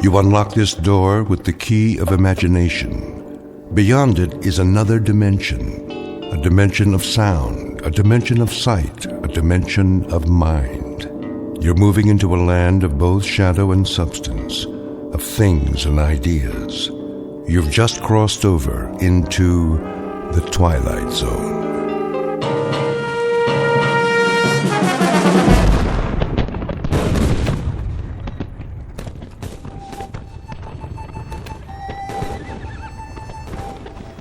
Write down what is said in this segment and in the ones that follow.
You unlock this door with the key of imagination. Beyond it is another dimension, a dimension of sound, a dimension of sight, a dimension of mind. You're moving into a land of both shadow and substance, of things and ideas. You've just crossed over into the Twilight Zone.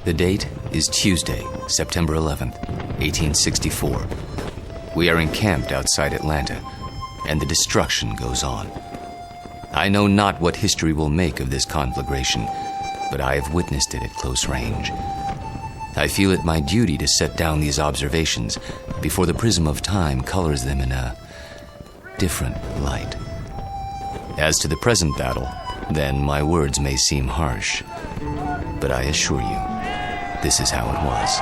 The date is Tuesday, September 11th, 1864. We are encamped outside Atlanta, and the destruction goes on. I know not what history will make of this conflagration, but I have witnessed it at close range. I feel it my duty to set down these observations before the prism of time colors them in a different light. As to the present battle, then my words may seem harsh, but I assure you, this is how it was.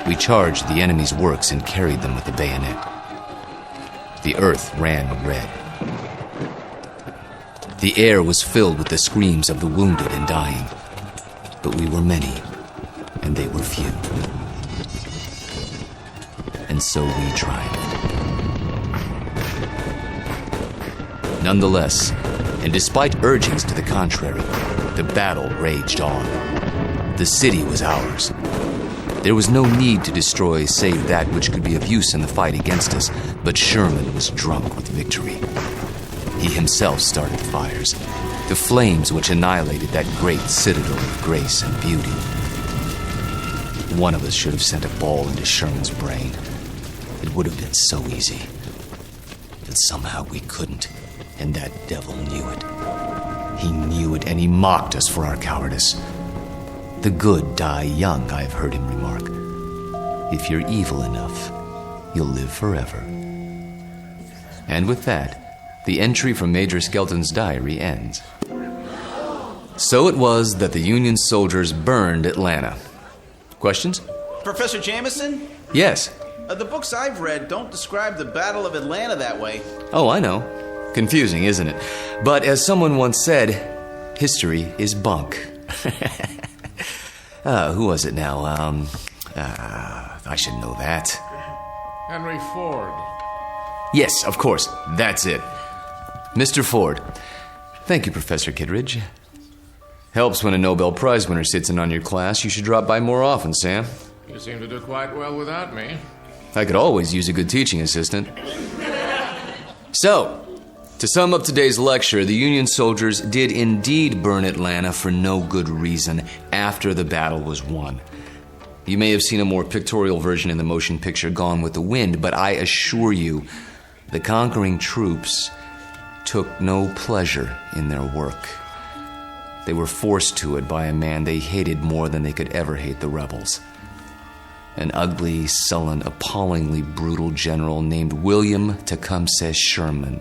We charged the enemy's works and carried them with the bayonet. The earth ran red. The air was filled with the screams of the wounded and dying. But we were many, and they were few. And so we triumphed. Nonetheless, and despite urgings to the contrary, the battle raged on. The city was ours. There was no need to destroy save that which could be of use in the fight against us, but Sherman was drunk with victory. He himself started fires, the flames which annihilated that great citadel of grace and beauty. One of us should have sent a ball into Sherman's brain. It would have been so easy. But somehow we couldn't, and that devil knew it. He knew it, and he mocked us for our cowardice. The good die young, I've heard him remark. If you're evil enough, you'll live forever. And with that, the entry from Major Skelton's diary ends. So it was that the Union soldiers burned Atlanta. Questions? Professor Jameson? Yes. The books I've read don't describe the Battle of Atlanta that way. Oh, I know. Confusing, isn't it? But as someone once said, history is bunk. Who was it now? I should know that. Henry Ford. Yes, of course. That's it. Mr. Ford. Thank you, Professor Kittredge. Helps when a Nobel Prize winner sits in on your class. You should drop by more often, Sam. You seem to do quite well without me. I could always use a good teaching assistant. So, to sum up today's lecture, the Union soldiers did indeed burn Atlanta for no good reason after the battle was won. You may have seen a more pictorial version in the motion picture Gone with the Wind, but I assure you, the conquering troops took no pleasure in their work. They were forced to it by a man they hated more than they could ever hate the rebels. An ugly, sullen, appallingly brutal general named William Tecumseh Sherman.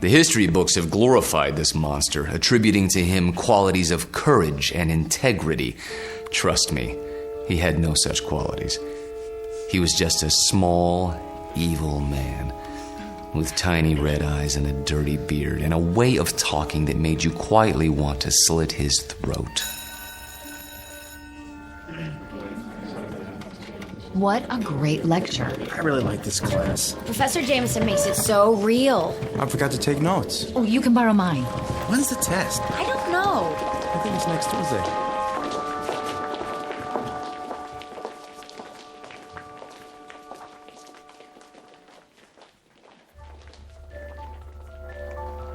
The history books have glorified this monster, attributing to him qualities of courage and integrity. Trust me, he had no such qualities. He was just a small, evil man with tiny red eyes and a dirty beard and a way of talking that made you quietly want to slit his throat. What a great lecture. I really like this class. Professor Jameson makes it so real. I forgot to take notes. Oh, you can borrow mine. When's the test? I don't know. I think it's next Tuesday.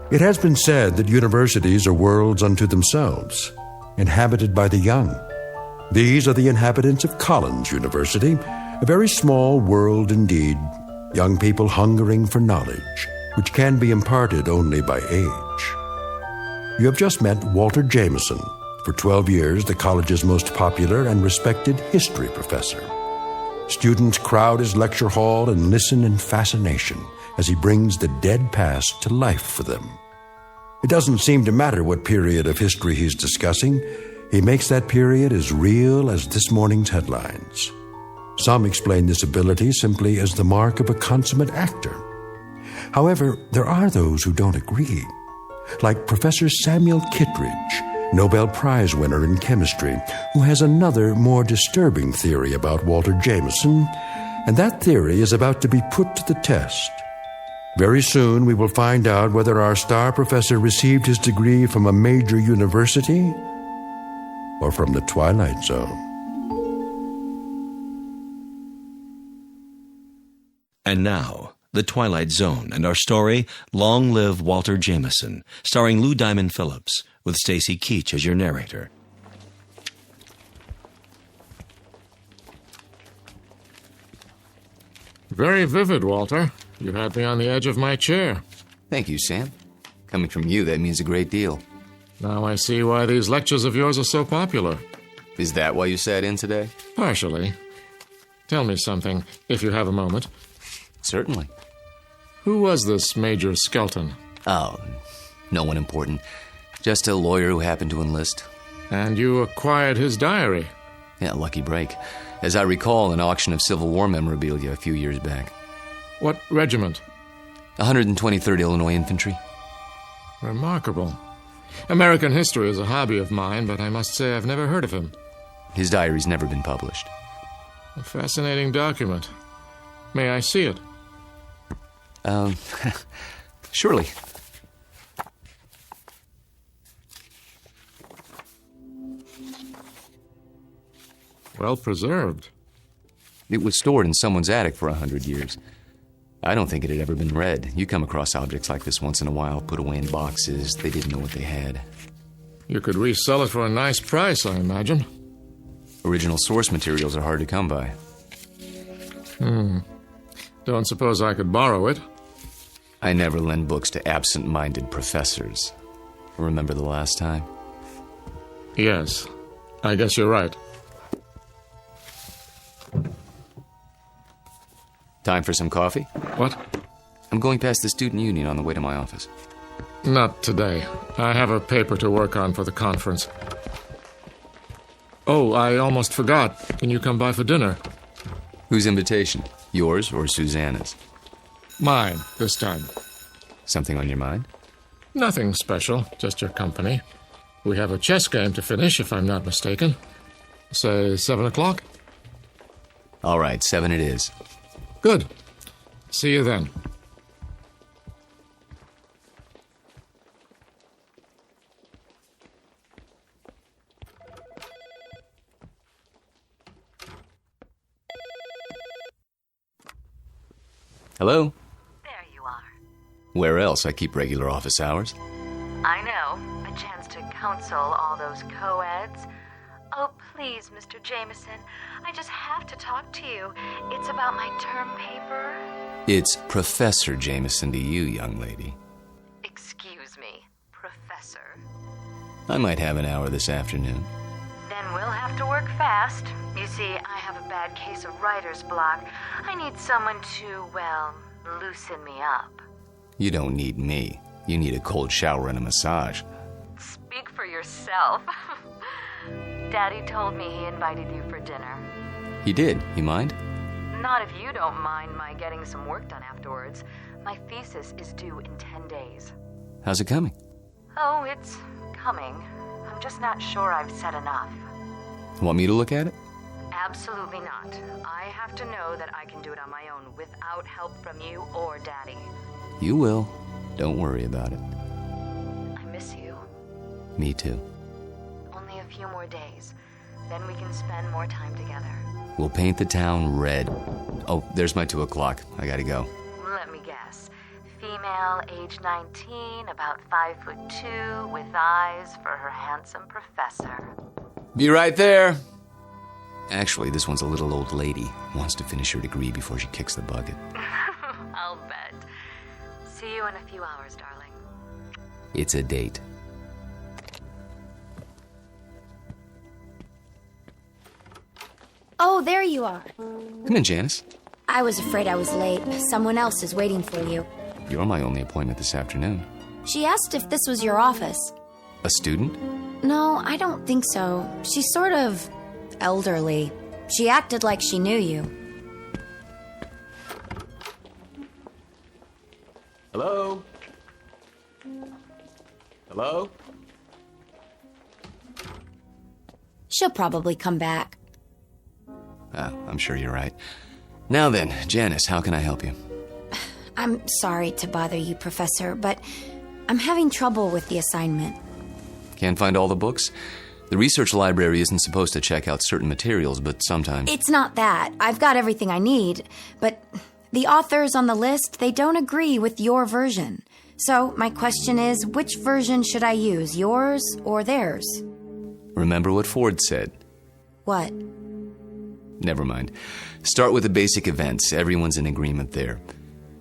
It has been said that universities are worlds unto themselves, inhabited by the young. These are the inhabitants of Collins University, a very small world indeed, young people hungering for knowledge, which can be imparted only by age. You have just met Walter Jameson, for 12 years the college's most popular and respected history professor. Students crowd his lecture hall and listen in fascination as he brings the dead past to life for them. It doesn't seem to matter what period of history he's discussing. He makes that period as real as this morning's headlines. Some explain this ability simply as the mark of a consummate actor. However, there are those who don't agree, like Professor Samuel Kittredge, Nobel Prize winner in chemistry, who has another, more disturbing theory about Walter Jameson, and that theory is about to be put to the test. Very soon we will find out whether our star professor received his degree from a major university or from the Twilight Zone. And now, The Twilight Zone and our story, Long Live Walter Jameson, starring Lou Diamond Phillips, with Stacy Keach as your narrator. Very vivid, Walter. You had me on the edge of my chair. Thank you, Sam. Coming from you, that means a great deal. Now I see why these lectures of yours are so popular. Is that why you sat in today? Partially. Tell me something, if you have a moment. Certainly. Who was this Major Skelton? Oh, no one important. Just a lawyer who happened to enlist. And you acquired his diary? Yeah, lucky break. As I recall, an auction of Civil War memorabilia a few years back. What regiment? 123rd Illinois Infantry. Remarkable. American history is a hobby of mine, but I must say I've never heard of him. His diary's never been published. A fascinating document. May I see it? Surely. Well preserved. It was stored in someone's attic for 100 years. I don't think it had ever been read. You come across objects like this once in a while, put away in boxes. They didn't know what they had. You could resell it for a nice price, I imagine. Original source materials are hard to come by. Don't suppose I could borrow it? I never lend books to absent-minded professors. Remember the last time? Yes. I guess you're right. Time for some coffee? What? I'm going past the student union on the way to my office. Not today. I have a paper to work on for the conference. Oh, I almost forgot. Can you come by for dinner? Whose invitation? Yours or Susanna's? Mine, this time. Something on your mind? Nothing special, just your company. We have a chess game to finish, if I'm not mistaken. Say 7 o'clock? All right, 7 it is. Good. See you then. Hello? There you are. Where else? I keep regular office hours. I know. A chance to counsel all those co-eds. Oh, please, Mr. Jameson. I just have to talk to you. It's about my term paper. It's Professor Jameson to you, young lady. Excuse me, Professor. I might have an hour this afternoon. Then we'll have to work fast. You see, I have a bad case of writer's block. I need someone to, well, loosen me up. You don't need me. You need a cold shower and a massage. Speak for yourself. Daddy told me he invited you for dinner. He did. You mind? Not if you don't mind my getting some work done afterwards. My thesis is due in 10 days. How's it coming? Oh, it's coming. I'm just not sure I've said enough. Want me to look at it? Absolutely not. I have to know that I can do it on my own without help from you or Daddy. You will. Don't worry about it. I miss you. Me too. Only a few more days. Then we can spend more time together. We'll paint the town red. Oh, there's my 2 o'clock. I gotta go. Let me guess. Female, age 19, about 5'2", with eyes for her handsome professor. Be right there. Actually, this one's a little old lady. Wants to finish her degree before she kicks the bucket. I'll bet. See you in a few hours, darling. It's a date. Oh, there you are. Come in, Janice. I was afraid I was late. Someone else is waiting for you. You're my only appointment this afternoon. She asked if this was your office. A student? No, I don't think so. She's sort of elderly. She acted like she knew you. Hello? Hello? She'll probably come back. I'm sure you're right. Now then, Janice, how can I help you? I'm sorry to bother you, Professor, but I'm having trouble with the assignment. Can't find all the books? The research library isn't supposed to check out certain materials, but sometimes... It's not that. I've got everything I need, but the authors on the list, they don't agree with your version. So my question is, which version should I use, yours or theirs? Remember what Ford said. What? Never mind. Start with the basic events. Everyone's in agreement there.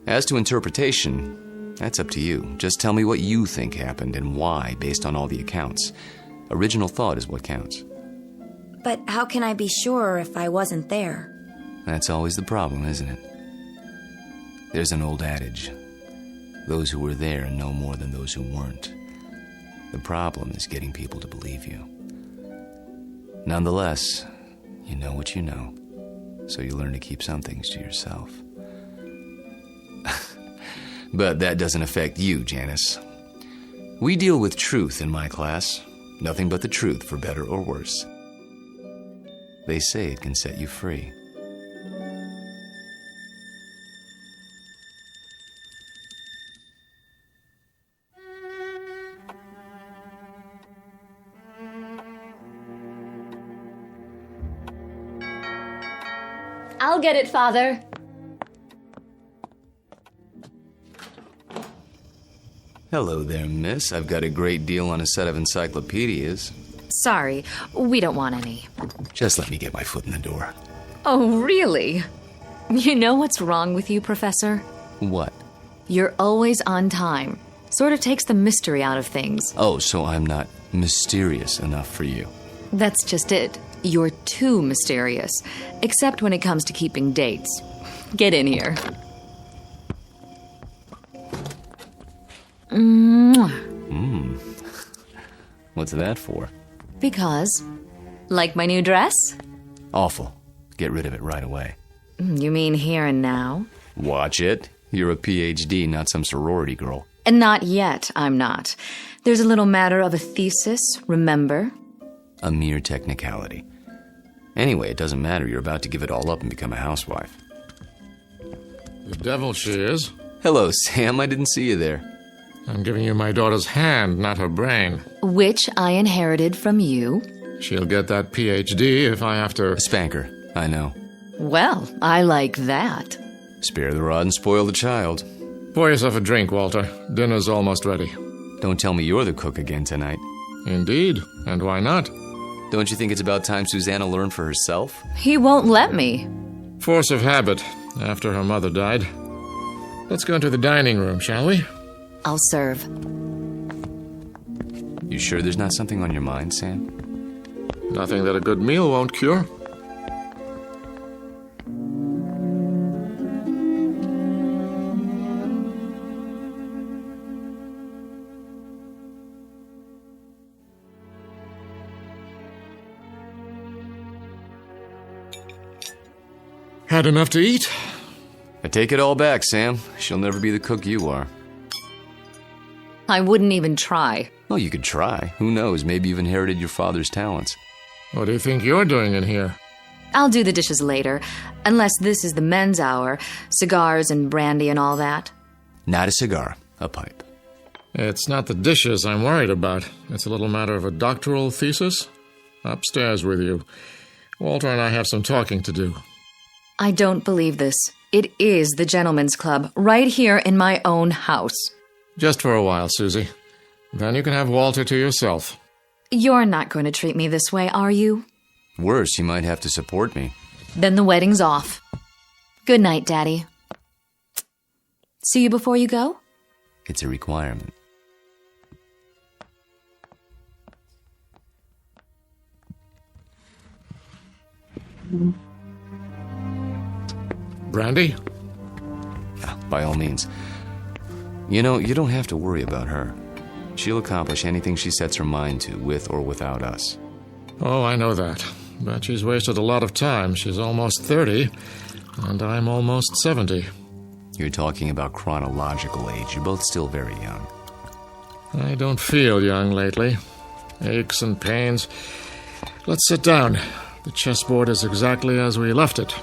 As to interpretation, that's up to you. Just tell me what you think happened and why, based on all the accounts. Original thought is what counts. But how can I be sure if I wasn't there? That's always the problem, isn't it? There's an old adage. Those who were there know more than those who weren't. The problem is getting people to believe you. Nonetheless, you know what you know, so you learn to keep some things to yourself. But that doesn't affect you, Janice. We deal with truth in my class. Nothing but the truth, for better or worse. They say it can set you free. I'll get it, Father. Hello there, miss. I've got a great deal on a set of encyclopedias. Sorry, we don't want any. Just let me get my foot in the door. Oh, really? You know what's wrong with you, Professor? What? You're always on time. Sort of takes the mystery out of things. Oh, so I'm not mysterious enough for you. That's just it. You're too mysterious. Except when it comes to keeping dates. Get in here. Mmm. What's that for? Because. Like my new dress? Awful. Get rid of it right away. You mean here and now? Watch it. You're a PhD, not some sorority girl. And not yet, I'm not. There's a little matter of a thesis, remember? A mere technicality. Anyway, it doesn't matter. You're about to give it all up and become a housewife. The devil she is. Hello, Sam. I didn't see you there. I'm giving you my daughter's hand, not her brain. Which I inherited from you. She'll get that PhD if I have to... Spank her. I know. Well, I like that. Spare the rod and spoil the child. Pour yourself a drink, Walter. Dinner's almost ready. Don't tell me you're the cook again tonight. Indeed. And why not? Don't you think it's about time Susanna learned for herself? He won't let me. Force of habit, after her mother died. Let's go into the dining room, shall we? I'll serve. You sure there's not something on your mind, Sam? Nothing that a good meal won't cure. Had enough to eat? I take it all back, Sam. She'll never be the cook you are. I wouldn't even try. Well, you could try. Who knows? Maybe you've inherited your father's talents. What do you think you're doing in here? I'll do the dishes later, unless this is the men's hour, cigars and brandy and all that. Not a cigar, a pipe. It's not the dishes I'm worried about. It's a little matter of a doctoral thesis. Upstairs with you. Walter and I have some talking to do. I don't believe this. It is the gentleman's club, right here in my own house. Just for a while, Susie. Then you can have Walter to yourself. You're not going to treat me this way, are you? Worse, you might have to support me. Then the wedding's off. Good night, Daddy. See you before you go? It's a requirement. Brandy? Yeah, by all means. You know, you don't have to worry about her. She'll accomplish anything she sets her mind to, with or without us. Oh, I know that. but she's wasted a lot of time. She's almost 30, and I'm almost 70. You're talking about chronological age. You're both still very young. I don't feel young lately. Aches and pains. Let's sit down. The chessboard is exactly as we left it.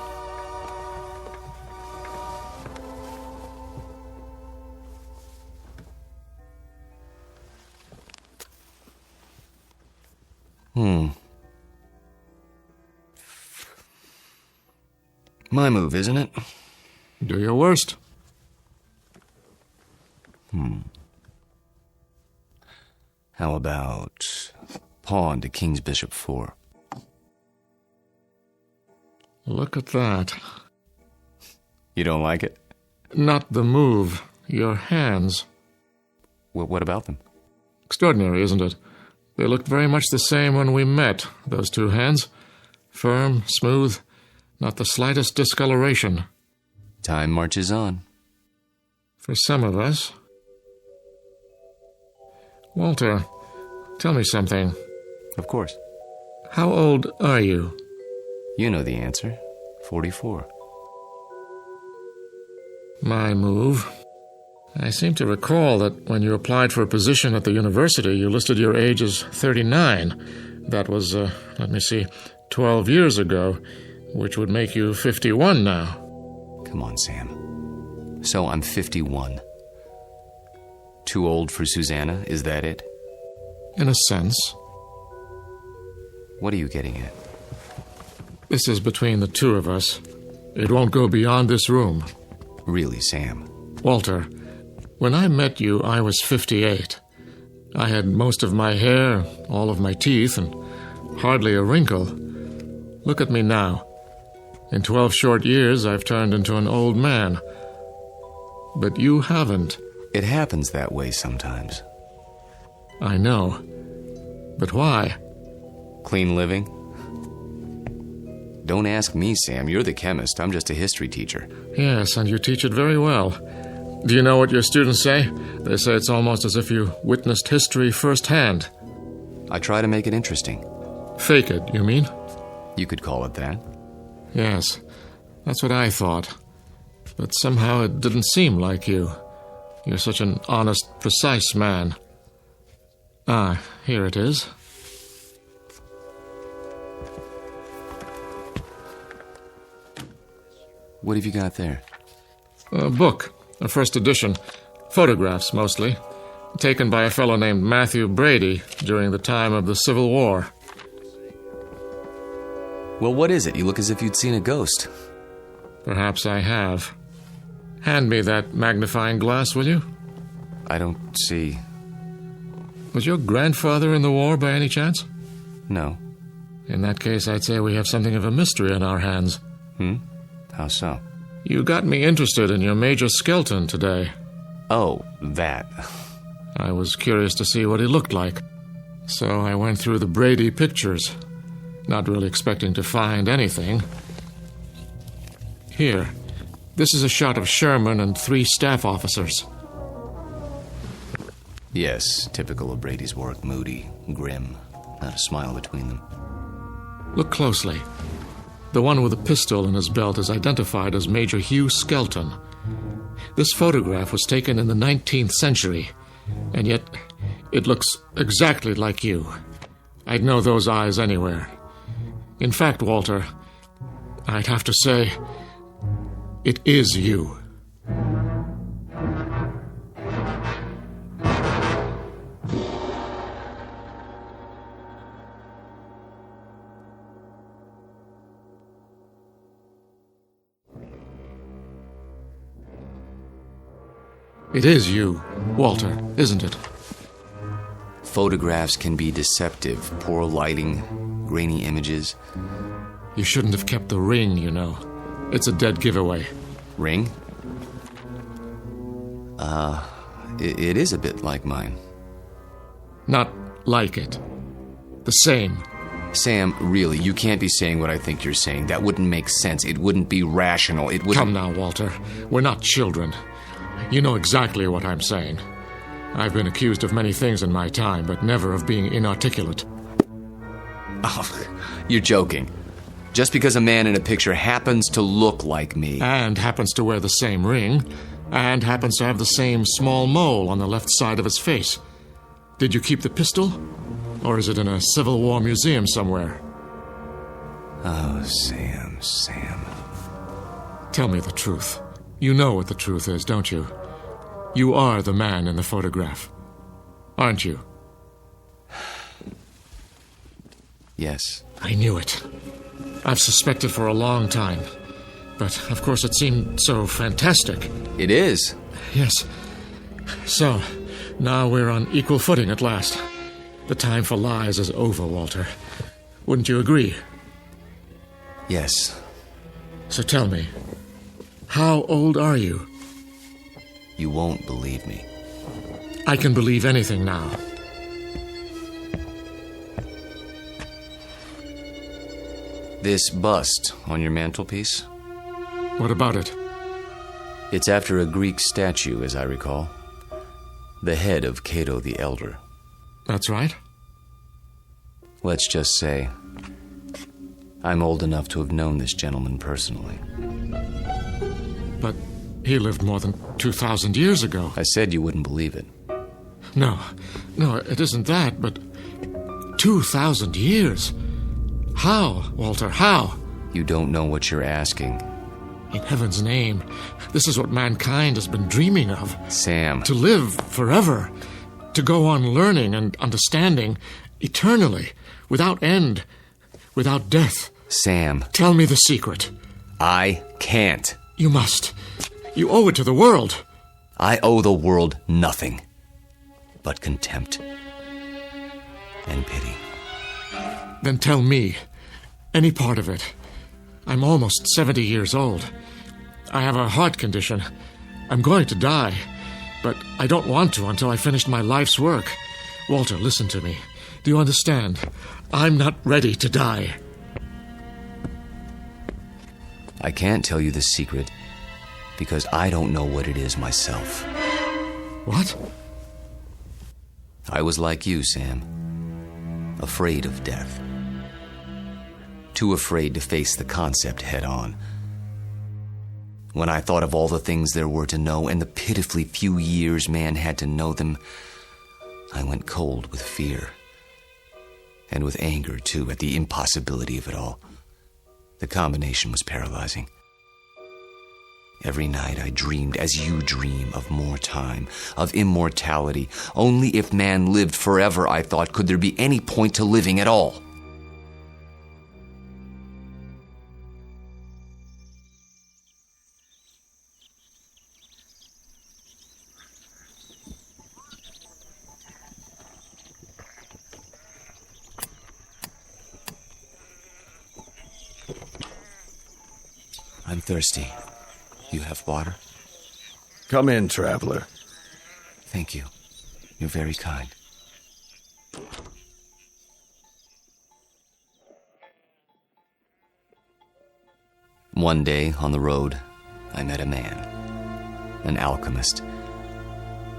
My move, isn't it? Do your worst. How about pawn to king's bishop 4? Look at that. You don't like it? Not the move. Your hands. What about them? Extraordinary, isn't it? They looked very much the same when we met, those two hands. Firm, smooth, not the slightest discoloration. Time marches on. For some of us. Walter, tell me something. Of course. How old are you? You know the answer. 44. My move. I seem to recall that when you applied for a position at the university, you listed your age as 39. That was, 12 years ago, which would make you 51 now. Come on, Sam. So I'm 51. Too old for Susanna, is that it? In a sense. What are you getting at? This is between the two of us. It won't go beyond this room. Really, Sam? Walter, when I met you, I was 58. I had most of my hair, all of my teeth, and hardly a wrinkle. Look at me now. In 12 short years, I've turned into an old man. But you haven't. It happens that way sometimes. I know. But why? Clean living? Don't ask me, Sam. You're the chemist. I'm just a history teacher. Yes, and you teach it very well. Do you know what your students say? They say it's almost as if you witnessed history firsthand. I try to make it interesting. Fake it, you mean? You could call it that. Yes, that's what I thought. But somehow it didn't seem like you. You're such an honest, precise man. Ah, here it is. What have you got there? A book, a first edition. Photographs, mostly. Taken by a fellow named Matthew Brady during the time of the Civil War. Well, what is it? You look as if you'd seen a ghost. Perhaps I have. Hand me that magnifying glass, will you? I don't see... Was your grandfather in the war by any chance? No. In that case, I'd say we have something of a mystery on our hands. How so? You got me interested in your Major Skelton today. Oh, that. I was curious to see what he looked like. So I went through the Brady pictures, not really expecting to find anything. Here, this is a shot of Sherman and 3 staff officers. Yes, typical of Brady's work. Moody, grim, not a smile between them. Look closely. The one with a pistol in his belt is identified as Major Hugh Skelton. This photograph was taken in the 19th century, and yet it looks exactly like you. I'd know those eyes anywhere. In fact, Walter, I'd have to say, it is you. It is you, Walter, isn't it? Photographs can be deceptive. Poor lighting, grainy images. You shouldn't have kept the ring, you know. It's a dead giveaway. Ring? It is a bit like mine. Not like it. The same. Sam, really, you can't be saying what I think you're saying. That wouldn't make sense. It wouldn't be rational. It wouldn't... Come now, Walter. We're not children. You know exactly what I'm saying. I've been accused of many things in my time, but never of being inarticulate. Oh, you're joking. Just because a man in a picture happens to look like me. And happens to wear the same ring, and happens to have the same small mole on the left side of his face. Did you keep the pistol? Or is it in a Civil War museum somewhere? Oh, Sam. Tell me the truth. You know what the truth is, don't you? You are the man in the photograph, aren't you? Yes. I knew it. I've suspected for a long time. But, of course, it seemed so fantastic. It is. Yes. So, now we're on equal footing at last. The time for lies is over, Walter. Wouldn't you agree? Yes. So tell me, how old are you? You won't believe me. I can believe anything now. This bust on your mantelpiece? What about it? It's after a Greek statue, as I recall. The head of Cato the Elder. That's right. Let's just say, I'm old enough to have known this gentleman personally. But he lived more than 2,000 years ago. I said you wouldn't believe it. No, it isn't that, but 2,000 years? How, Walter, how? You don't know what you're asking. In heaven's name, this is what mankind has been dreaming of. Sam. To live forever. To go on learning and understanding eternally, without end, without death. Sam. Tell me the secret. I can't. You must. You owe it to the world. I owe the world nothing but contempt and pity. Then tell me any part of it. I'm almost 70 years old. I have a heart condition. I'm going to die, but I don't want to until I finish my life's work. Walter, listen to me. Do you understand? I'm not ready to die. I can't tell you the secret because I don't know what it is myself. What? I was like you, Sam. Afraid of death. Too afraid to face the concept head on. When I thought of all the things there were to know and the pitifully few years man had to know them, I went cold with fear. And with anger, too, at the impossibility of it all. The combination was paralyzing. Every night I dreamed, as you dream, of more time, of immortality. Only if man lived forever, I thought, could there be any point to living at all. I'm thirsty. You have water? Come in, traveler. Thank you. You're very kind. One day, on the road, I met a man. An alchemist.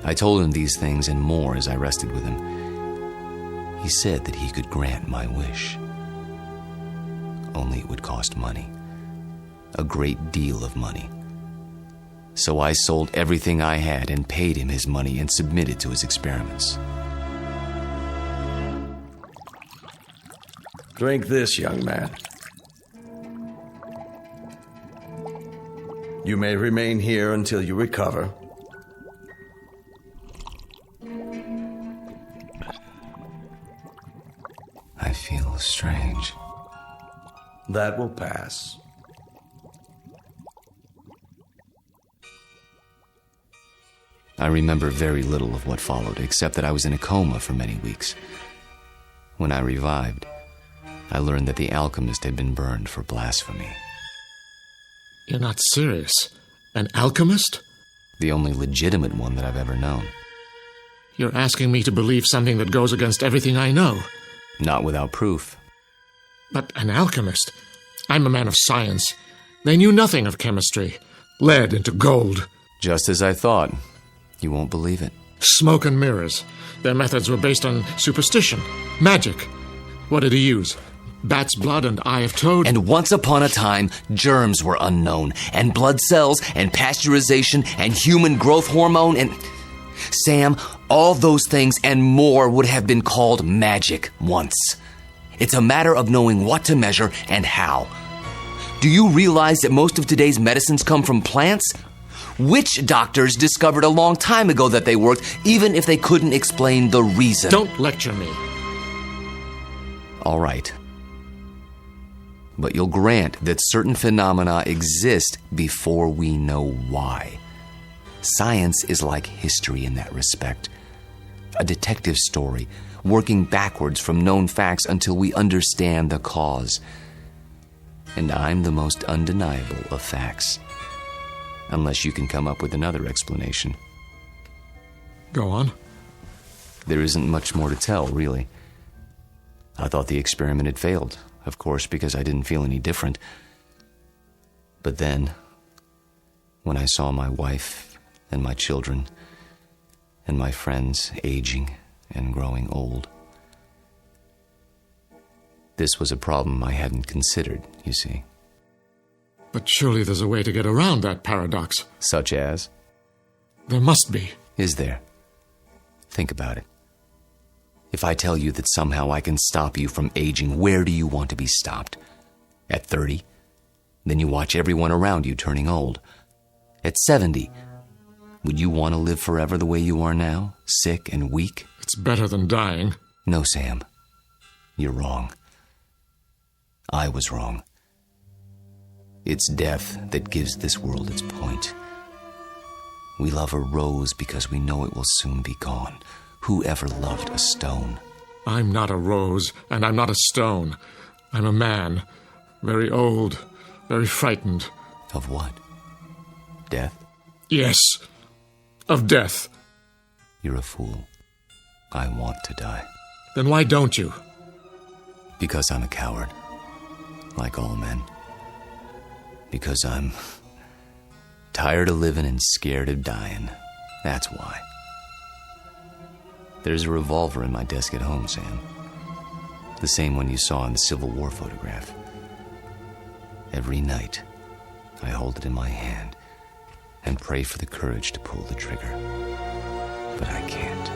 I told him these things and more as I rested with him. He said that he could grant my wish. Only it would cost money. A great deal of money. So I sold everything I had and paid him his money and submitted to his experiments. Drink this, young man. You may remain here until you recover. I feel strange. That will pass. I remember very little of what followed, except that I was in a coma for many weeks. When I revived, I learned that the alchemist had been burned for blasphemy. You're not serious? An alchemist? The only legitimate one that I've ever known. You're asking me to believe something that goes against everything I know. Not without proof. But an alchemist? I'm a man of science. They knew nothing of chemistry. Lead into gold. Just as I thought. You won't believe it. Smoke and mirrors. Their methods were based on superstition, magic. What did he use? bat's blood and eye of toad. And once upon a time, germs were unknown, and blood cells, and pasteurization, and human growth hormone, and... Sam, all those things and more would have been called magic once. It's a matter of knowing what to measure and how. Do you realize that most of today's medicines come from plants? Witch doctors discovered a long time ago that they worked, even if they couldn't explain the reason. Don't lecture me. All right. But you'll grant that certain phenomena exist before we know why. Science is like history in that respect. A detective story, working backwards from known facts until we understand the cause. And I'm the most undeniable of facts. Unless you can come up with another explanation. Go on. There isn't much more to tell, really. I thought the experiment had failed, of course, because I didn't feel any different. But then, when I saw my wife and my children and my friends aging and growing old, this was a problem I hadn't considered, you see. But surely there's a way to get around that paradox. Such as? There must be. Is there? Think about it. If I tell you that somehow I can stop you from aging, where do you want to be stopped? At 30? Then you watch everyone around you turning old. At 70? Would you want to live forever the way you are now? Sick and weak? It's better than dying. No, Sam. You're wrong. I was wrong. It's death that gives this world its point. We love a rose because we know it will soon be gone. Who ever loved a stone? I'm not a rose, and I'm not a stone. I'm a man. Very old, very frightened. Of what? Death? Yes, of death. You're a fool. I want to die. Then why don't you? Because I'm a coward. Like all men. Because I'm tired of living and scared of dying. That's why. There's a revolver in my desk at home, Sam. The same one you saw in the Civil War photograph. Every night, I hold it in my hand and pray for the courage to pull the trigger. But I can't.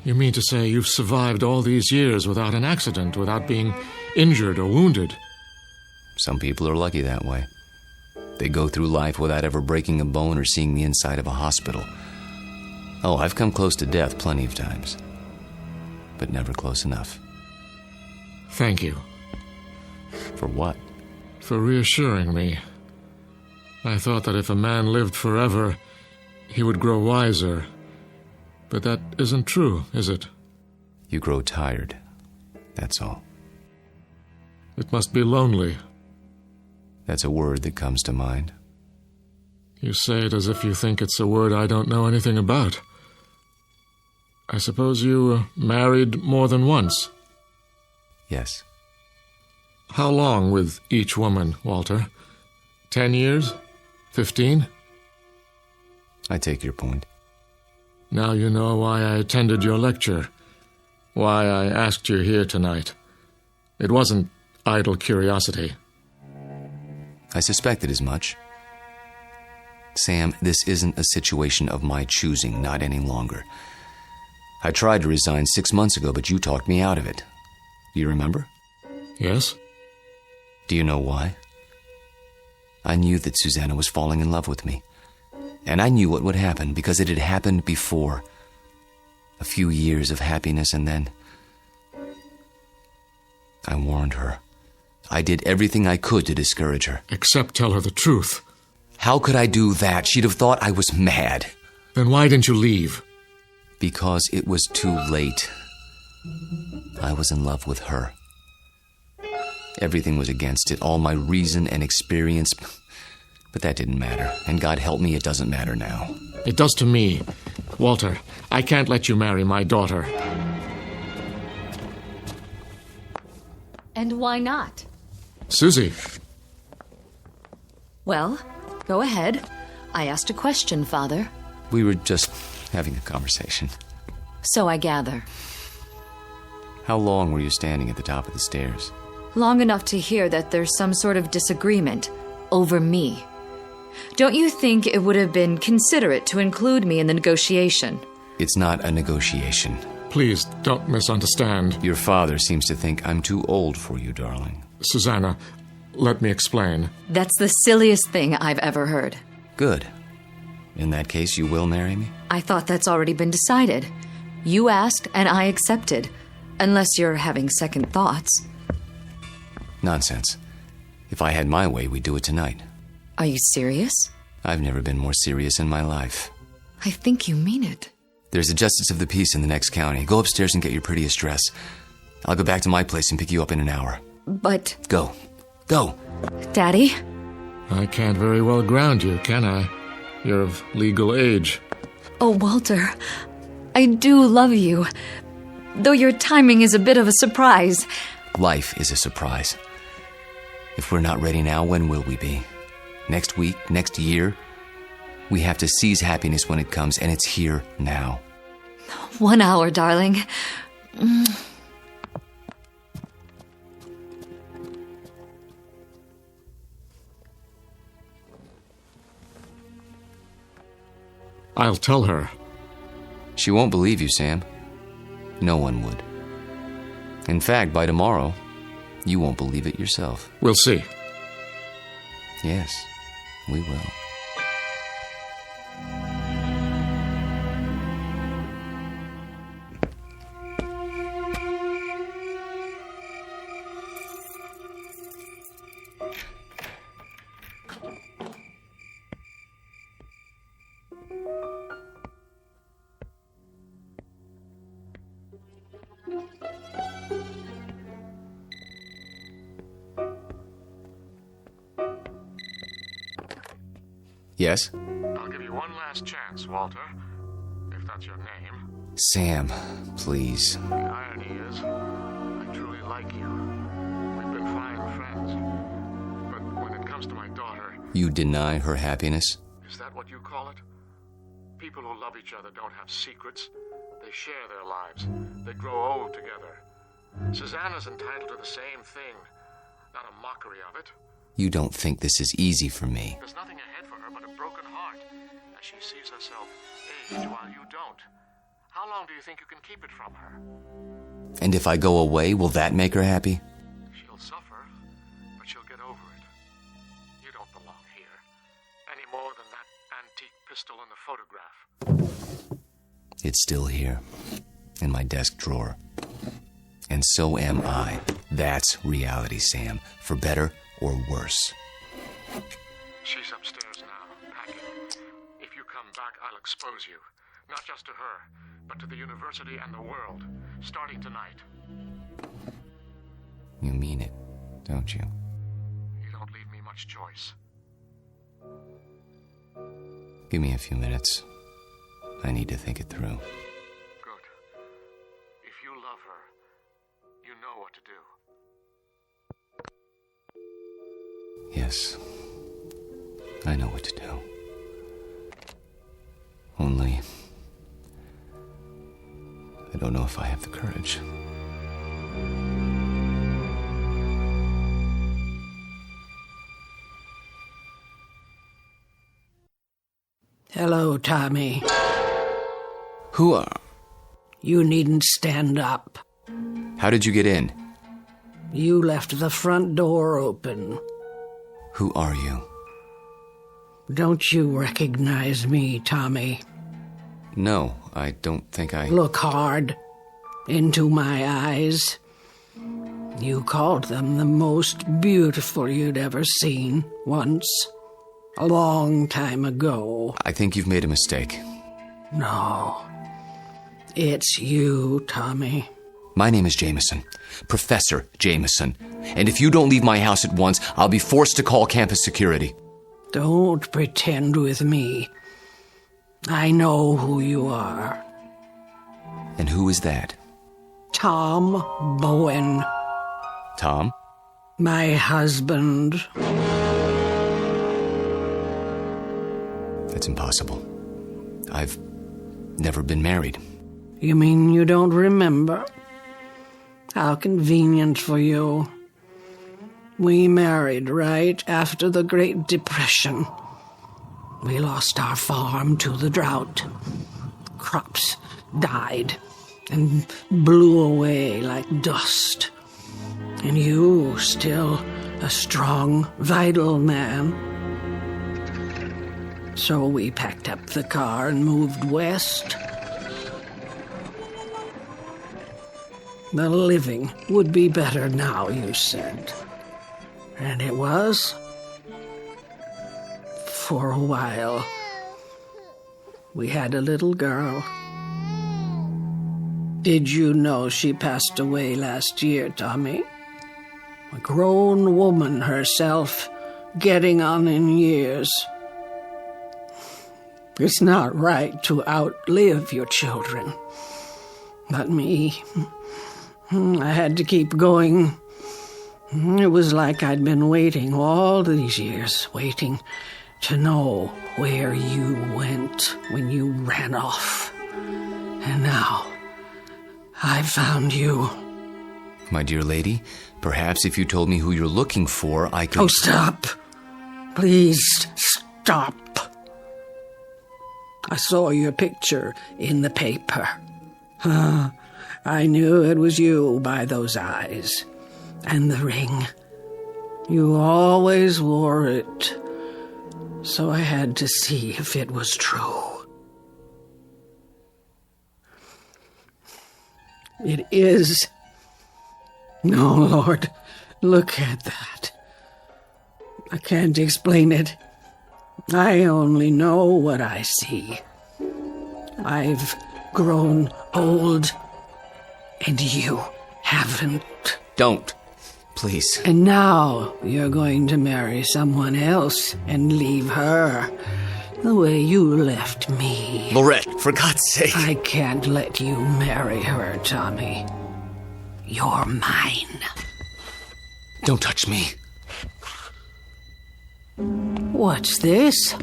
You mean to say you've survived all these years without an accident, without being injured or wounded? Some people are lucky that way. They go through life without ever breaking a bone or seeing the inside of a hospital. Oh, I've come close to death plenty of times. But never close enough. Thank you. For what? For reassuring me. I thought that if a man lived forever, he would grow wiser. But that isn't true, is it? You grow tired. That's all. It must be lonely. That's a word that comes to mind. You say it as if you think it's a word I don't know anything about. I suppose you married more than once? Yes. How long with each woman, Walter? 10 years? 15? I take your point. Now you know why I attended your lecture. Why I asked you here tonight. It wasn't idle curiosity. I suspected as much. Sam, this isn't a situation of my choosing, not any longer. I tried to resign 6 months ago, but you talked me out of it. Do you remember? Yes. Do you know why? I knew that Susanna was falling in love with me. And I knew what would happen, because it had happened before. A few years of happiness, and then... I warned her. I did everything I could to discourage her. Except tell her the truth. How could I do that? She'd have thought I was mad. Then why didn't you leave? Because it was too late. I was in love with her. Everything was against it, all my reason and experience. But that didn't matter. And God help me, it doesn't matter now. It does to me. Walter, I can't let you marry my daughter. And why not? Susie. Well, go ahead. I asked a question, Father. We were just having a conversation. So I gather. How long were you standing at the top of the stairs? Long enough to hear that there's some sort of disagreement over me. Don't you think it would have been considerate to include me in the negotiation? It's not a negotiation. Please, don't misunderstand. Your father seems to think I'm too old for you, darling. Susanna, let me explain. That's the silliest thing I've ever heard. Good. In that case, you will marry me? I thought that's already been decided. You asked, and I accepted. Unless you're having second thoughts. Nonsense. If I had my way, we'd do it tonight. Are you serious? I've never been more serious in my life. I think you mean it. There's a justice of the peace in the next county. Go upstairs and get your prettiest dress. I'll go back to my place and pick you up in an hour. But... Go. Go! Daddy? I can't very well ground you, can I? You're of legal age. Oh, Walter, I do love you. Though your timing is a bit of a surprise. Life is a surprise. If we're not ready now, when will we be? Next week? Next year? We have to seize happiness when it comes, and it's here now. 1 hour, darling. I'll tell her. She won't believe you, Sam. No one would. In fact, by tomorrow, you won't believe it yourself. We'll see. Yes, we will. Yes? I'll give you one last chance, Walter, if that's your name. Sam, please. The irony is, I truly like you. We've been fine friends. But when it comes to my daughter... You deny her happiness? Is that what you call it? People who love each other don't have secrets. They share their lives. They grow old together. Susanna's entitled to the same thing, not a mockery of it. You don't think this is easy for me. There's nothing ahead for her but a broken heart, as she sees herself age while you don't. How long do you think you can keep it from her? And if I go away, will that make her happy? She'll suffer, but she'll get over it. You don't belong here, any more than that antique pistol in the photograph. It's still here, in my desk drawer. And so am I. That's reality, Sam, for better or worse. She's upstairs now, packing. If you come back, I'll expose you. Not just to her, but to the university and the world, starting tonight. You mean it, don't you? You don't leave me much choice. Give me a few minutes. I need to think it through. Good. If you love her, you know what to do. Yes, I know what to do. Only, I don't know if I have the courage. Hello, Tommy. Who are... You needn't stand up. How did you get in? You left the front door open. Who are you? Don't you recognize me, Tommy? No, I don't think I... Look hard into my eyes. You called them the most beautiful you'd ever seen once. A long time ago. I think you've made a mistake. No. It's you, Tommy. My name is Jameson. Professor Jameson. And if you don't leave my house at once, I'll be forced to call campus security. Don't pretend with me. I know who you are. And who is that? Tom Bowen. Tom? My husband. That's impossible. I've never been married. You mean you don't remember? How convenient for you. We married right after the Great Depression. We lost our farm to the drought. Crops died and blew away like dust. And you, still a strong, vital man. So we packed up the car and moved west. The living would be better now, you said. And it was. For a while. We had a little girl. Did you know she passed away last year, Tommy? A grown woman herself, getting on in years. It's not right to outlive your children. But me, I had to keep going. It was like I'd been waiting all these years, waiting to know where you went when you ran off. And now, I found you. My dear lady, perhaps if you told me who you're looking for, I could... Oh, stop. Please, stop. I saw your picture in the paper. I knew it was you by those eyes. And the ring. You always wore it. So I had to see if it was true. It is. No, Lord, look at that. I can't explain it. I only know what I see. I've grown old, and you haven't. Don't. Please. And now you're going to marry someone else and leave her the way you left me. Lorette, for God's sake. I can't let you marry her, Tommy. You're mine. Don't touch me. What's this?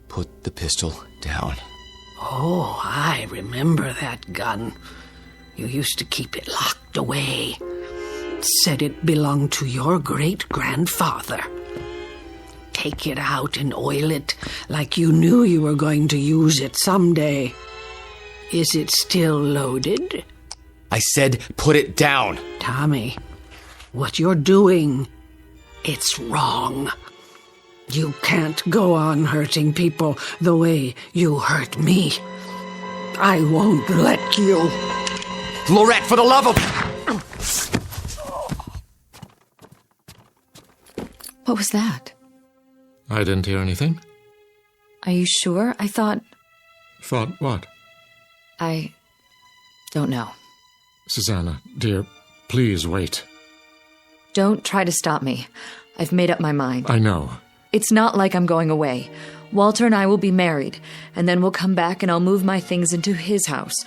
Put the pistol down. Oh, I remember that gun. You used to keep it locked away. Said it belonged to your great-grandfather. Take it out and oil it like you knew you were going to use it someday. Is it still loaded? I said put it down. Tommy, what you're doing, it's wrong. You can't go on hurting people the way you hurt me. I won't let you. Lorette, for the love of... What was that? I didn't hear anything. Are you sure? I thought... Thought what? I don't know. Susanna, dear, please wait. Don't try to stop me. I've made up my mind. I know. It's not like I'm going away. Walter and I will be married, and then we'll come back and I'll move my things into his house.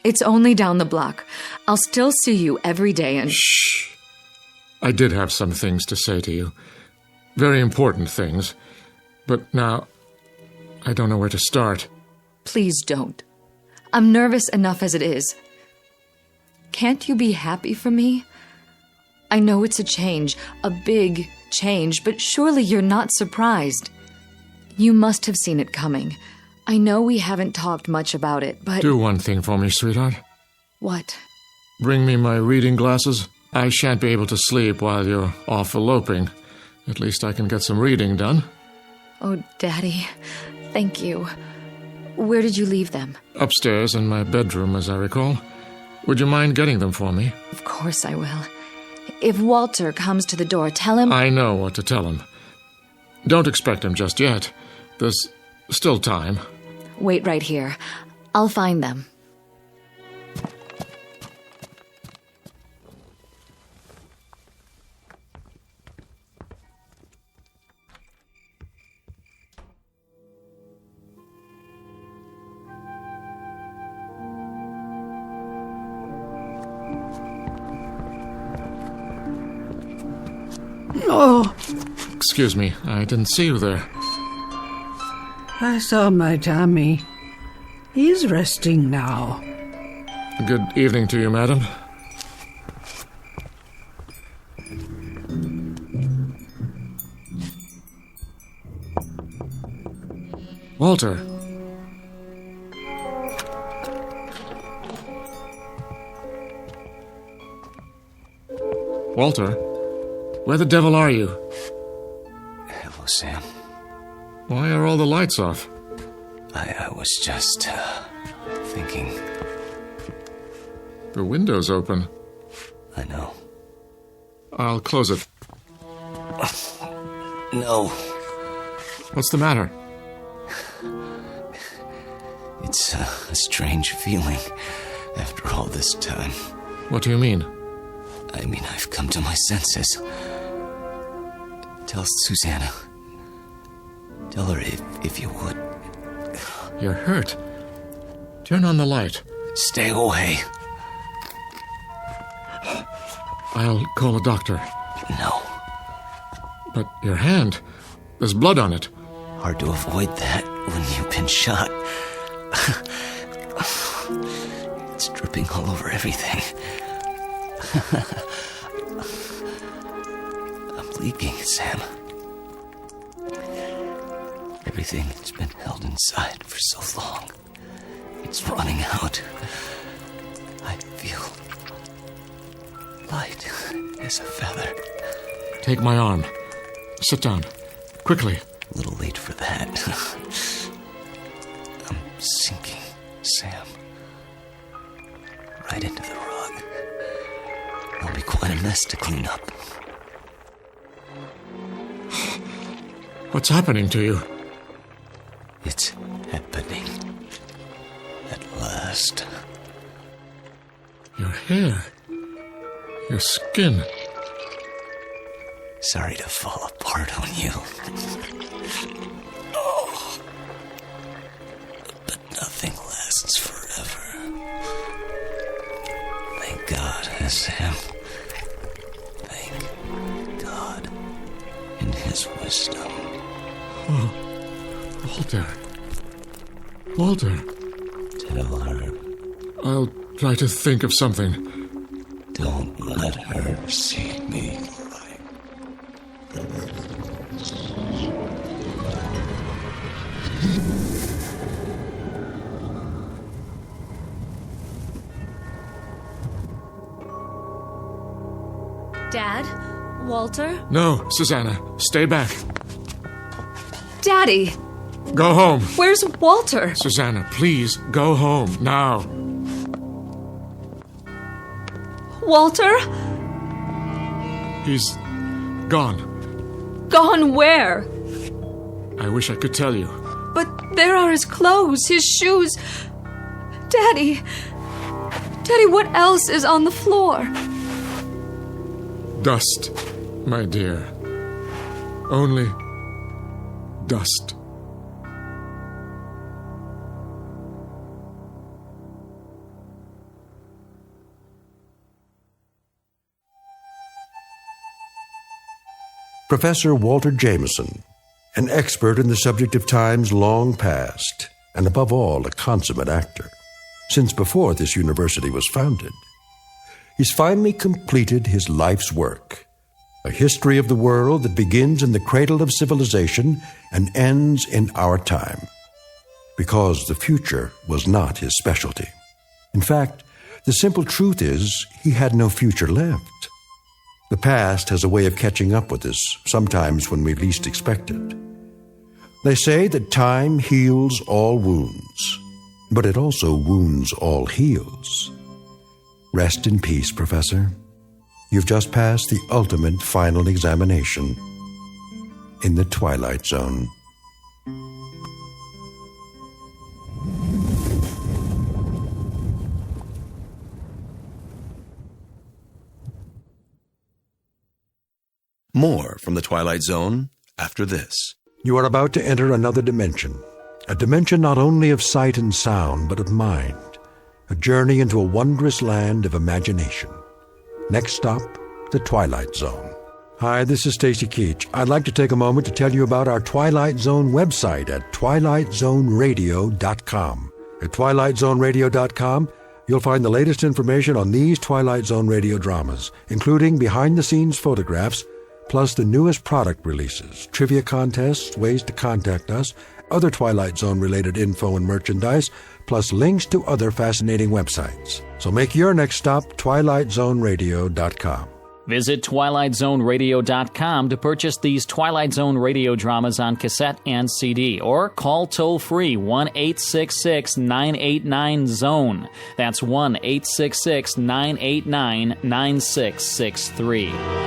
It's only down the block. I'll still see you every day and... Shh. I did have some things to say to you. Very important things. But now, I don't know where to start. Please don't. I'm nervous enough as it is. Can't you be happy for me? I know it's a change, a big change, but surely you're not surprised. You must have seen it coming. I know we haven't talked much about it, but... Do one thing for me, sweetheart. What? Bring me my reading glasses. I shan't be able to sleep while you're off eloping. At least I can get some reading done. Oh, Daddy, thank you. Where did you leave them? Upstairs in my bedroom, as I recall. Would you mind getting them for me? Of course I will. If Walter comes to the door, tell him... I know what to tell him. Don't expect him just yet. There's still time. Wait right here. I'll find them. Oh, Excuse me, I didn't see you there. I saw my Tommy. He's resting now. Good evening to you, madam. Walter. Walter, where the devil are you? Hello, Sam. Why are all the lights off? I was just, thinking. The window's open. I know. I'll close it. No. What's the matter? It's a strange feeling after all this time. What do you mean? I mean, I've come to my senses. Tell Susanna. Tell her if you would. You're hurt. Turn on the light. Stay away. I'll call a doctor. No. But your hand, there's blood on it. Hard to avoid that when you've been shot. It's dripping all over everything. I'm leaking, Sam. Everything that's been held inside for so long, it's running out. I feel light as a feather. Take my arm. Sit down. Quickly. A little late for that. I'm sinking, Sam. Right into the rug. It'll be quite a mess to clean up. What's happening to you? It's happening. At last. Your hair. Your skin. Sorry to fall apart on you. Oh. But nothing lasts forever. Thank God, Sam. Thank God in His wisdom. Oh, Walter. Walter. Tell her. I'll try to think of something. Don't let her see me. Dad? Walter? No, Susanna. Stay back. Daddy! Go home. Where's Walter? Susanna, please, go home, now. Walter? He's gone. Gone where? I wish I could tell you. But there are his clothes, his shoes. Daddy! Daddy, what else is on the floor? Dust, my dear. Only dust. Professor Walter Jameson, an expert in the subject of times long past, and above all, a consummate actor, since before this university was founded. He's finally completed his life's work, a history of the world that begins in the cradle of civilization and ends in our time, because the future was not his specialty. In fact, the simple truth is he had no future left. The past has a way of catching up with us, sometimes when we least expect it. They say that time heals all wounds, but it also wounds all heals. Rest in peace, Professor. You've just passed the ultimate final examination in the Twilight Zone. More from the Twilight Zone after this. You are about to enter another dimension, a dimension not only of sight and sound, but of mind, a journey into a wondrous land of imagination. Next stop, the Twilight Zone. Hi, this is Stacy Keach. I'd like to take a moment to tell you about our Twilight Zone website at twilightzoneradio.com. At twilightzoneradio.com, you'll find the latest information on these Twilight Zone radio dramas, including behind-the-scenes photographs, plus the newest product releases, trivia contests, ways to contact us, other Twilight Zone-related info and merchandise, plus links to other fascinating websites. So make your next stop twilightzoneradio.com. Visit twilightzoneradio.com to purchase these Twilight Zone radio dramas on cassette and CD, or call toll-free 1-866-989-ZONE. That's 1-866-989-9663.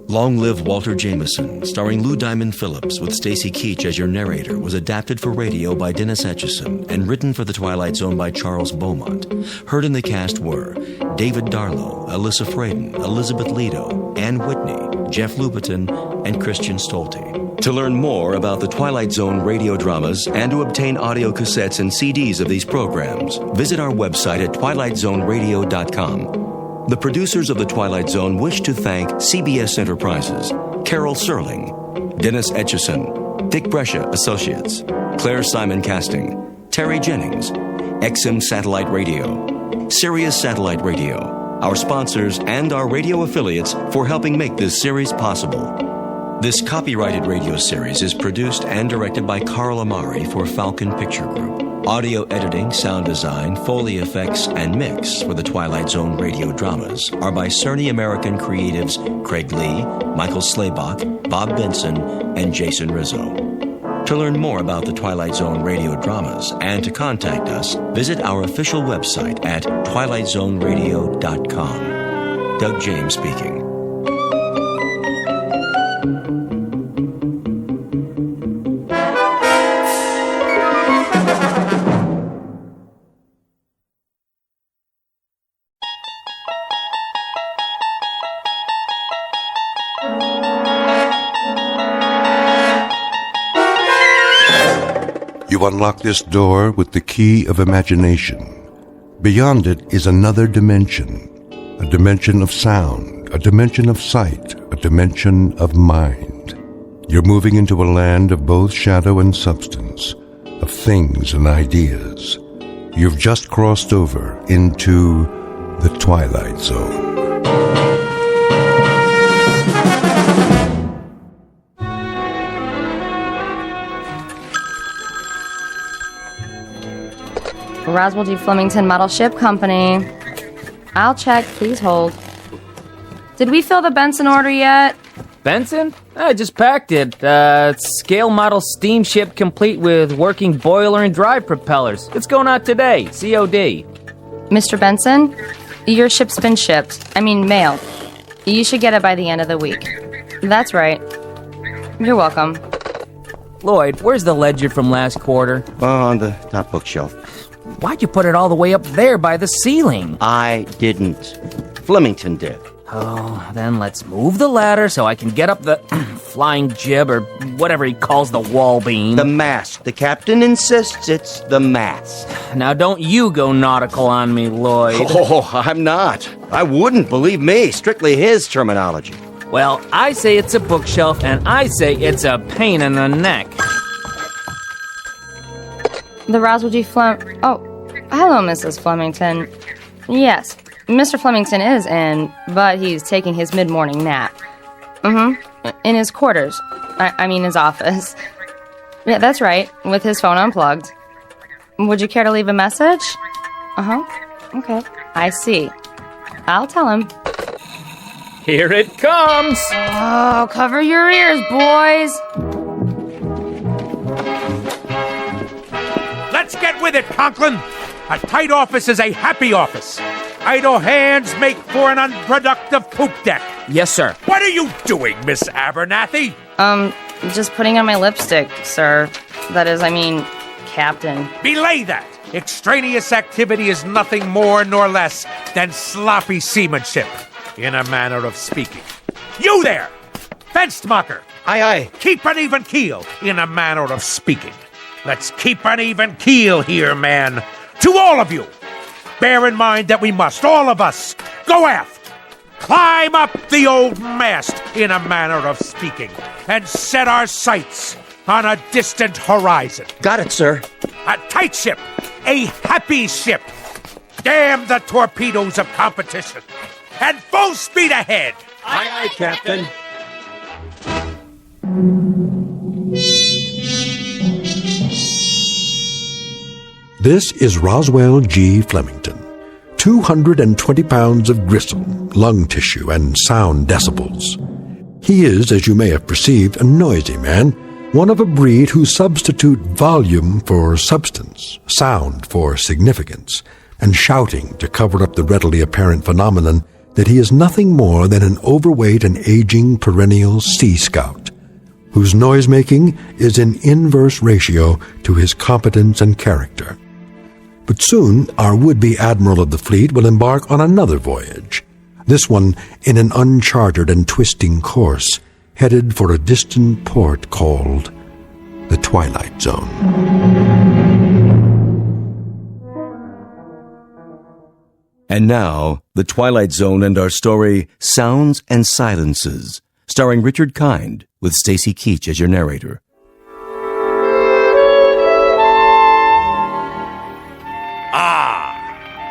Long Live Walter Jameson, starring Lou Diamond Phillips with Stacy Keach as your narrator, was adapted for radio by Dennis Etchison and written for The Twilight Zone by Charles Beaumont. Heard in the cast were David Darlow, Alyssa Fraden, Elizabeth Lido, Ann Whitney, Jeff Lupetin, and Christian Stolte. To learn more about the Twilight Zone radio dramas and to obtain audio cassettes and CDs of these programs, visit our website at twilightzoneradio.com. The producers of The Twilight Zone wish to thank CBS Enterprises, Carol Serling, Dennis Etchison, Dick Brescia Associates, Claire Simon Casting, Terry Jennings, XM Satellite Radio, Sirius Satellite Radio, our sponsors, and our radio affiliates for helping make this series possible. This copyrighted radio series is produced and directed by Carl Amari for Falcon Picture Group. Audio editing, sound design, Foley effects, and mix for the Twilight Zone radio dramas are by Cerny American creatives Craig Lee, Michael Slaybach, Bob Benson, and Jason Rizzo. To learn more about the Twilight Zone radio dramas and to contact us, visit our official website at twilightzoneradio.com. Doug James speaking. You unlock this door with the key of imagination. Beyond it is another dimension, a dimension of sound, a dimension of sight, a dimension of mind. You're moving into a land of both shadow and substance, of things and ideas. You've just crossed over into the Twilight Zone. Roswell G. Flemington Model Ship Company. I'll check. Please hold. Did we fill the Benson order yet? Benson? I just packed it. Scale model steamship complete with working boiler and drive propellers. It's going out today. COD. Mr. Benson, your ship's been shipped. Mailed. You should get it by the end of the week. That's right. You're welcome. Lloyd, where's the ledger from last quarter? On the top bookshelf. Why'd you put it all the way up there by the ceiling? I didn't. Flemington did. Oh, then let's move the ladder so I can get up the flying jib or whatever he calls the wall beam. The mast. The captain insists it's the mast. Now don't you go nautical on me, Lloyd. Oh, I'm not. I wouldn't, believe me. Strictly his terminology. Well, I say it's a bookshelf, and I say it's a pain in the neck. The Roswell G. Oh, hello, Mrs. Flemington. Yes, Mr. Flemington is in, but he's taking his mid-morning nap. In his quarters. I mean his office. Yeah, that's right, with his phone unplugged. Would you care to leave a message? Okay, I see. I'll tell him. Here it comes! Oh, cover your ears, boys! Let's get with it, Conklin! A tight office is a happy office. Idle hands make for an unproductive poop deck. Yes, sir. What are you doing, Miss Abernathy? Just putting on my lipstick, sir. That is, Captain. Belay that! Extraneous activity is nothing more nor less than sloppy seamanship, in a manner of speaking. You there! Fenstmacher! Aye, aye. Keep an even keel, in a manner of speaking. Let's keep an even keel here, man. To all of you, bear in mind that we must, all of us, go aft, climb up the old mast, in a manner of speaking, and set our sights on a distant horizon. Got it, sir. A tight ship, a happy ship. Damn the torpedoes of competition. And full speed ahead. Aye, aye, Captain. This is Roswell G. Flemington. 220 pounds of gristle, lung tissue, and sound decibels. He is, as you may have perceived, a noisy man, one of a breed who substitute volume for substance, sound for significance, and shouting to cover up the readily apparent phenomenon that he is nothing more than an overweight and aging perennial sea scout, whose noise-making is in inverse ratio to his competence and character. But soon our would-be admiral of the fleet will embark on another voyage, this one in an uncharted and twisting course, headed for a distant port called the Twilight Zone. And now, The Twilight Zone and our story, Sounds and Silences, starring Richard Kind, with Stacy Keach as your narrator.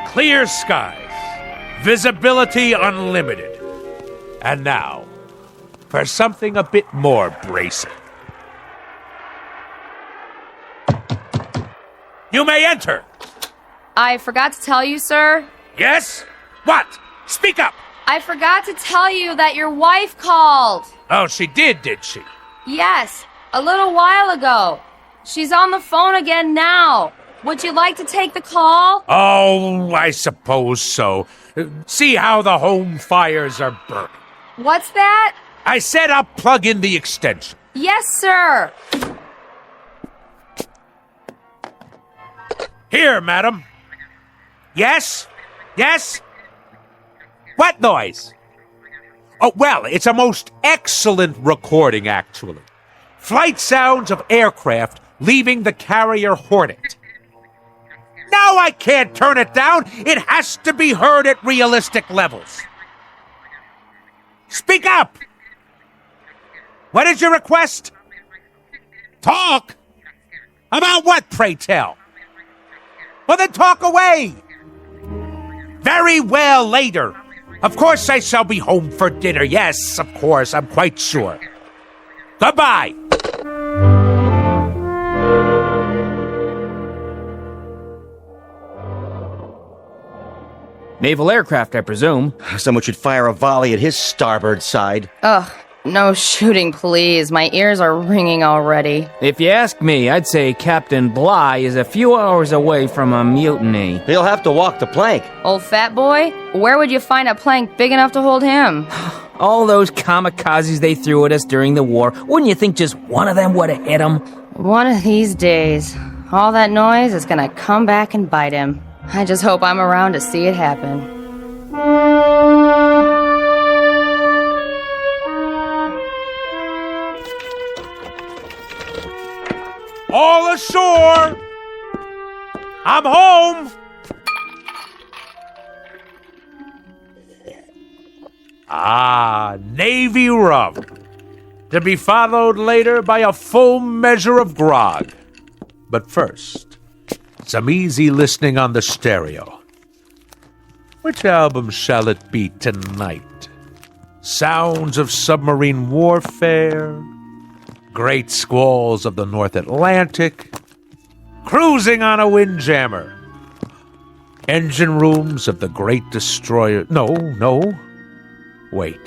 Clear skies, visibility unlimited. And now, for something a bit more bracing. You may enter. I forgot to tell you, sir. Yes? What? Speak up. I forgot to tell you that your wife called. Oh, she did she? Yes, a little while ago. She's on the phone again now. Would you like to take the call? Oh, I suppose so. See how the home fires are burning. What's that? I said I'll plug in the extension. Yes, sir. Here, madam. Yes? Yes? What noise? Oh, well, it's a most excellent recording, actually. Flight sounds of aircraft leaving the carrier Hornet. No, I can't turn it down. It has to be heard at realistic levels. Speak up! What is your request? Talk? About what, pray tell? Well, then talk away. Very well, later. Of course I shall be home for dinner. Yes, of course, I'm quite sure. Goodbye. Naval aircraft, I presume. Someone should fire a volley at his starboard side. Ugh, no shooting, please. My ears are ringing already. If you ask me, I'd say Captain Bligh is a few hours away from a mutiny. He'll have to walk the plank. Old fat boy? Where would you find a plank big enough to hold him? All those kamikazes they threw at us during the war, wouldn't you think just one of them would have hit him? One of these days, all that noise is gonna come back and bite him. I just hope I'm around to see it happen. All ashore! I'm home! Ah, Navy rum. To be followed later by a full measure of grog. But first, some easy listening on the stereo. Which album shall it be tonight? Sounds of submarine warfare, great squalls of the North Atlantic, cruising on a windjammer, engine rooms of the great destroyer. No. Wait.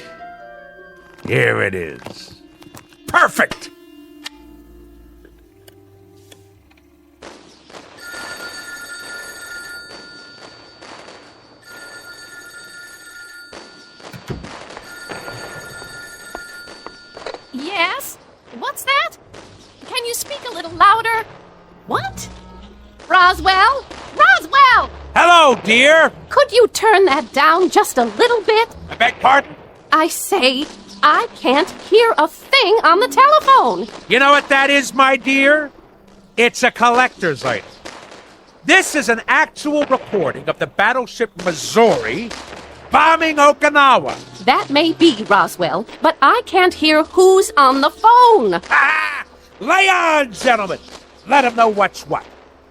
Here it is. Perfect! Yes? What's that? Can you speak a little louder? What? Roswell? Roswell! Hello, dear! Could you turn that down just a little bit? I beg pardon? I say, I can't hear a thing on the telephone. You know what that is, my dear? It's a collector's item. This is an actual recording of the battleship Missouri bombing Okinawa. That may be, Roswell, but I can't hear who's on the phone. Ah! Lay on, gentlemen! Let 'em know what's what.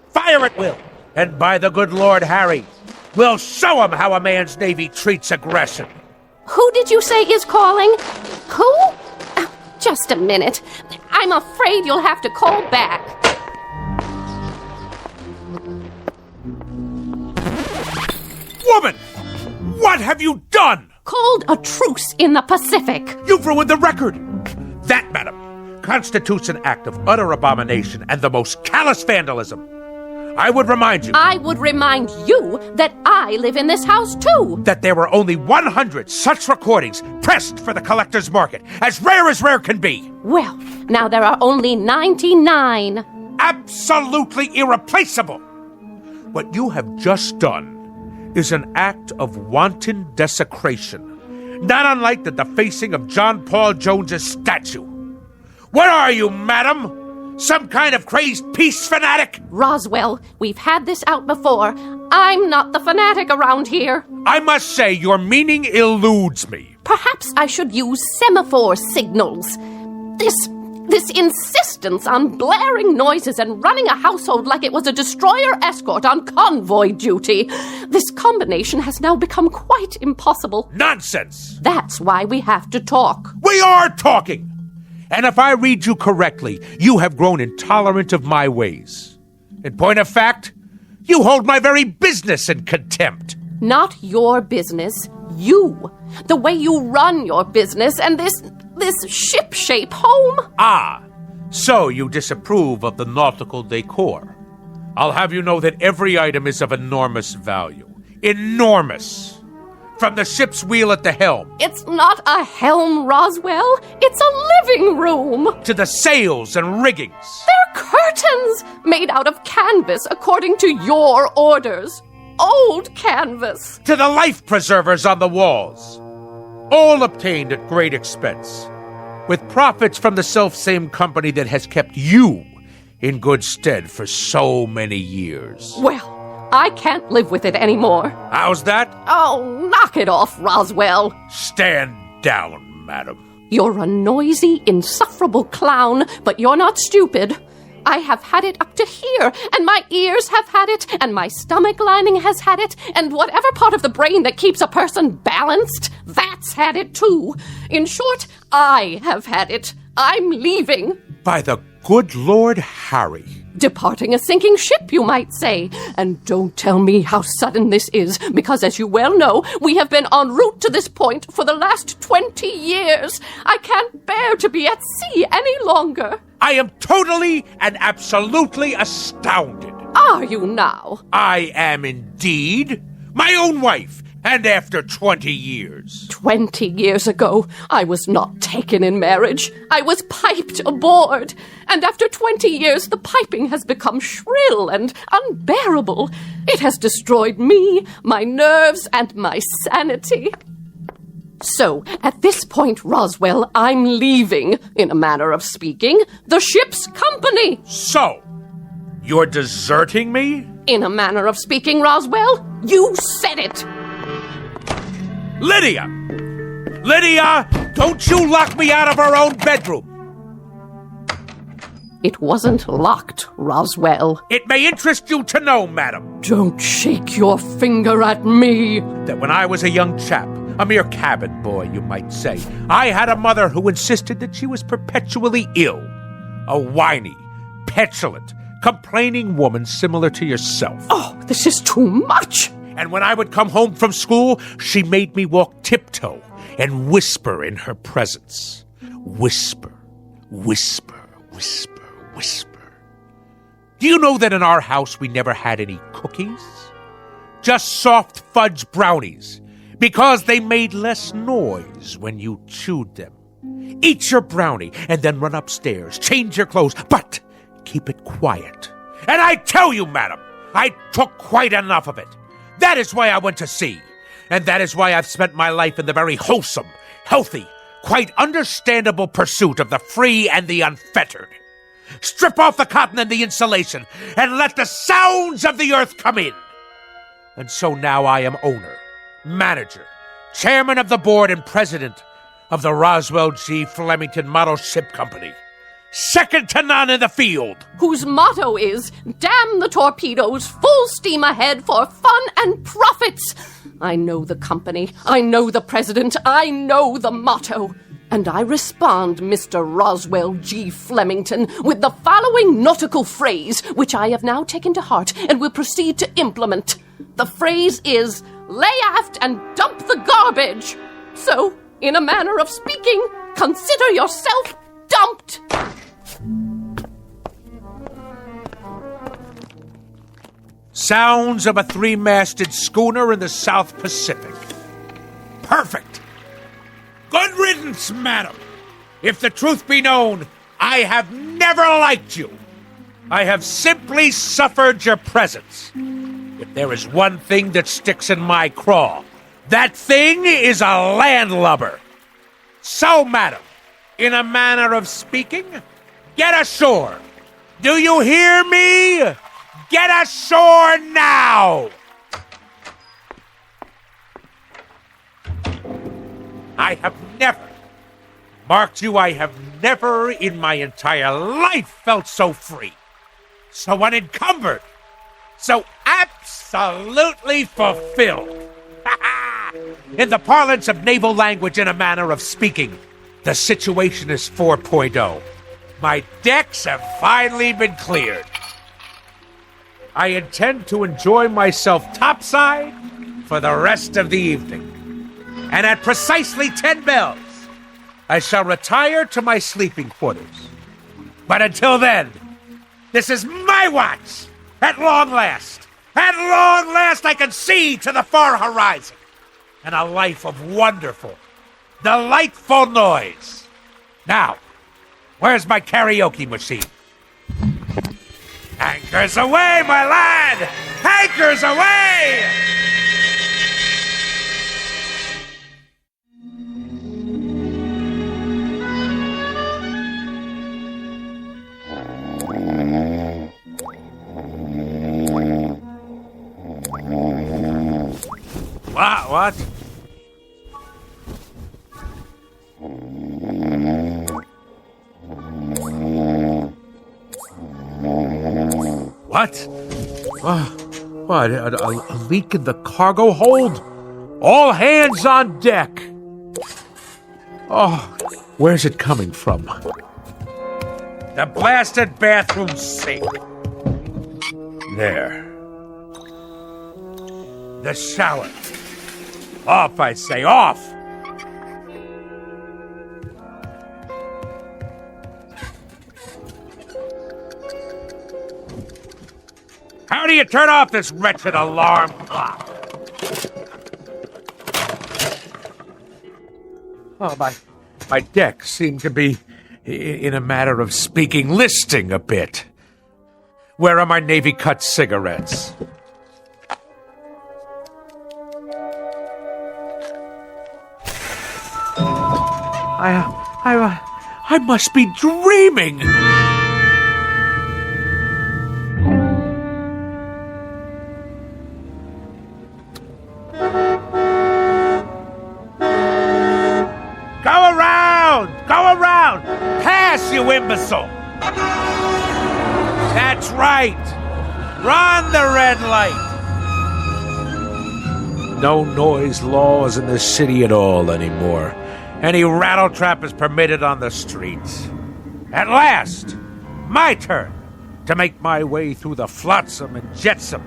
Fire at will. And by the good Lord Harry, we'll show 'em how a man's navy treats aggression. Who did you say is calling? Who? Just a minute. I'm afraid you'll have to call back. Woman! What have you done? Called a truce in the Pacific. You've ruined the record. That, madam, constitutes an act of utter abomination and the most callous vandalism. I would remind you... I would remind you that I live in this house, too. That there were only 100 such recordings pressed for the collector's market, as rare can be. Well, now there are only 99. Absolutely irreplaceable. What you have just done is an act of wanton desecration, not unlike the defacing of John Paul Jones's statue. What are you, madam? Some kind of crazed peace fanatic? Roswell, we've had this out before. I'm not the fanatic around here. I must say, your meaning eludes me. Perhaps I should use semaphore signals. This insistence on blaring noises and running a household like it was a destroyer escort on convoy duty. This combination has now become quite impossible. Nonsense! That's why we have to talk. We are talking! And if I read you correctly, you have grown intolerant of my ways. In point of fact, you hold my very business in contempt. Not your business, you. The way you run your business and this ship-shape home. Ah, so you disapprove of the nautical decor. I'll have you know that every item is of enormous value. Enormous! From the ship's wheel at the helm. It's not a helm, Roswell. It's a living room. To the sails and riggings. They're curtains made out of canvas according to your orders. Old canvas. To the life preservers on the walls. All obtained at great expense, with profits from the self-same company that has kept you in good stead for so many years. Well, I can't live with it anymore. How's that? Oh, knock it off, Roswell. Stand down, madam. You're a noisy, insufferable clown, but you're not stupid. I have had it up to here, and my ears have had it, and my stomach lining has had it, and whatever part of the brain that keeps a person balanced, that's had it too. In short, I have had it. I'm leaving. By the good Lord Harry. Departing a sinking ship, you might say. And don't tell me how sudden this is, because as you well know, we have been en route to this point for the last 20 years. I can't bear to be at sea any longer. I am totally and absolutely astounded. Are you now? I am indeed. My own wife. And after 20 years. 20 years ago, I was not taken in marriage. I was piped aboard. And after 20 years, the piping has become shrill and unbearable. It has destroyed me, my nerves, and my sanity. So, at this point, Roswell, I'm leaving, in a manner of speaking, the ship's company. So, you're deserting me? In a manner of speaking, Roswell, you said it. Lydia! Lydia! Don't you lock me out of our own bedroom! It wasn't locked, Roswell. It may interest you to know, madam. Don't shake your finger at me. That when I was a young chap, a mere cabin boy, you might say, I had a mother who insisted that she was perpetually ill. A whiny, petulant, complaining woman similar to yourself. Oh, this is too much! And when I would come home from school, she made me walk tiptoe and whisper in her presence. Whisper, whisper, whisper, whisper. Do you know that in our house we never had any cookies? Just soft fudge brownies, because they made less noise when you chewed them. Eat your brownie and then run upstairs, change your clothes, but keep it quiet. And I tell you, madam, I took quite enough of it. That is why I went to sea. And that is why I've spent my life in the very wholesome, healthy, quite understandable pursuit of the free and the unfettered. Strip off the cotton and the insulation, and let the sounds of the earth come in. And so now I am owner, manager, chairman of the board and president of the Roswell G. Flemington Model Ship Company. second to none in the field. Whose motto is, damn the torpedoes, full steam ahead for fun and profits. I know the company, I know the president, I know the motto. And I respond, Mr. Roswell G. Flemington, with the following nautical phrase, which I have now taken to heart and will proceed to implement. The phrase is, lay aft and dump the garbage. So, in a manner of speaking, consider yourself dumped. Sounds of a three-masted schooner in the South Pacific. Perfect. Good riddance, madam. If the truth be known, I have never liked you. I have simply suffered your presence. If there is one thing that sticks in my craw, that thing is a landlubber. So, madam, in a manner of speaking, get ashore. Do you hear me? Get ashore now! I have never in my entire life felt so free, so unencumbered, so absolutely fulfilled. In the parlance of naval language, in a manner of speaking, the situation is 4.0. My decks have finally been cleared. I intend to enjoy myself topside for the rest of the evening. And at precisely 10 bells, I shall retire to my sleeping quarters. But until then, this is my watch. At long last, I can see to the far horizon. And a life of wonderful, delightful noise. Now, where's my karaoke machine? Anchors away, my lad! Anchors away! What? What? What? A leak in the cargo hold? All hands on deck! Oh, where's it coming from? The blasted bathroom sink. There. The shower. Off, I say, off! How do you turn off this wretched alarm clock? Oh, my decks seem to be, in a matter of speaking, listing a bit. Where are my Navy cut cigarettes? I must be dreaming. Go around! Pass, you imbecile! That's right! Run the red light! No noise laws in the city at all anymore. Any rattletrap is permitted on the streets. At last, my turn to make my way through the flotsam and jetsam.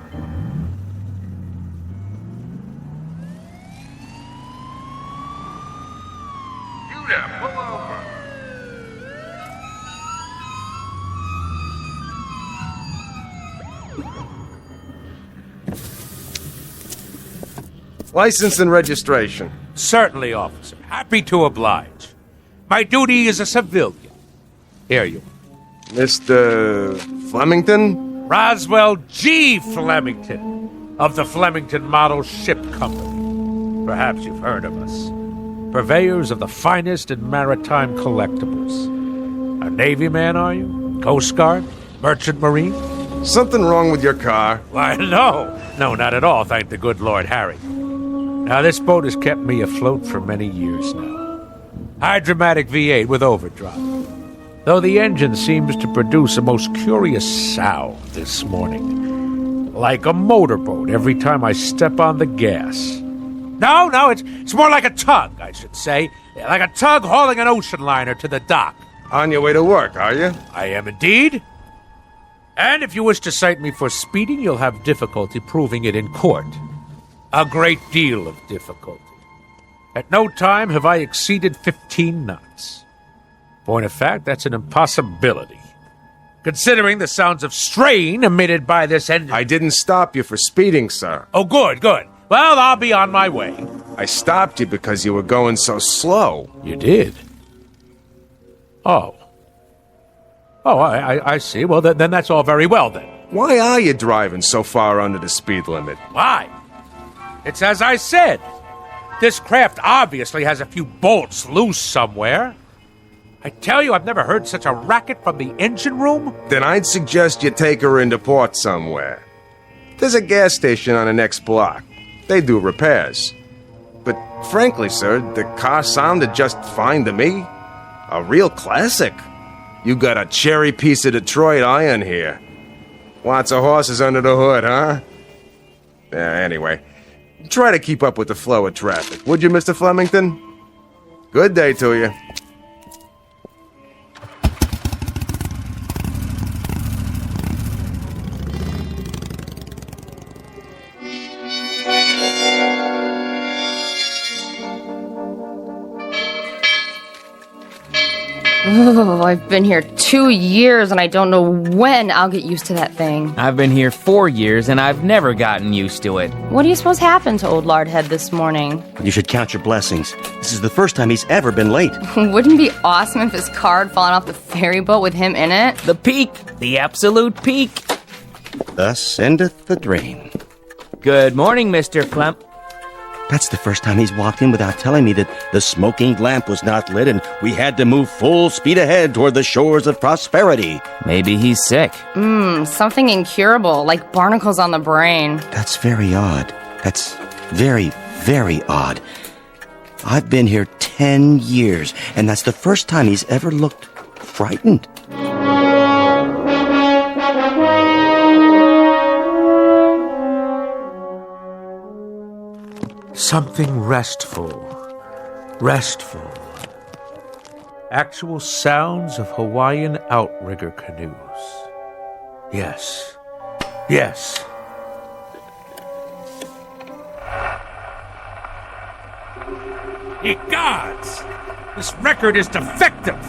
You there, pull over. License and registration. Certainly, officer. Happy to oblige. My duty is a civilian. Here you are. Mr. Flemington? Roswell G. Flemington, of the Flemington Model Ship Company. Perhaps you've heard of us. Purveyors of the finest in maritime collectibles. A Navy man, are you? Coast Guard? Merchant Marine? Something wrong with your car? Why, no. No, not at all, thank the good Lord Harry. Now, this boat has kept me afloat for many years now. Hydromatic V8 with overdrive. though the engine seems to produce a most curious sound this morning. Like a motorboat every time I step on the gas. No, it's more like a tug, I should say. Like a tug hauling an ocean liner to the dock. On your way to work, are you? I am indeed. And if you wish to cite me for speeding, you'll have difficulty proving it in court. A great deal of difficulty. At no time have I exceeded 15 knots. Point of fact, that's an impossibility. Considering the sounds of strain emitted by this engine. I didn't stop you for speeding, sir. Oh, good. Well, I'll be on my way. I stopped you because you were going so slow. You did? Oh, I see. Well, then that's all very well, then. Why are you driving so far under the speed limit? Why? It's as I said. This craft obviously has a few bolts loose somewhere. I tell you, I've never heard such a racket from the engine room. Then I'd suggest you take her into port somewhere. There's a gas station on the next block. They do repairs. But frankly, sir, the car sounded just fine to me. A real classic. You got a cherry piece of Detroit iron here. Lots of horses under the hood, huh? Anyway, try to keep up with the flow of traffic, would you, Mr. Flemington? Good day to you. Oh, I've been here 2 years and I don't know when I'll get used to that thing. I've been here 4 years and I've never gotten used to it. What do you suppose happened to old Lardhead this morning? You should count your blessings. This is the first time he's ever been late. Wouldn't it be awesome if his car had fallen off the ferry boat with him in it? The peak! The absolute peak! Thus endeth the dream. Good morning, Mr. Flem... That's the first time he's walked in without telling me that the smoking lamp was not lit and we had to move full speed ahead toward the shores of prosperity. Maybe he's sick. Something incurable, like barnacles on the brain. That's very odd. That's very, very odd. I've been here 10 years, and that's the first time he's ever looked frightened. Something restful. Actual sounds of Hawaiian outrigger canoes. Yes. Ye gods! This record is defective!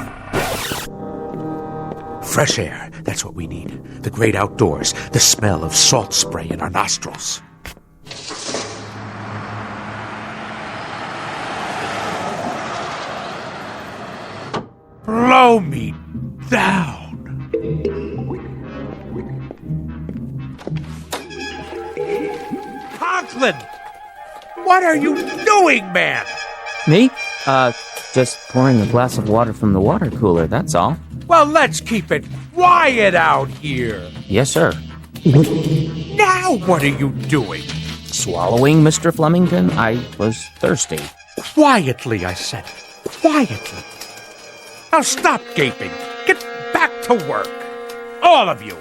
Fresh air, that's what we need. The great outdoors, the smell of salt spray in our nostrils. Blow me down. Conklin! What are you doing, man? Me? Just pouring a glass of water from the water cooler, that's all. Well, let's keep it quiet out here. Yes, sir. Now what are you doing? Swallowing, Mr. Flemington? I was thirsty. Quietly, I said. Quietly. Now stop gaping. Get back to work. All of you.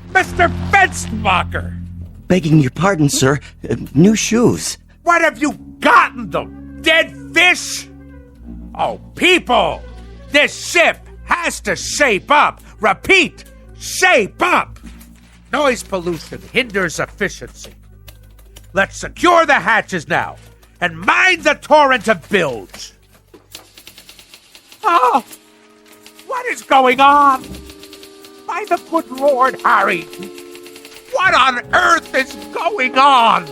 Mr. Fenstermacher! Begging your pardon, sir. New shoes. What have you gotten them? Dead fish? Oh, people! This ship has to shape up. Repeat, shape up. Noise pollution hinders efficiency. Let's secure the hatches now and mind the torrent of bilge. Oh, what is going on? By the good Lord Harry, what on earth is going on?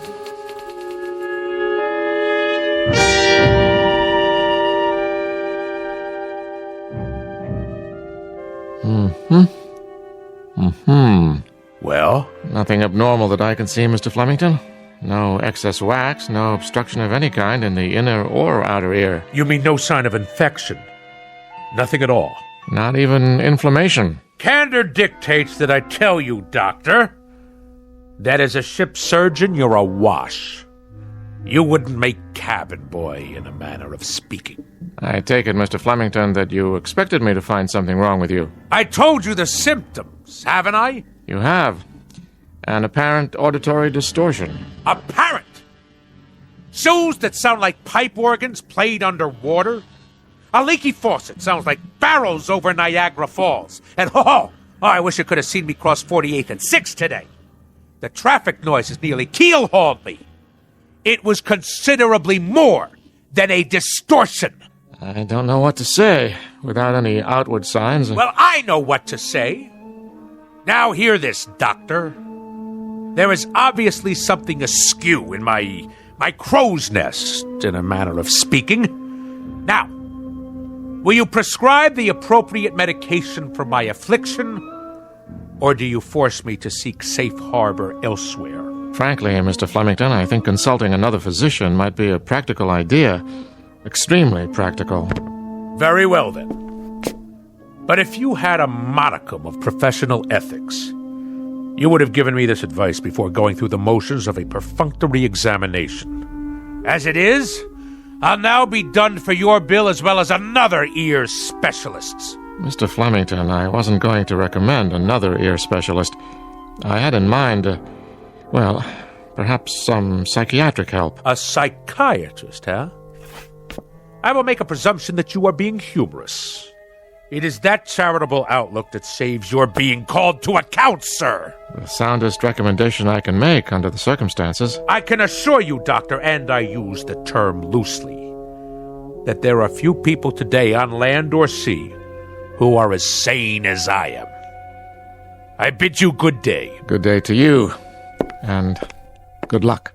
Well? Nothing abnormal that I can see, Mr. Flemington. No excess wax, no obstruction of any kind in the inner or outer ear. You mean no sign of infection? Nothing at all? Not even inflammation. Candor dictates that I tell you, Doctor, that as a ship surgeon, you're a wash. You wouldn't make cabin boy, in a manner of speaking. I take it, Mr. Flemington, that you expected me to find something wrong with you. I told you the symptoms, haven't I? You have. An apparent auditory distortion. Apparent? Shoes that sound like pipe organs played underwater? A leaky faucet sounds like barrels over Niagara Falls. And I wish you could have seen me cross 48th and 6th today. The traffic noises nearly keel-hauled me. It was considerably more than a distortion. I don't know what to say without any outward signs. Well, I know what to say. Now hear this, Doctor. There is obviously something askew in my crow's nest, in a manner of speaking. Now, will you prescribe the appropriate medication for my affliction, or do you force me to seek safe harbor elsewhere? Frankly, Mr. Flemington, I think consulting another physician might be a practical idea. Extremely practical. Very well, then. But if you had a modicum of professional ethics, you would have given me this advice before going through the motions of a perfunctory examination. As it is, I'll now be done for your bill as well as another ear specialist's. Mr. Flemington, I wasn't going to recommend another ear specialist. I had in mind, perhaps some psychiatric help. A psychiatrist, huh? I will make a presumption that you are being humorous. It is that charitable outlook that saves your being called to account, sir. The soundest recommendation I can make under the circumstances. I can assure you, Doctor, and I use the term loosely, that there are few people today on land or sea who are as sane as I am. I bid you good day. Good day to you, and good luck.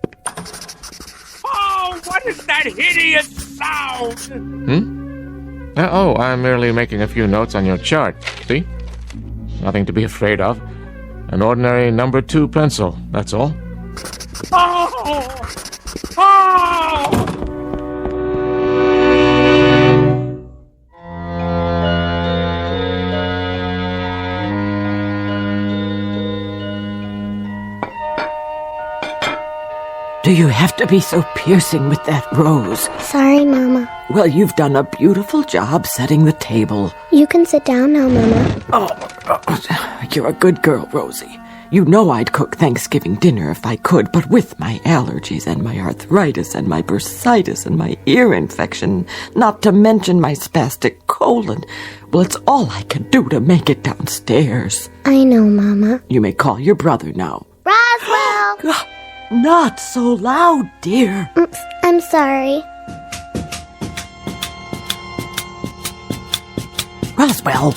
Oh, what is that hideous sound? I'm merely making a few notes on your chart. See? Nothing to be afraid of. An ordinary number 2 pencil, that's all. Do you have to be so piercing with that rose? Sorry, Mama. Well, you've done a beautiful job setting the table. You can sit down now, Mama. You're a good girl, Rosie. You know I'd cook Thanksgiving dinner if I could, but with my allergies and my arthritis and my bursitis and my ear infection, not to mention my spastic colon, well, it's all I can do to make it downstairs. I know, Mama. You may call your brother now. Roswell! Not so loud, dear. I'm sorry. Roswell,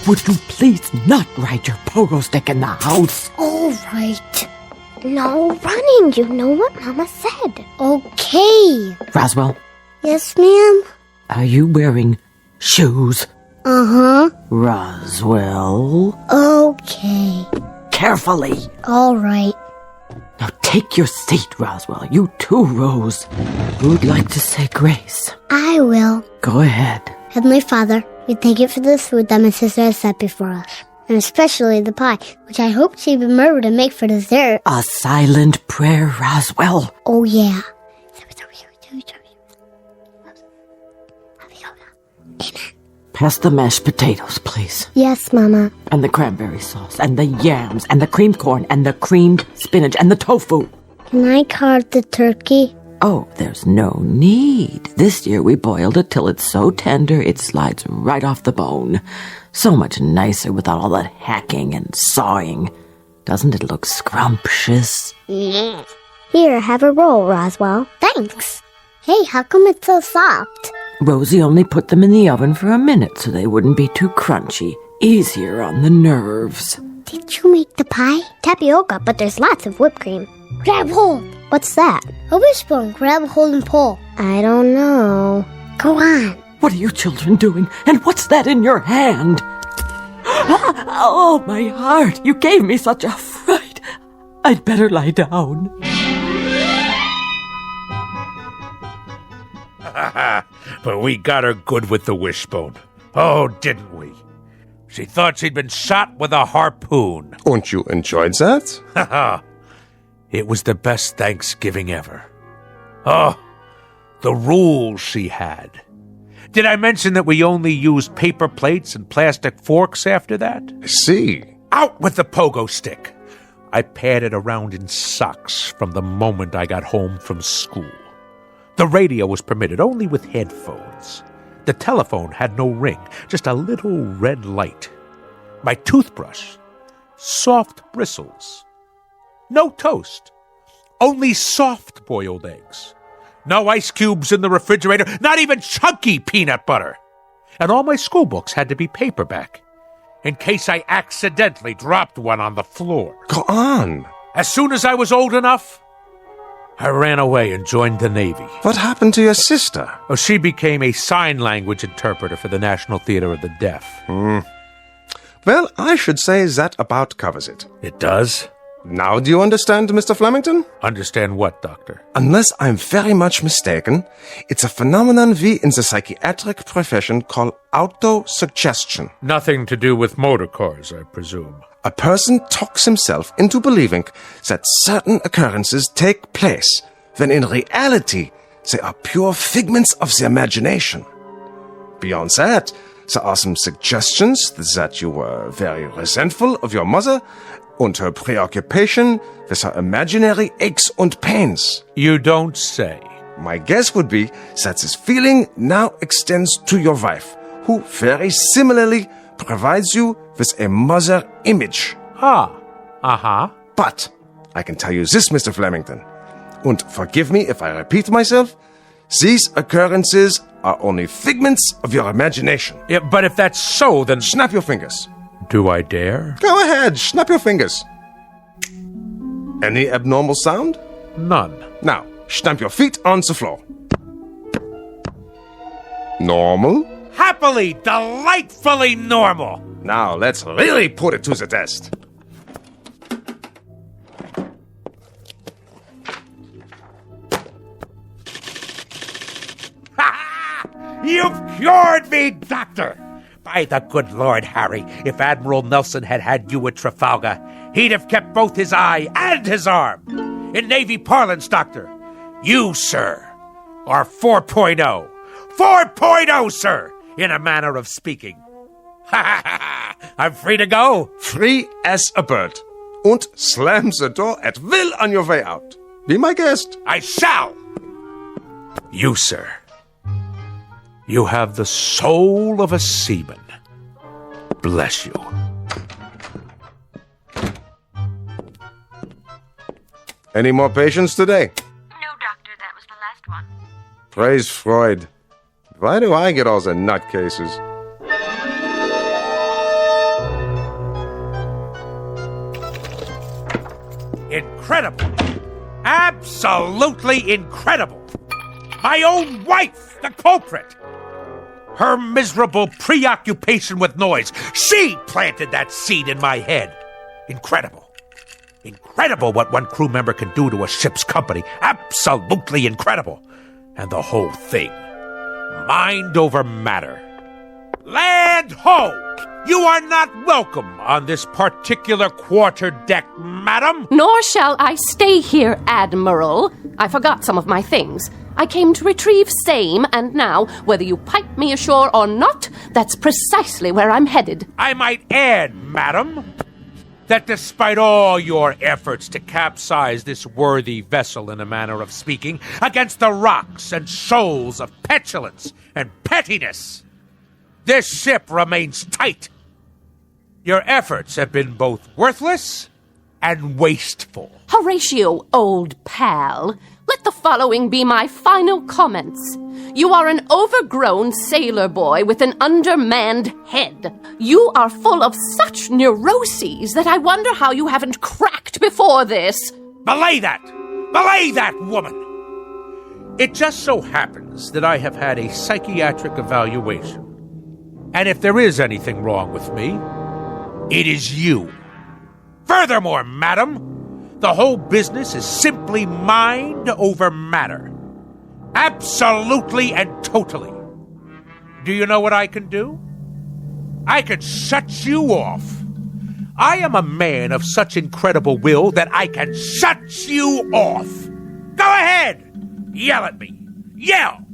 would you please not ride your pogo stick in the house? All right. No running. You know what Mama said. Okay. Roswell? Yes, ma'am? Are you wearing shoes? Uh-huh. Roswell? Okay. Carefully. All right. Now take your seat, Roswell. You too, Rose. Who'd like to say grace? I will. Go ahead. Heavenly Father, we thank you for this food that my sister has set before us, and especially the pie, which I hope she'd remember to make for dessert. A silent prayer, Roswell. Oh, yeah. Amen. Pass the mashed potatoes, please. Yes, Mama. And the cranberry sauce, and the yams, and the creamed corn, and the creamed spinach, and the tofu. Can I carve the turkey? Oh, there's no need. This year we boiled it till it's so tender it slides right off the bone. So much nicer without all that hacking and sawing. Doesn't it look scrumptious? Yeah. Here, have a roll, Roswell. Thanks. Hey, how come it's so soft? Rosie only put them in the oven for a minute so they wouldn't be too crunchy. Easier on the nerves. Did you make the pie? Tapioca, but there's lots of whipped cream. Grab hold. What's that? A wishbone. Grab hold and pull. I don't know. Go on. What are you children doing? And what's that in your hand? Oh, my heart. You gave me such a fright. I'd better lie down. But we got her good with the wishbone. Oh, didn't we? She thought she'd been shot with a harpoon. And you enjoyed that? It was the best Thanksgiving ever. Oh, the rules she had. Did I mention that we only used paper plates and plastic forks after that? See. Out with the pogo stick! I padded around in socks from the moment I got home from school. The radio was permitted only with headphones. The telephone had no ring, just a little red light. My toothbrush, soft bristles. No toast, only soft-boiled eggs. No ice cubes in the refrigerator, not even chunky peanut butter. And all my school books had to be paperback, in case I accidentally dropped one on the floor. Go on. As soon as I was old enough, I ran away and joined the Navy. What happened to your sister? Oh, she became a sign language interpreter for the National Theater of the Deaf. Well, I should say that about covers it. It does? Now do you understand, Mr. Flemington? Understand what, Doctor? Unless I'm very much mistaken, it's a phenomenon we in the psychiatric profession call autosuggestion. Nothing to do with motor cars, I presume. A person talks himself into believing that certain occurrences take place, when in reality they are pure figments of the imagination. Beyond that, there are some suggestions that you were very resentful of your mother and her preoccupation with her imaginary aches and pains. You don't say. My guess would be that this feeling now extends to your wife, who very similarly provides you with a mother image. But I can tell you this, Mr. Flemington, and forgive me if I repeat myself, these occurrences are only figments of your imagination. Yeah, but if that's so, then... Snap your fingers. Do I dare? Go ahead, snap your fingers. Any abnormal sound? None. Now, stamp your feet on the floor. Normal? Happily, delightfully normal. Now, let's really put it to the test. You've cured me, Doctor! By the good Lord, Harry, if Admiral Nelson had had you at Trafalgar, he'd have kept both his eye and his arm. In Navy parlance, Doctor, you, sir, are 4.0. 4.0, sir, in a manner of speaking. I'm free to go. Free as a bird. And slam the door at will on your way out. Be my guest. I shall. You, sir. You have the soul of a seaman. Bless you. Any more patients today? No, Doctor, that was the last one. Praise Freud. Why do I get all the nutcases? Incredible. Absolutely incredible. My own wife, the culprit. Her miserable preoccupation with noise. She planted that seed in my head. Incredible. Incredible what one crew member can do to a ship's company. Absolutely incredible. And the whole thing. Mind over matter. Land ho! You are not welcome on this particular quarterdeck, madam. Nor shall I stay here, Admiral. I forgot some of my things. I came to retrieve same, and now, whether you pipe me ashore or not, that's precisely where I'm headed. I might add, madam, that despite all your efforts to capsize this worthy vessel, in a manner of speaking, against the rocks and shoals of petulance and pettiness, this ship remains tight. Your efforts have been both worthless and wasteful. Horatio, old pal, let the following be my final comments. You are an overgrown sailor boy with an undermanned head. You are full of such neuroses that I wonder how you haven't cracked before this. Belay that! Belay that, woman! It just so happens that I have had a psychiatric evaluation. And if there is anything wrong with me, it is you. Furthermore, madam, the whole business is simply mind over matter. Absolutely and totally. Do you know what I can do? I can shut you off. I am a man of such incredible will that I can shut you off. Go ahead! Yell at me. Yell!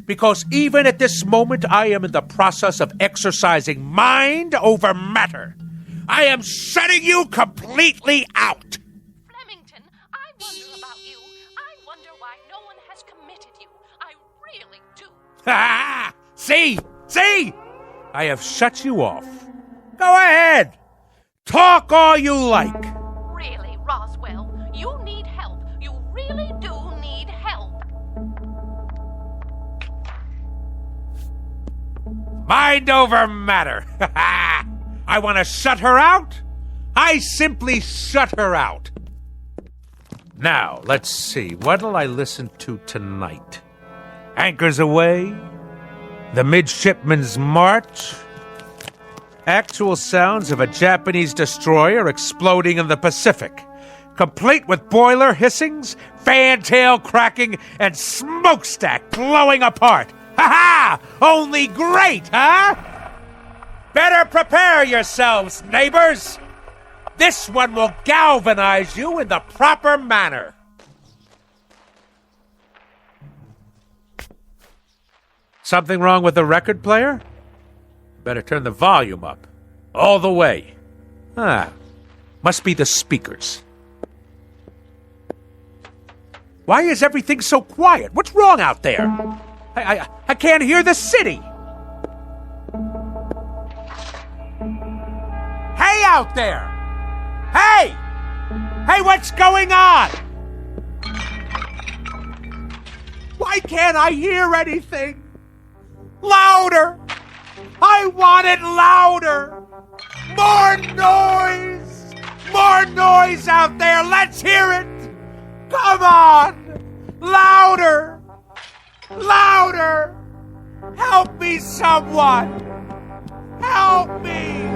Because even at this moment, I am in the process of exercising mind over matter. I am shutting you completely out. Flemington, I wonder about you. I wonder why no one has committed you. I really do. Ha! See? See? I have shut you off. Go ahead. Talk all you like. Really, Roswell, you need help. You really do need help. Mind over matter. I want to shut her out. I simply shut her out. Now, let's see. What'll I listen to tonight? Anchors Aweigh? The Midshipman's March? Actual sounds of a Japanese destroyer exploding in the Pacific, complete with boiler hissings, fantail cracking, and smokestack blowing apart. Ha-ha! Only great, huh? Better prepare yourselves, neighbors. This one will galvanize you in the proper manner. Something wrong with the record player? Better turn the volume up. All the way. Must be the speakers. Why is everything so quiet? What's wrong out there? I can't hear the city. Hey out there! Hey! Hey, what's going on? Why can't I hear anything? Louder! I want it louder! More noise! More noise out there! Let's hear it! Come on! Louder! Louder! Help me, someone! Help me!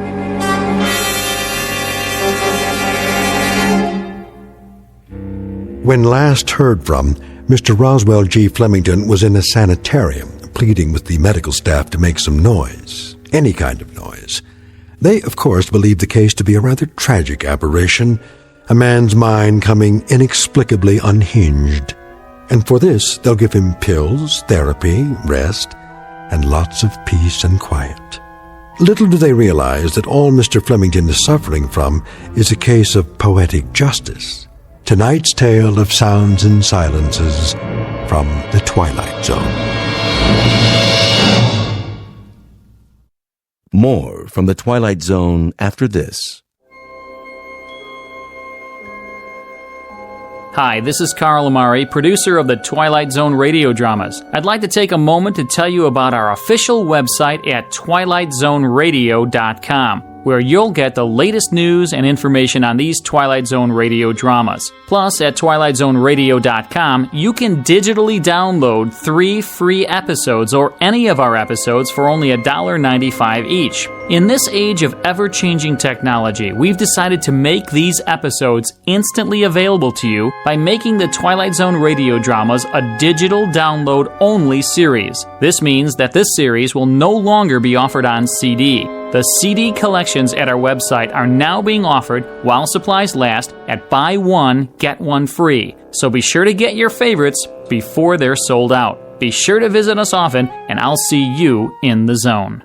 When last heard from, Mr. Roswell G. Flemington was in a sanitarium, pleading with the medical staff to make some noise, any kind of noise. They, of course, believed the case to be a rather tragic aberration, a man's mind coming inexplicably unhinged. And for this, they'll give him pills, therapy, rest, and lots of peace and quiet. Little do they realize that all Mr. Flemington is suffering from is a case of poetic justice. Tonight's tale of sounds and silences from the Twilight Zone. More from the Twilight Zone after this. Hi, this is Carl Amari, producer of the Twilight Zone radio dramas. I'd like to take a moment to tell you about our official website at twilightzoneradio.com, where you'll get the latest news and information on these Twilight Zone radio dramas. Plus, at twilightzoneradio.com, you can digitally download 3 free episodes or any of our episodes for only $1.95 each. In this age of ever-changing technology, we've decided to make these episodes instantly available to you by making the Twilight Zone radio dramas a digital download-only series. This means that this series will no longer be offered on CD. The CD collections at our website are now being offered while supplies last at buy one, get one free. So be sure to get your favorites before they're sold out. Be sure to visit us often, and I'll see you in the zone.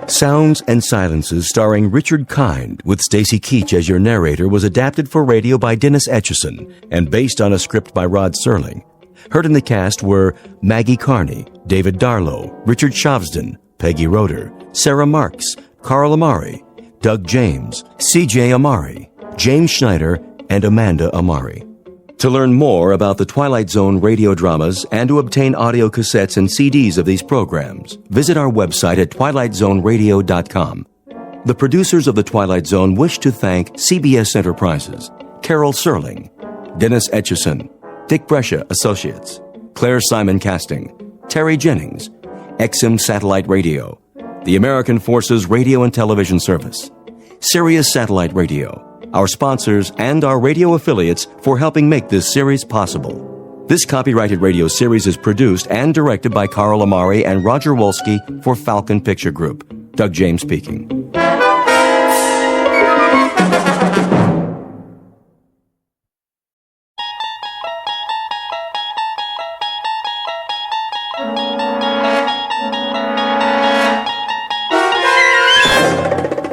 Sounds and Silences, starring Richard Kind, with Stacy Keach as your narrator, was adapted for radio by Dennis Etchison and based on a script by Rod Serling. Heard in the cast were Maggie Carney, David Darlow, Richard Shavsden, Peggy Roeder, Sarah Marks, Carl Amari, Doug James, C.J. Amari, James Schneider, and Amanda Amari. To learn more about the Twilight Zone radio dramas and to obtain audio cassettes and CDs of these programs, visit our website at twilightzoneradio.com. The producers of The Twilight Zone wish to thank CBS Enterprises, Carol Serling, Dennis Etchison, Dick Brescia Associates, Claire Simon Casting, Terry Jennings, XM Satellite Radio, the American Forces Radio and Television Service, Sirius Satellite Radio, our sponsors, and our radio affiliates for helping make this series possible. This copyrighted radio series is produced and directed by Carl Amari and Roger Wolski for Falcon Picture Group. Doug James speaking.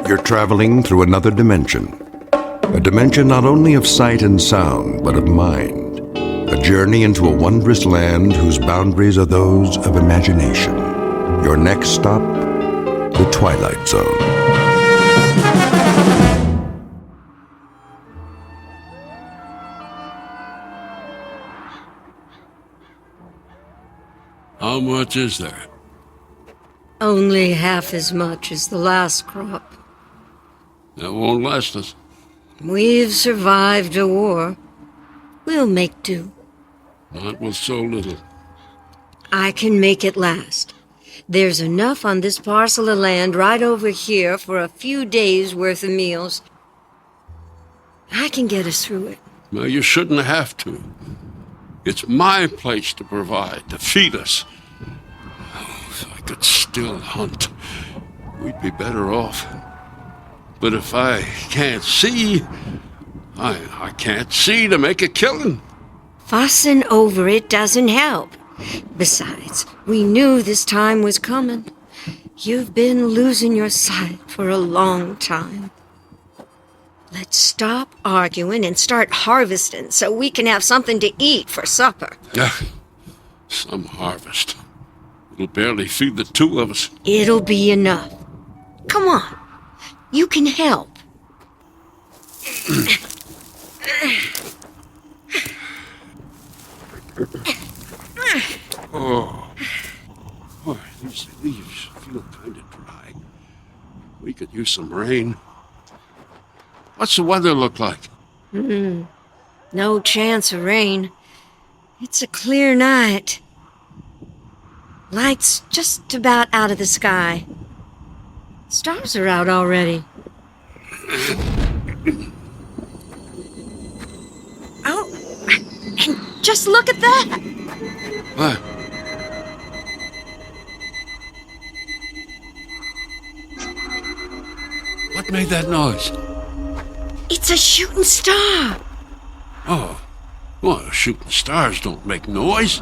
You're traveling through another dimension. A dimension not only of sight and sound, but of mind. A journey into a wondrous land whose boundaries are those of imagination. Your next stop, the Twilight Zone. How much is there? Only half as much as the last crop. That won't last us. We've survived a war. We'll make do. Not with so little. I can make it last. There's enough on this parcel of land right over here for a few days' worth of meals. I can get us through it. Well, you shouldn't have to. It's my place to provide, to feed us. Oh, if I could still hunt, we'd be better off. But if I can't see, I can't see to make a killing. Fussing over it doesn't help. Besides, we knew this time was coming. You've been losing your sight for a long time. Let's stop arguing and start harvesting so we can have something to eat for supper. Some harvest. It'll barely feed the two of us. It'll be enough. Come on. You can help. Oh, boy, these leaves feel kind of dry. We could use some rain. What's the weather look like? No chance of rain. It's a clear night. Lights just about out of the sky. Stars are out already. Oh, and just look at that! What? What made that noise? It's a shooting star! Oh, well, shooting stars don't make noise.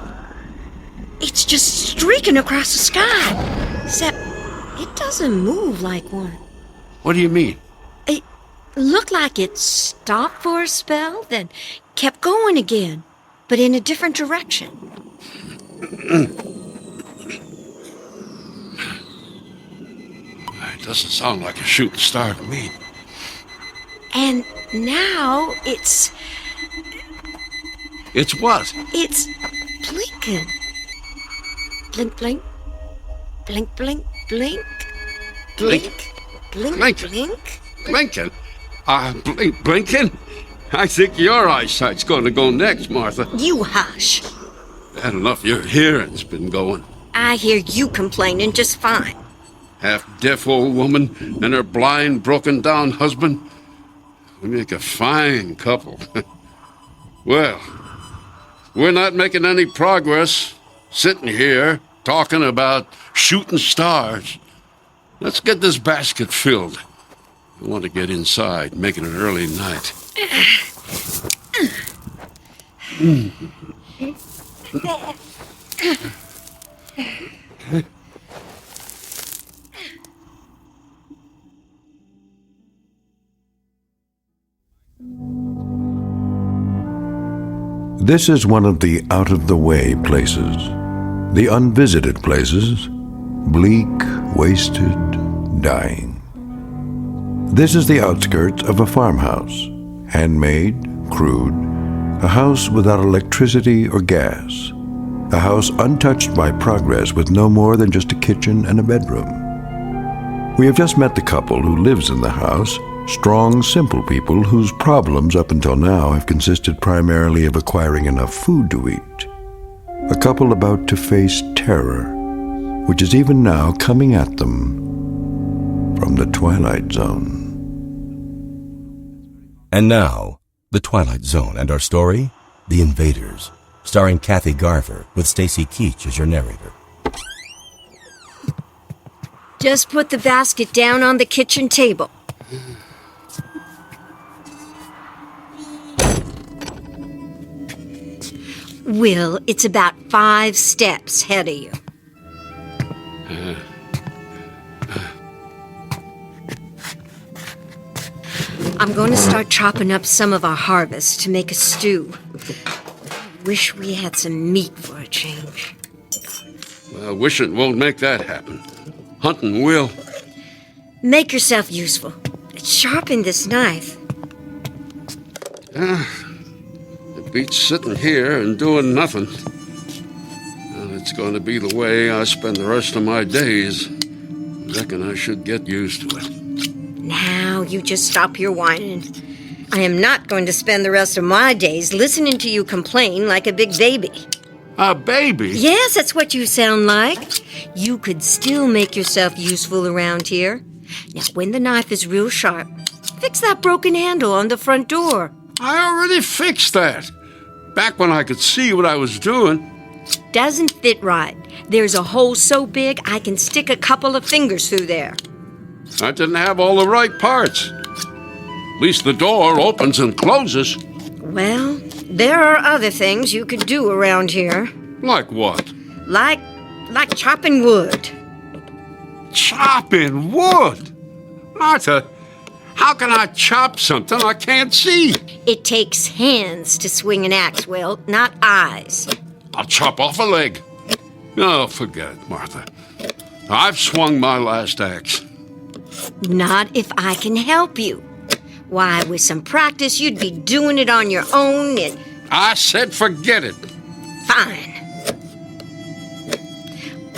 It's just streaking across the sky. Except it doesn't move like one. What do you mean? It looked like it stopped for a spell, then kept going again, but in a different direction. It doesn't sound like a shooting star to me. And now it's... It's what? It's blinking. Blink, blink. Blink, blink, blink. Blink. Blink, blink, blink. Blinking? Blinking? I think your eyesight's going to go next, Martha. You hush. Bad enough your hearing's been going. I hear you complaining just fine. Half-deaf old woman and her blind, broken-down husband. We make a fine couple. Well, we're not making any progress sitting here talking about shooting stars. Let's get this basket filled. I want to get inside, making it early night. This is one of the out-of-the-way places, the unvisited places, bleak, wasted, dying. This is the outskirts of a farmhouse, handmade, crude, a house without electricity or gas, a house untouched by progress with no more than just a kitchen and a bedroom. We have just met the couple who lives in the house, strong, simple people whose problems up until now have consisted primarily of acquiring enough food to eat. A couple about to face terror, which is even now coming at them from the Twilight Zone. And now, The Twilight Zone and our story, The Invaders, starring Kathy Garver with Stacy Keach as your narrator. Just put the basket down on the kitchen table. Will, it's about 5 steps ahead of you. I'm going to start chopping up some of our harvest to make a stew. Wish we had some meat for a change. Well, wishing won't make that happen. Hunting will. Make yourself useful. Sharpen this knife. It beats sitting here and doing nothing. And it's going to be the way I spend the rest of my days. Reckon I should get used to it. Now, you just stop your whining. I am not going to spend the rest of my days listening to you complain like a big baby. A baby? Yes, that's what you sound like. You could still make yourself useful around here. Now, when the knife is real sharp, fix that broken handle on the front door. I already fixed that. Back when I could see what I was doing. Doesn't fit right. There's a hole so big I can stick a couple of fingers through there. I didn't have all the right parts. At least the door opens and closes. Well, there are other things you could do around here. Like what? Like chopping wood. Chopping wood? Martha, how can I chop something I can't see? It takes hands to swing an axe, Will, not eyes. I'll chop off a leg. Oh, forget it, Martha. I've swung my last axe. Not if I can help you. Why, with some practice, you'd be doing it on your own and... I said forget it. Fine.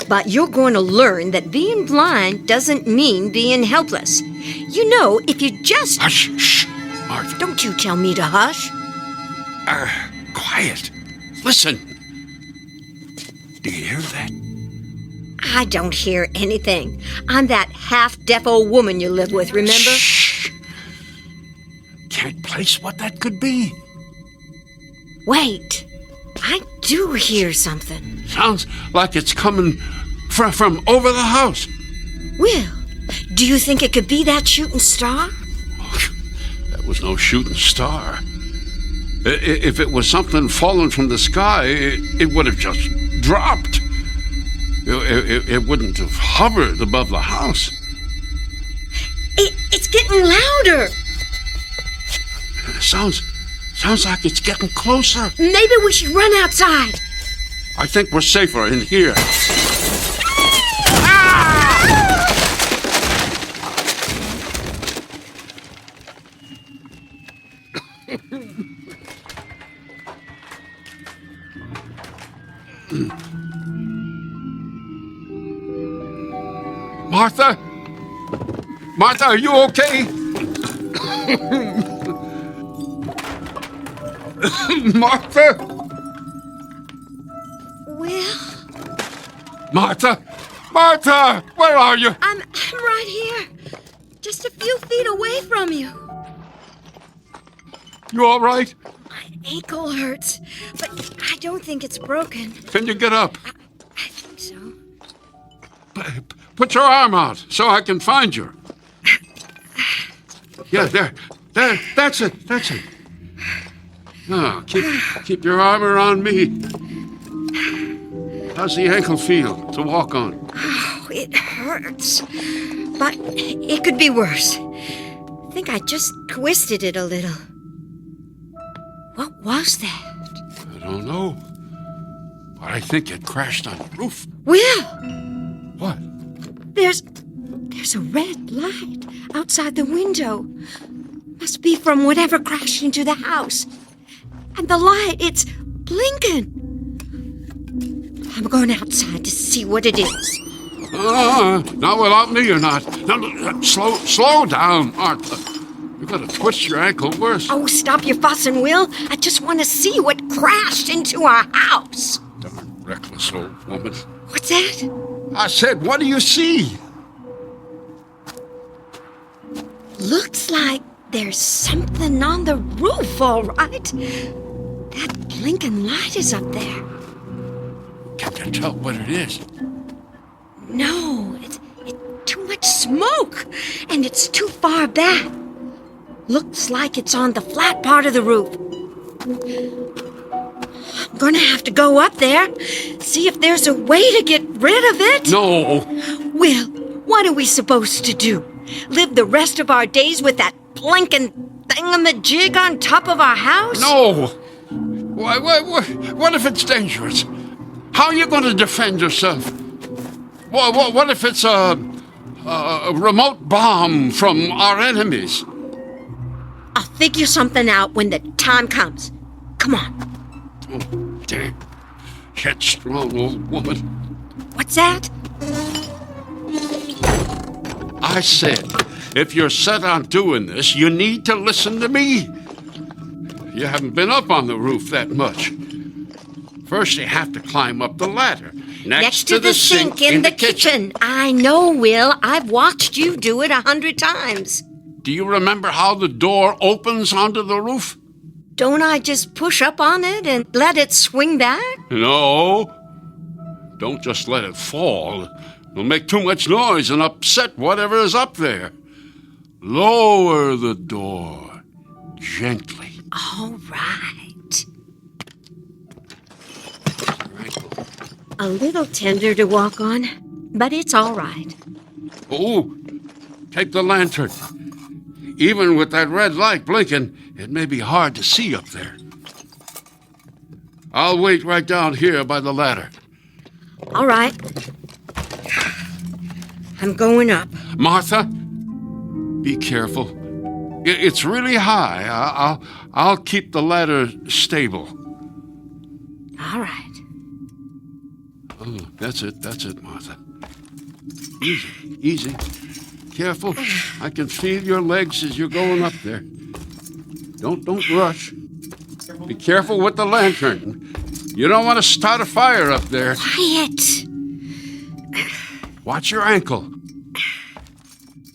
But you're going to learn that being blind doesn't mean being helpless. You know, if you just... Hush, shh, Martha. Don't you tell me to hush. Quiet. Listen. Do you hear that? I don't hear anything. I'm that half-deaf old woman you live with, remember? Shh. Can't place what that could be. Wait. I do hear something. Sounds like it's coming from over the house. Will, do you think it could be that shooting star? That was no shooting star. If it was something falling from the sky, it would have just dropped. It wouldn't have hovered above the house. It's getting louder. Sounds like it's getting closer. Maybe we should run outside. I think we're safer in here. Martha? Martha, are you okay? Martha? Will? Martha? Martha! Where are you? I'm right here. Just a few feet away from you. You all right? My ankle hurts, but I don't think it's broken. Can you get up? I think so. Put your arm out so I can find you. Yeah, there. That's it. Oh, keep your arm around me. How's the ankle feel to walk on? Oh, it hurts. But it could be worse. I think I just twisted it a little. What was that? I don't know. But I think it crashed on the roof. Will! What? There's a red light outside the window. Must be from whatever crashed into the house. And the light, it's blinking. I'm going outside to see what it is. Not without me, you're not. No, slow down, Martha. You're going to twist your ankle worse. Oh, stop your fussing, Will. I just want to see what crashed into our house. Darn reckless old woman. What's that? I said, what do you see? Looks like there's something on the roof, all right. That blinking light is up there. Can't you tell what it is? No, it's too smoke, and it's too far back. Looks like it's on the flat part of the roof. I'm gonna have to go up there, see if there's a way to get rid of it. No. Will, what are we supposed to do? Live the rest of our days with that blinking thingamajig on top of our house? No. What if it's dangerous? How are you going to defend yourself? What if it's a remote bomb from our enemies? I'll figure something out when the time comes. Come on. Oh, damn. Headstrong old woman. What's that? I said, if you're set on doing this, you need to listen to me. You haven't been up on the roof that much. First, you have to climb up the ladder. Next to the sink in the kitchen. I know, Will. I've watched you do it 100 times. Do you remember how the door opens onto the roof? Don't I just push up on it and let it swing back? No. Don't just let it fall. It'll make too much noise and upset whatever is up there. Lower the door gently. All right. A little tender to walk on, but it's all right. Oh, take the lantern. Even with that red light blinking, it may be hard to see up there. I'll wait right down here by the ladder. All right. I'm going up. Martha, be careful. It's really high. I'll keep the ladder stable. All right. Oh, that's it, Martha. Easy. Careful. I can feel your legs as you're going up there. Don't rush. Be careful with the lantern. You don't want to start a fire up there. Quiet. Watch your ankle.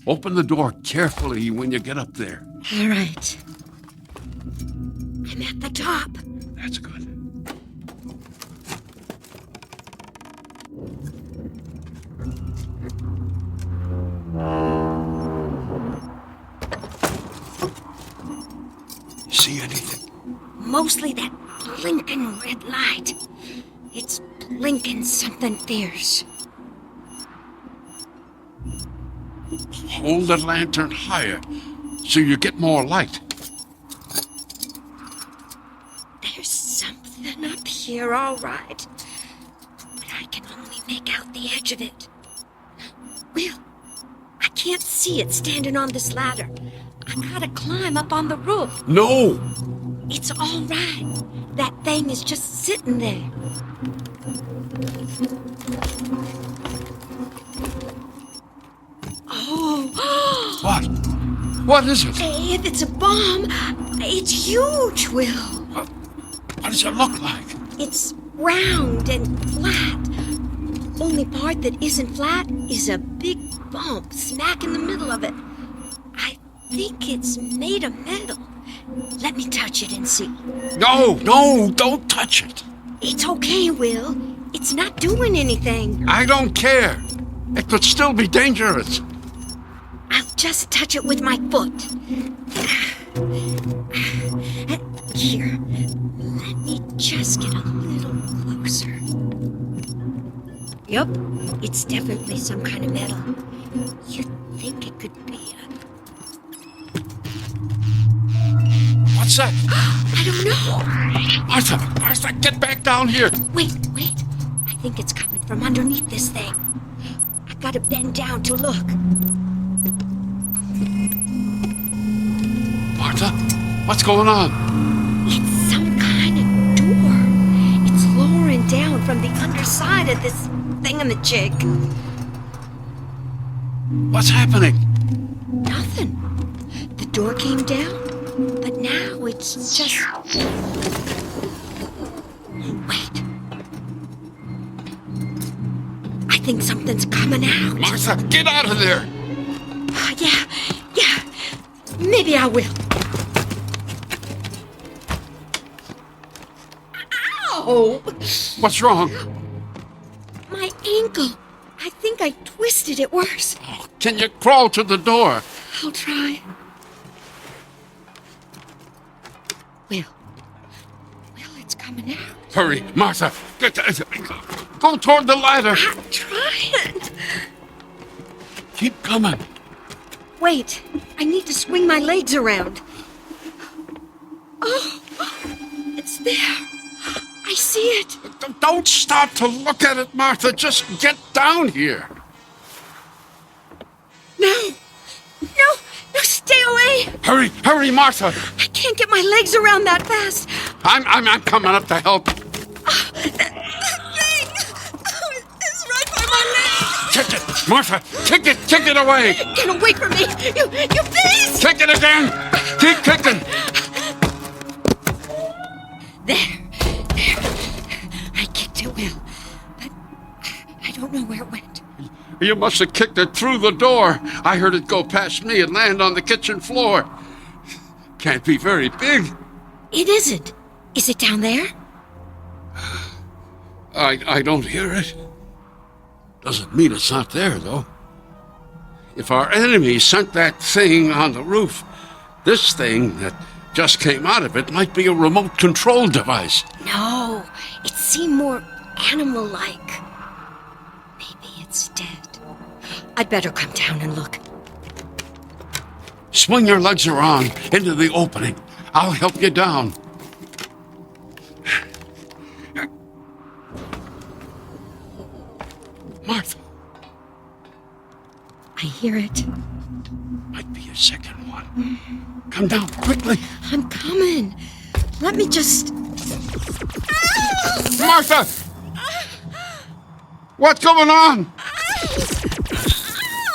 Open the door carefully when you get up there. All right. I'm at the top. That's good. See anything? Mostly that blinking red light. It's blinking something fierce. Hold the lantern higher so you get more light. There's something up here, all right. But I can only make out the edge of it. Will, I can't see it standing on this ladder. I gotta climb up on the roof. No! It's all right. That thing is just sitting there. Oh! What? What is it? If it's a bomb, it's huge, Will. What does it look like? It's round and flat. Only part that isn't flat is a big bump smack in the middle of it. I think it's made of metal. Let me touch it and see. No, don't touch it. It's okay, Will. It's not doing anything. I don't care. It could still be dangerous. I'll just touch it with my foot. Here, let me just get a little closer. Yup, it's definitely some kind of metal. You'd think it could be What's that? I don't know. Martha, get back down here. Wait. I think it's coming from underneath this thing. I gotta bend down to look. Martha, what's going on? It's some kind of door. It's lowering down from the underside of this thingamajig. What's happening? Nothing. The door came down, but now it's just... Wait. I think something's coming out. Martha, get out of there! Yeah. Maybe I will. Ow! What's wrong? My ankle. I think I twisted it worse. Can you crawl to the door? I'll try. Will, it's coming out. Hurry, Martha. Go toward the ladder. I'm trying. Keep coming. Wait, I need to swing my legs around. Oh, it's there. I see it. Don't stop to look at it, Martha. Just get down here. No, stay away. Hurry, Martha. I can't get my legs around that fast. I'm coming up to help. It's right by my leg. Kick it, Martha. Kick it away. Get away from me. You beast. Kick it again. Keep kicking. There. I kicked it well, but I don't know where it went. You must have kicked it through the door. I heard it go past me and land on the kitchen floor. Can't be very big. It isn't. Is it down there? I don't hear it. Doesn't mean it's not there, though. If our enemy sent that thing on the roof, this thing that just came out of it might be a remote control device. No, it seemed more animal-like. Maybe it's dead. I'd better come down and look. Swing your legs around into the opening. I'll help you down. Martha. I hear it. Might be a second one. Come down quickly. I'm coming. Let me just... Martha! What's going on?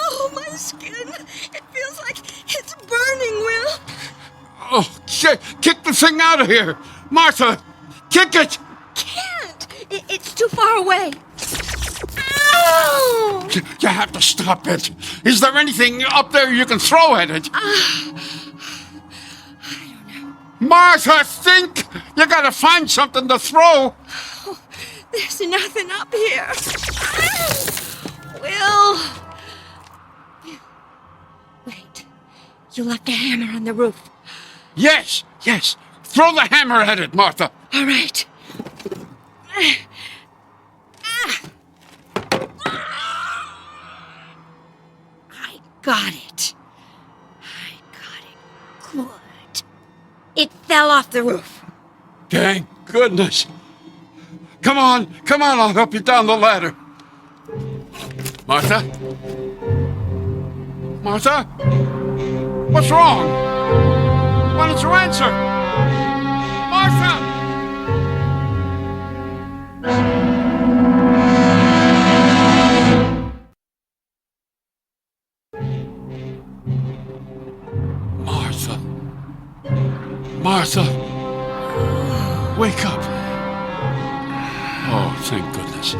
Oh, my skin. It feels like it's burning, Will. Oh, kick the thing out of here. Martha, kick it. Can't. It's too far away. Ow! You have to stop it. Is there anything up there you can throw at it? I don't know. Martha, think! You gotta find something to throw. Oh, there's nothing up here. Will. Wait. You left a hammer on the roof. Yes. Throw the hammer at it, Martha. All right. Got it. Good. It fell off the roof. Thank goodness. Come on, I'll help you down the ladder. Martha? What's wrong? Why don't you answer? Martha! Martha! Wake up! Oh, thank goodness.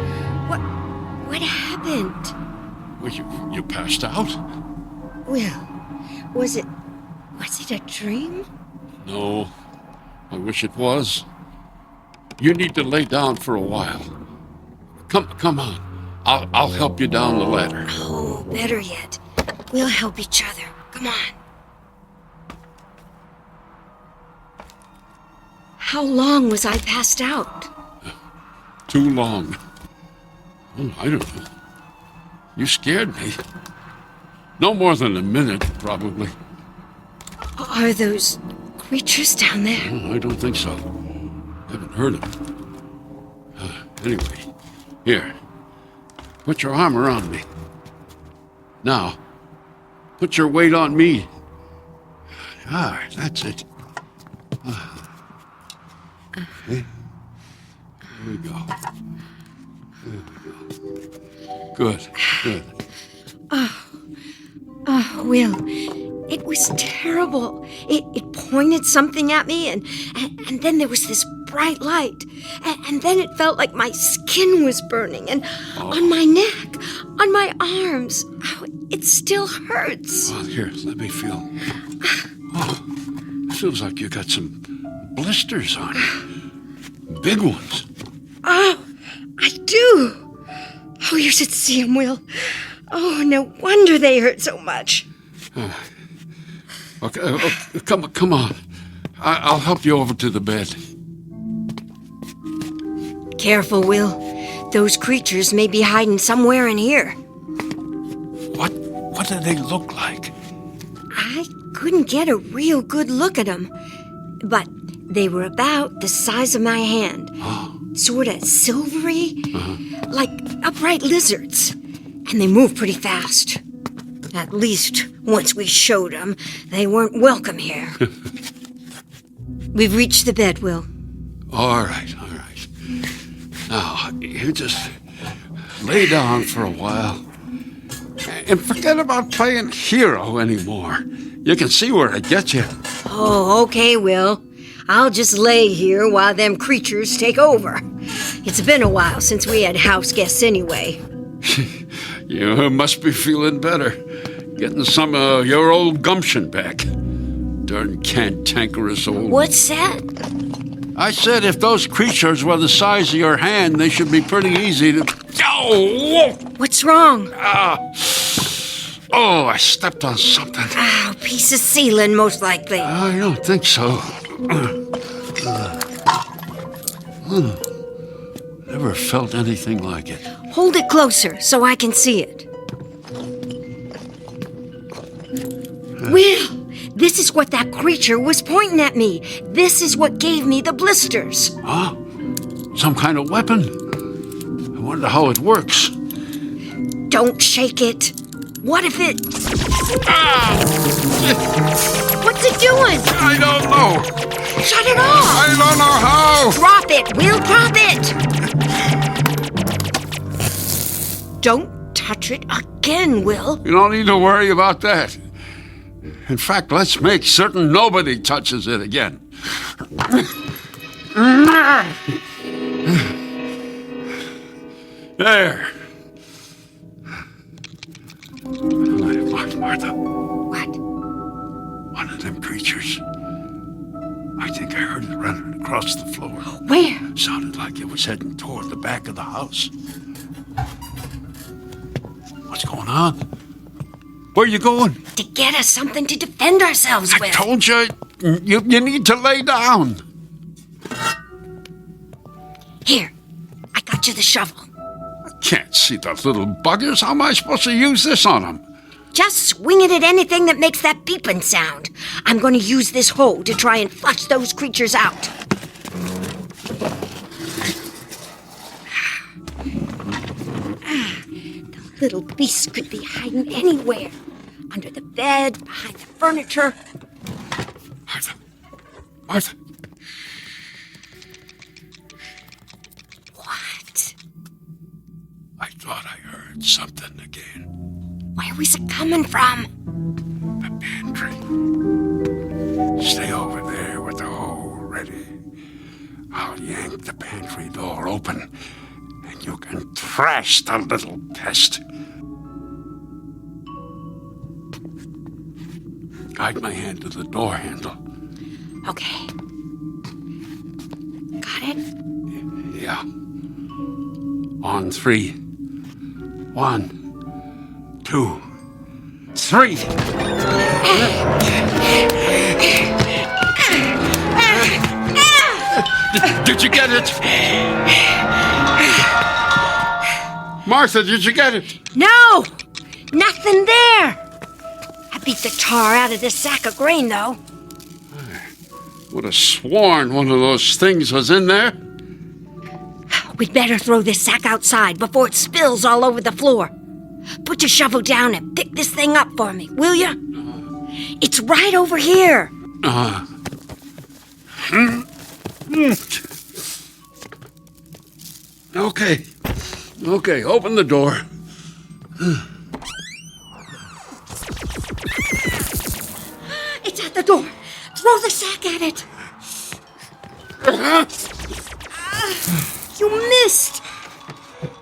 What happened? Well, you passed out? Will, was it a dream? No, I wish it was. You need to lay down for a while. Come on. I'll help you down the ladder. Oh, better yet. We'll help each other. Come on. How long was I passed out? Too long. Oh, I don't know. You scared me. No more than a minute, probably. Are those creatures down there? Oh, I don't think so. Haven't heard of them. Anyway, here. Put your arm around me. Now, put your weight on me. That's it. Okay. There we go. Good. Oh, Will, it was terrible. It pointed something at me, and then there was this bright light, and then it felt like my skin was burning, and on my neck, on my arms. Oh, it still hurts. Well, here, let me feel. Oh, it feels like you got some blisters on you. Big ones. Oh, I do. Oh, you should see him, Will. Oh, no wonder they hurt so much. Okay, come on. I'll help you over to the bed. Careful, Will. Those creatures may be hiding somewhere in here. What do they look like? I couldn't get a real good look at them, but they were about the size of my hand. Sort of silvery, like upright lizards. And they move pretty fast. At least, once we showed them, they weren't welcome here. We've reached the bed, Will. All right. Now, you just lay down for a while. And forget about playing hero anymore. You can see where it gets you. Oh, okay, Will. I'll just lay here while them creatures take over. It's been a while since we had house guests anyway. You must be feeling better. Getting some of your old gumption back. Darn cantankerous old... What's that? I said if those creatures were the size of your hand, they should be pretty easy to... Oh! What's wrong? I stepped on something. Oh, piece of ceiling, most likely. I don't think so. Never felt anything like it. Hold it closer so I can see it. Will, this is what that creature was pointing at me. This is what gave me the blisters. Huh? Some kind of weapon? I wonder how it works. Don't shake it. What if it... What's it doing? I don't know. Shut it off. I don't know how. Drop it. Will, drop it. Don't touch it again, Will. You don't need to worry about that. In fact, let's make certain nobody touches it again. There. Martha. What? One of them creatures. I think I heard it running across the floor. Where? Sounded like it was heading toward the back of the house. What's going on? Where are you going? To get us something to defend ourselves with. I told you, you need to lay down. Here, I got you the shovel. I can't see the little buggers. How am I supposed to use this on them? Just swing it at anything that makes that beeping sound. I'm going to use this hoe to try and flush those creatures out. The little beasts could be hiding anywhere. Under the bed, behind the furniture. Martha. What? I thought I heard something again. Where was it coming from? The pantry. Stay over there with the hoe ready. I'll yank the pantry door open, and you can thrash the little pest. Guide my hand to the door handle. Okay. Got it? Yeah. On 3. 1, 2, 3. Did you get it? Martha, did you get it? No! Nothing there! I beat the tar out of this sack of grain, though. Would have sworn one of those things was in there. We'd better throw this sack outside before it spills all over the floor. Put your shovel down and pick this thing up for me, will you? It's right over here. Okay, open the door. It's at the door. Throw the sack at it. You missed.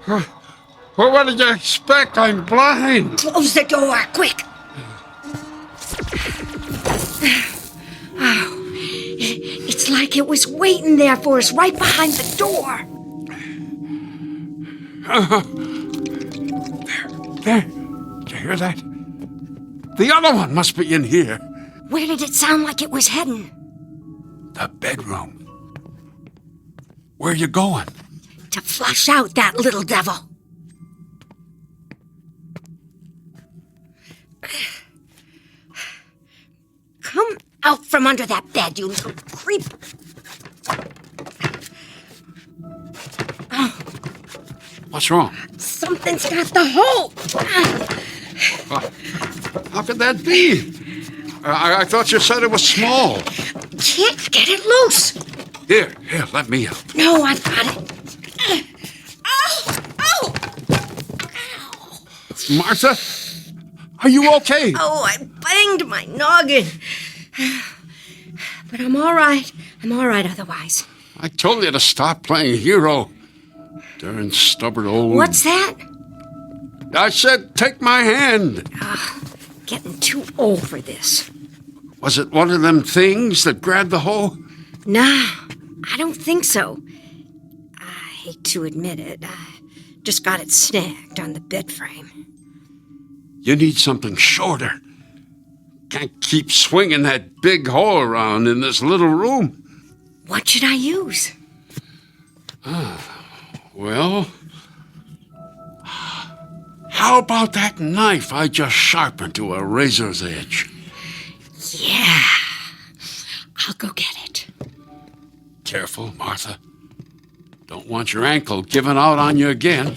Well, what did you expect? I'm blind. Close the door, quick. Oh, it's like it was waiting there for us right behind the door. There. hear that? The other one must be in here. Where did it sound like it was heading? The bedroom. Where are you going? To flush out that little devil. Come out from under that bed, you little creep. Oh, What's wrong? something's got the hole. How could that be? I thought you said it was small. Can't get it loose. Here, let me help. No, I've got it. Ow! Martha, are you okay? Oh, I banged my noggin. But I'm all right. I'm all right otherwise. I told you to stop playing hero. Darn stubborn old... What's that? I said, take my hand. Getting too old for this. Was it one of them things that grabbed the hole? Nah, I don't think so. I hate to admit it. I just got it snagged on the bed frame. You need something shorter. Can't keep swinging that big hole around in this little room. What should I use? Well, how about that knife I just sharpened to a razor's edge? Yeah, I'll go get it. Careful, Martha. Don't want your ankle giving out on you again.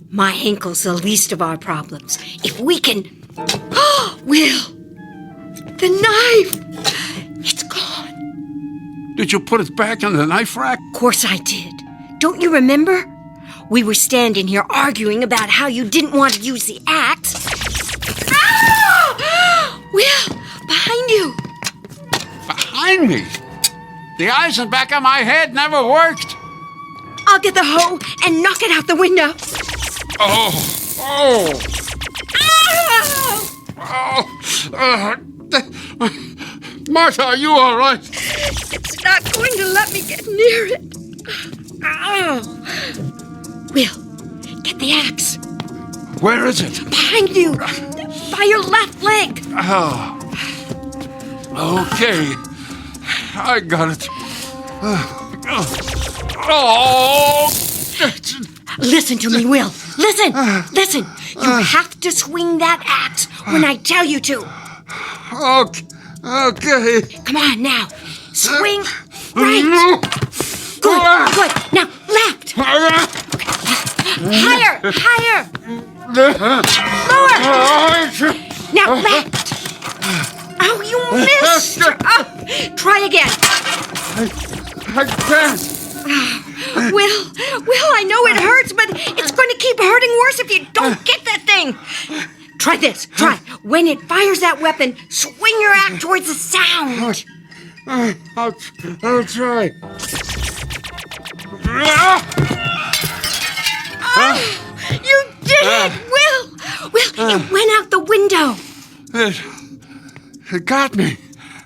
My ankle's the least of our problems. If we can... Oh, Will! The knife! It's gone. Did you put it back in the knife rack? Of course I did. Don't you remember? We were standing here arguing about how you didn't want to use the axe. Ah! Will, behind you. Behind me? The eyes in the back of my head never worked. I'll get the hoe and knock it out the window. Oh! Martha, are you all right? It's not going to let me get near it. Will, get the axe. Where is it? Behind you. By your left leg. Oh. Okay. I got it. Oh! Listen to me, Will. Listen. You have to swing that axe when I tell you to. Okay. Come on now. Swing right. Good. Now left. Higher. Lower. Now left. Oh, you missed. Try again. I can't. Will, I know it hurts, but it's going to keep hurting worse if you don't get that thing. Try this. Try. When it fires that weapon, swing your axe towards the sound. I'll try. Oh, you did it, Will. It went out the window. It got me.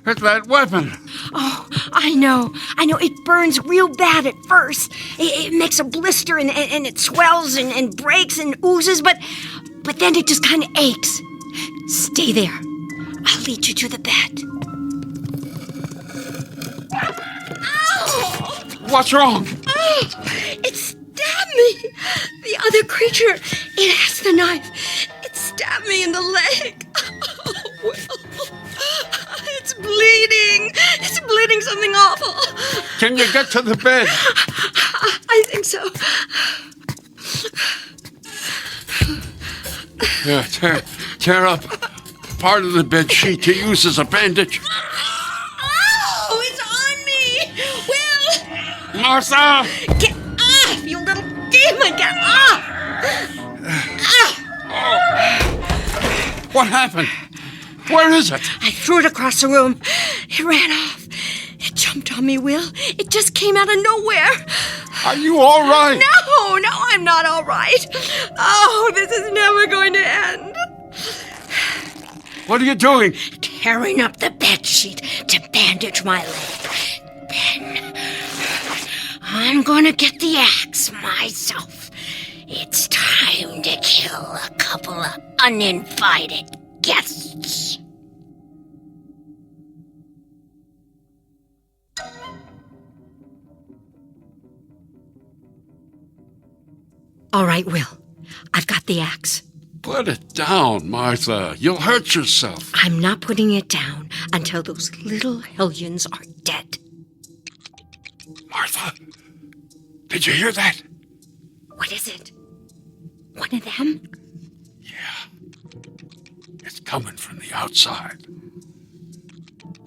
It's that weapon. Oh, I know. It burns real bad at first. It makes a blister and it swells and breaks and oozes, but then it just kind of aches. Stay there. I'll lead you to the bed. Ow! What's wrong? Oh, it stabbed me. The other creature, it has the knife. It stabbed me in the leg. Oh, Will. It's bleeding. It's bleeding something awful. Can you get to the bed? I think so. Yeah, tear up part of the bed sheet to use as a bandage. Oh, it's on me. Will. Martha! Get off, you little demon. Get off. What happened? Where is it? I threw it across the room. It ran off. It jumped on me, Will. It just came out of nowhere. Are you all right? No, I'm not all right. Oh, this is never going to end. What are you doing? Tearing up the bed sheet to bandage my leg. Then I'm gonna get the axe myself. It's time. Time to kill a couple of uninvited guests. All right, Will. I've got the axe. Put it down, Martha. You'll hurt yourself. I'm not putting it down until those little hellions are dead. Martha, did you hear that? What is it? One of them? It's coming from the outside.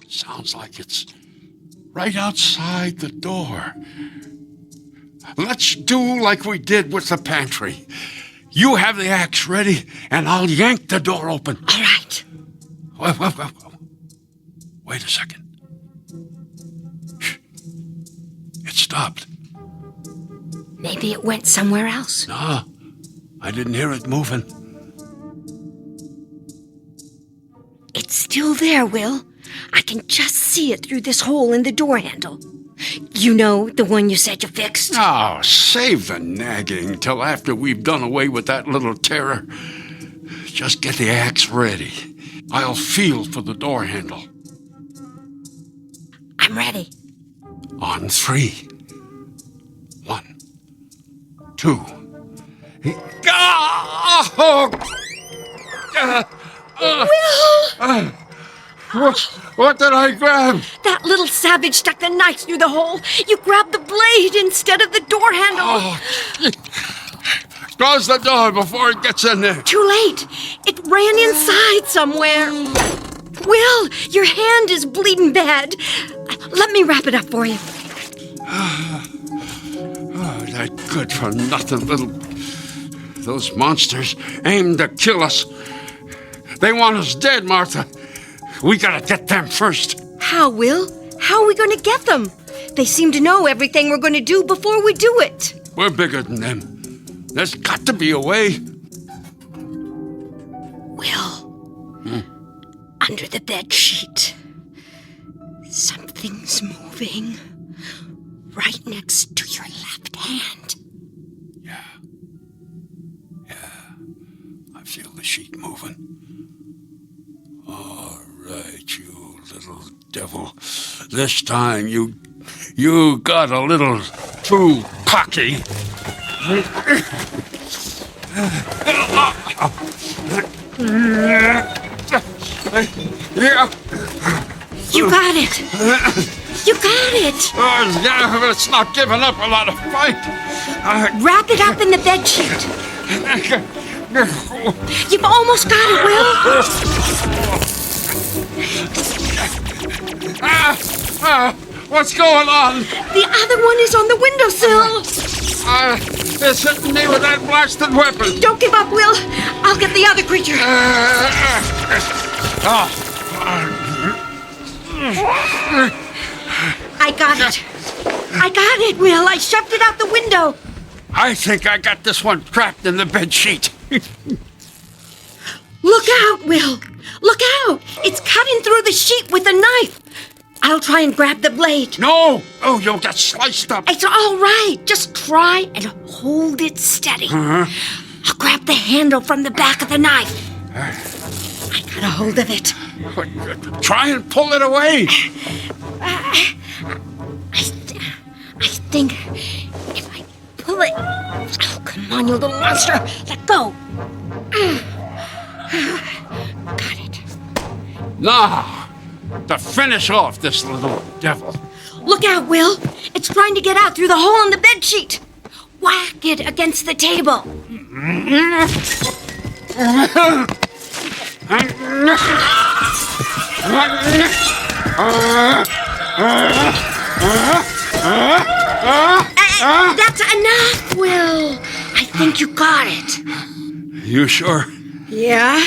Sounds like it's right outside the door. Let's do like we did with the pantry. You have the axe ready, and I'll yank the door open. All right. Wait a second. Shh. It stopped. Maybe it went somewhere else. No, I didn't hear it moving. It's still there, Will. I can just see it through this hole in the door handle. You know, the one you said you fixed? Oh, save the nagging till after we've done away with that little terror. Just get the axe ready. I'll feel for the door handle. I'm ready. On 3. 1, 2. Will! What did I grab? That little savage stuck the knife through the hole. You grabbed the blade instead of the door handle. Close the door before it gets in there. Too late. It ran inside somewhere. Will, your hand is bleeding bad. Let me wrap it up for you. That good-for-nothing little... Those monsters aim to kill us. They want us dead, Martha. We gotta get them first. How, Will? How are we going to get them? They seem to know everything we're going to do before we do it. We're bigger than them. There's got to be a way. Will, under the bed sheet, something's moving right next to your left hand. I feel the sheet moving. All right, you little devil. This time you got a little too cocky. You got it. You got it. Yeah, but it's not giving up a lot of fight. Wrap it up in the bed sheet. You've almost got it, Will. What's going on? The other one is on the windowsill. It's hitting me with that blasted weapon. Don't give up, Will. I'll get the other creature. I got it. I got it, Will. I shoved it out the window. I think I got this one trapped in the bed sheet. Look out, Will. Look out. It's cutting through the sheet with a knife. I'll try and grab the blade. No. Oh, you'll get sliced up. It's all right. Just try and hold it steady. I'll grab the handle from the back of the knife. I got a hold of it. Try and pull it away. I think if I pull it... Oh, come on, you little monster. Let go. Got it. Now, to finish off this little devil. Look out, Will. It's trying to get out through the hole in the bedsheet. Whack it against the table. That's enough, Will. I think you got it. You sure? Yeah.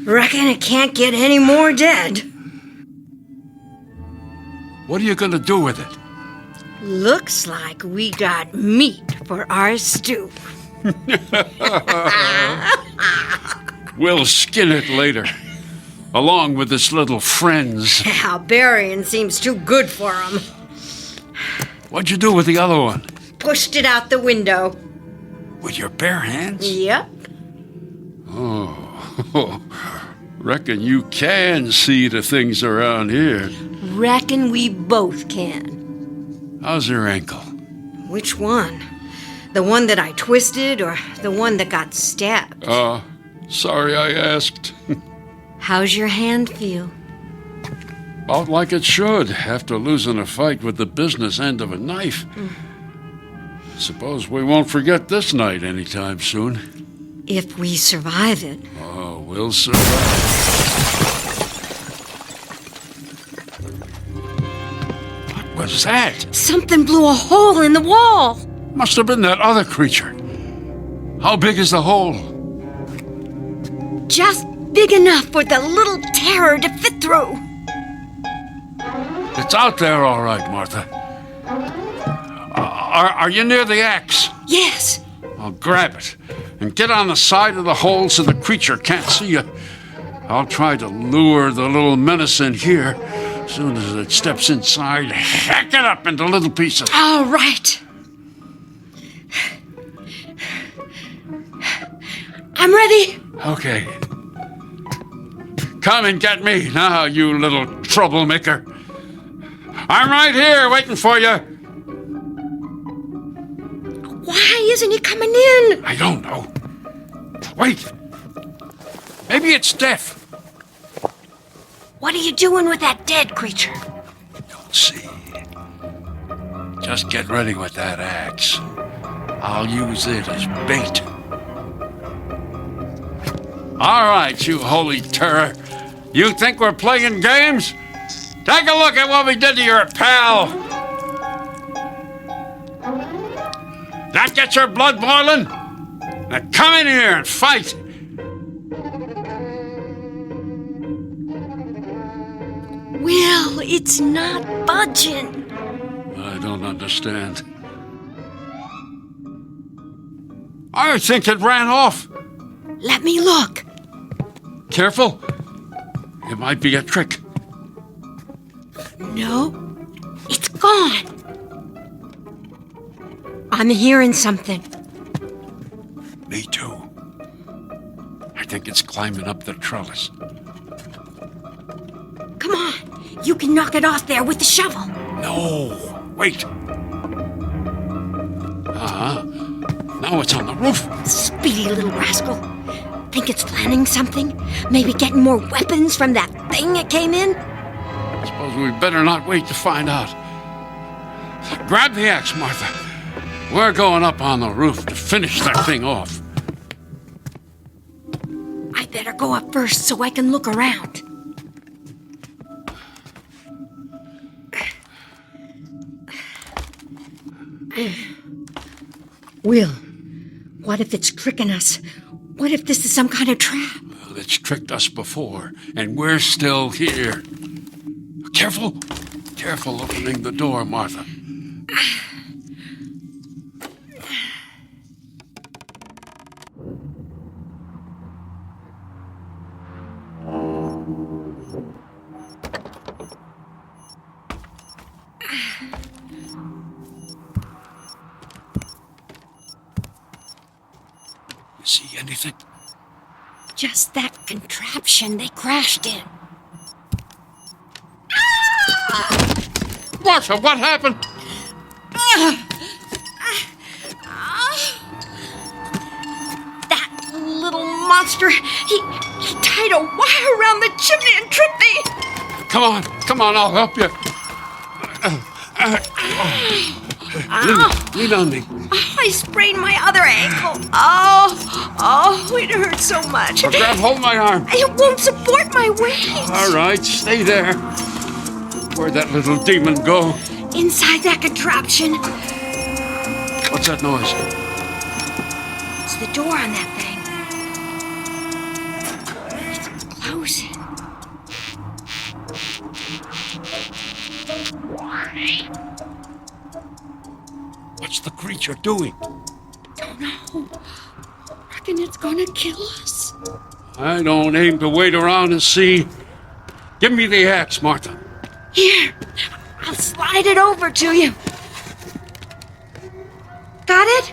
Reckon it can't get any more dead. What are you gonna do with it? Looks like we got meat for our stew. We'll skin it later, along with its little friends. Yeah, burying seems too good for them. What'd you do with the other one? Pushed it out the window. With your bare hands? Yep. Oh, reckon you can see the things around here. Reckon we both can. How's your ankle? Which one? The one that I twisted or the one that got stabbed? Sorry I asked. How's your hand feel? About like it should, after losing a fight with the business end of a knife. Suppose we won't forget this night anytime soon. If we survive it. Oh, we'll survive. What was that? Something blew a hole in the wall. Must have been that other creature. How big is the hole? Just big enough for the little terror to fit through. It's out there all right, Martha. Are you near the axe? Yes. I'll grab it and get on the side of the hole so the creature can't see you. I'll try to lure the little menace in here. As soon as it steps inside, hack it up into little pieces. All right. I'm ready. Okay. Come and get me now, you little troublemaker. I'm right here waiting for you. Why isn't he coming in? I don't know. Wait. Maybe it's deaf. What are you doing with that dead creature? Don't see. Just get ready with that axe. I'll use it as bait. All right, you holy terror. You think we're playing games? Take a look at what we did to your pal. That gets your blood boiling? Now come in here and fight. Will, it's not budging. I don't understand. I think it ran off. Let me look. Careful. It might be a trick. No, it's gone. I'm hearing something. Me too. I think it's climbing up the trellis. Come on, you can knock it off there with the shovel. No, wait. Now it's on the roof. Speedy little rascal. Think it's planning something? Maybe getting more weapons from that thing that came in? Suppose we better not wait to find out. Grab the axe, Martha. We're going up on the roof to finish that thing off. I better go up first so I can look around. Will, what if it's tricking us? What if this is some kind of trap? Well, it's tricked us before, and we're still here. Careful. Careful opening the door, Martha. You see anything? Just that contraption they crashed in. Martha, what happened? That little monster, he tied a wire around the chimney and tripped me. Come on, I'll help you. Lean on me. I sprained my other ankle. Oh, it hurts so much. Grab hold of my arm. It won't support my weight. All right, stay there. Where'd that little demon go? Inside that contraption. What's that noise? It's the door on that thing. It's closing. What's the creature doing? Don't know. Reckon it's gonna kill us. I don't aim to wait around and see. Give me the axe, Martha. Here, I'll slide it over to you. Got it?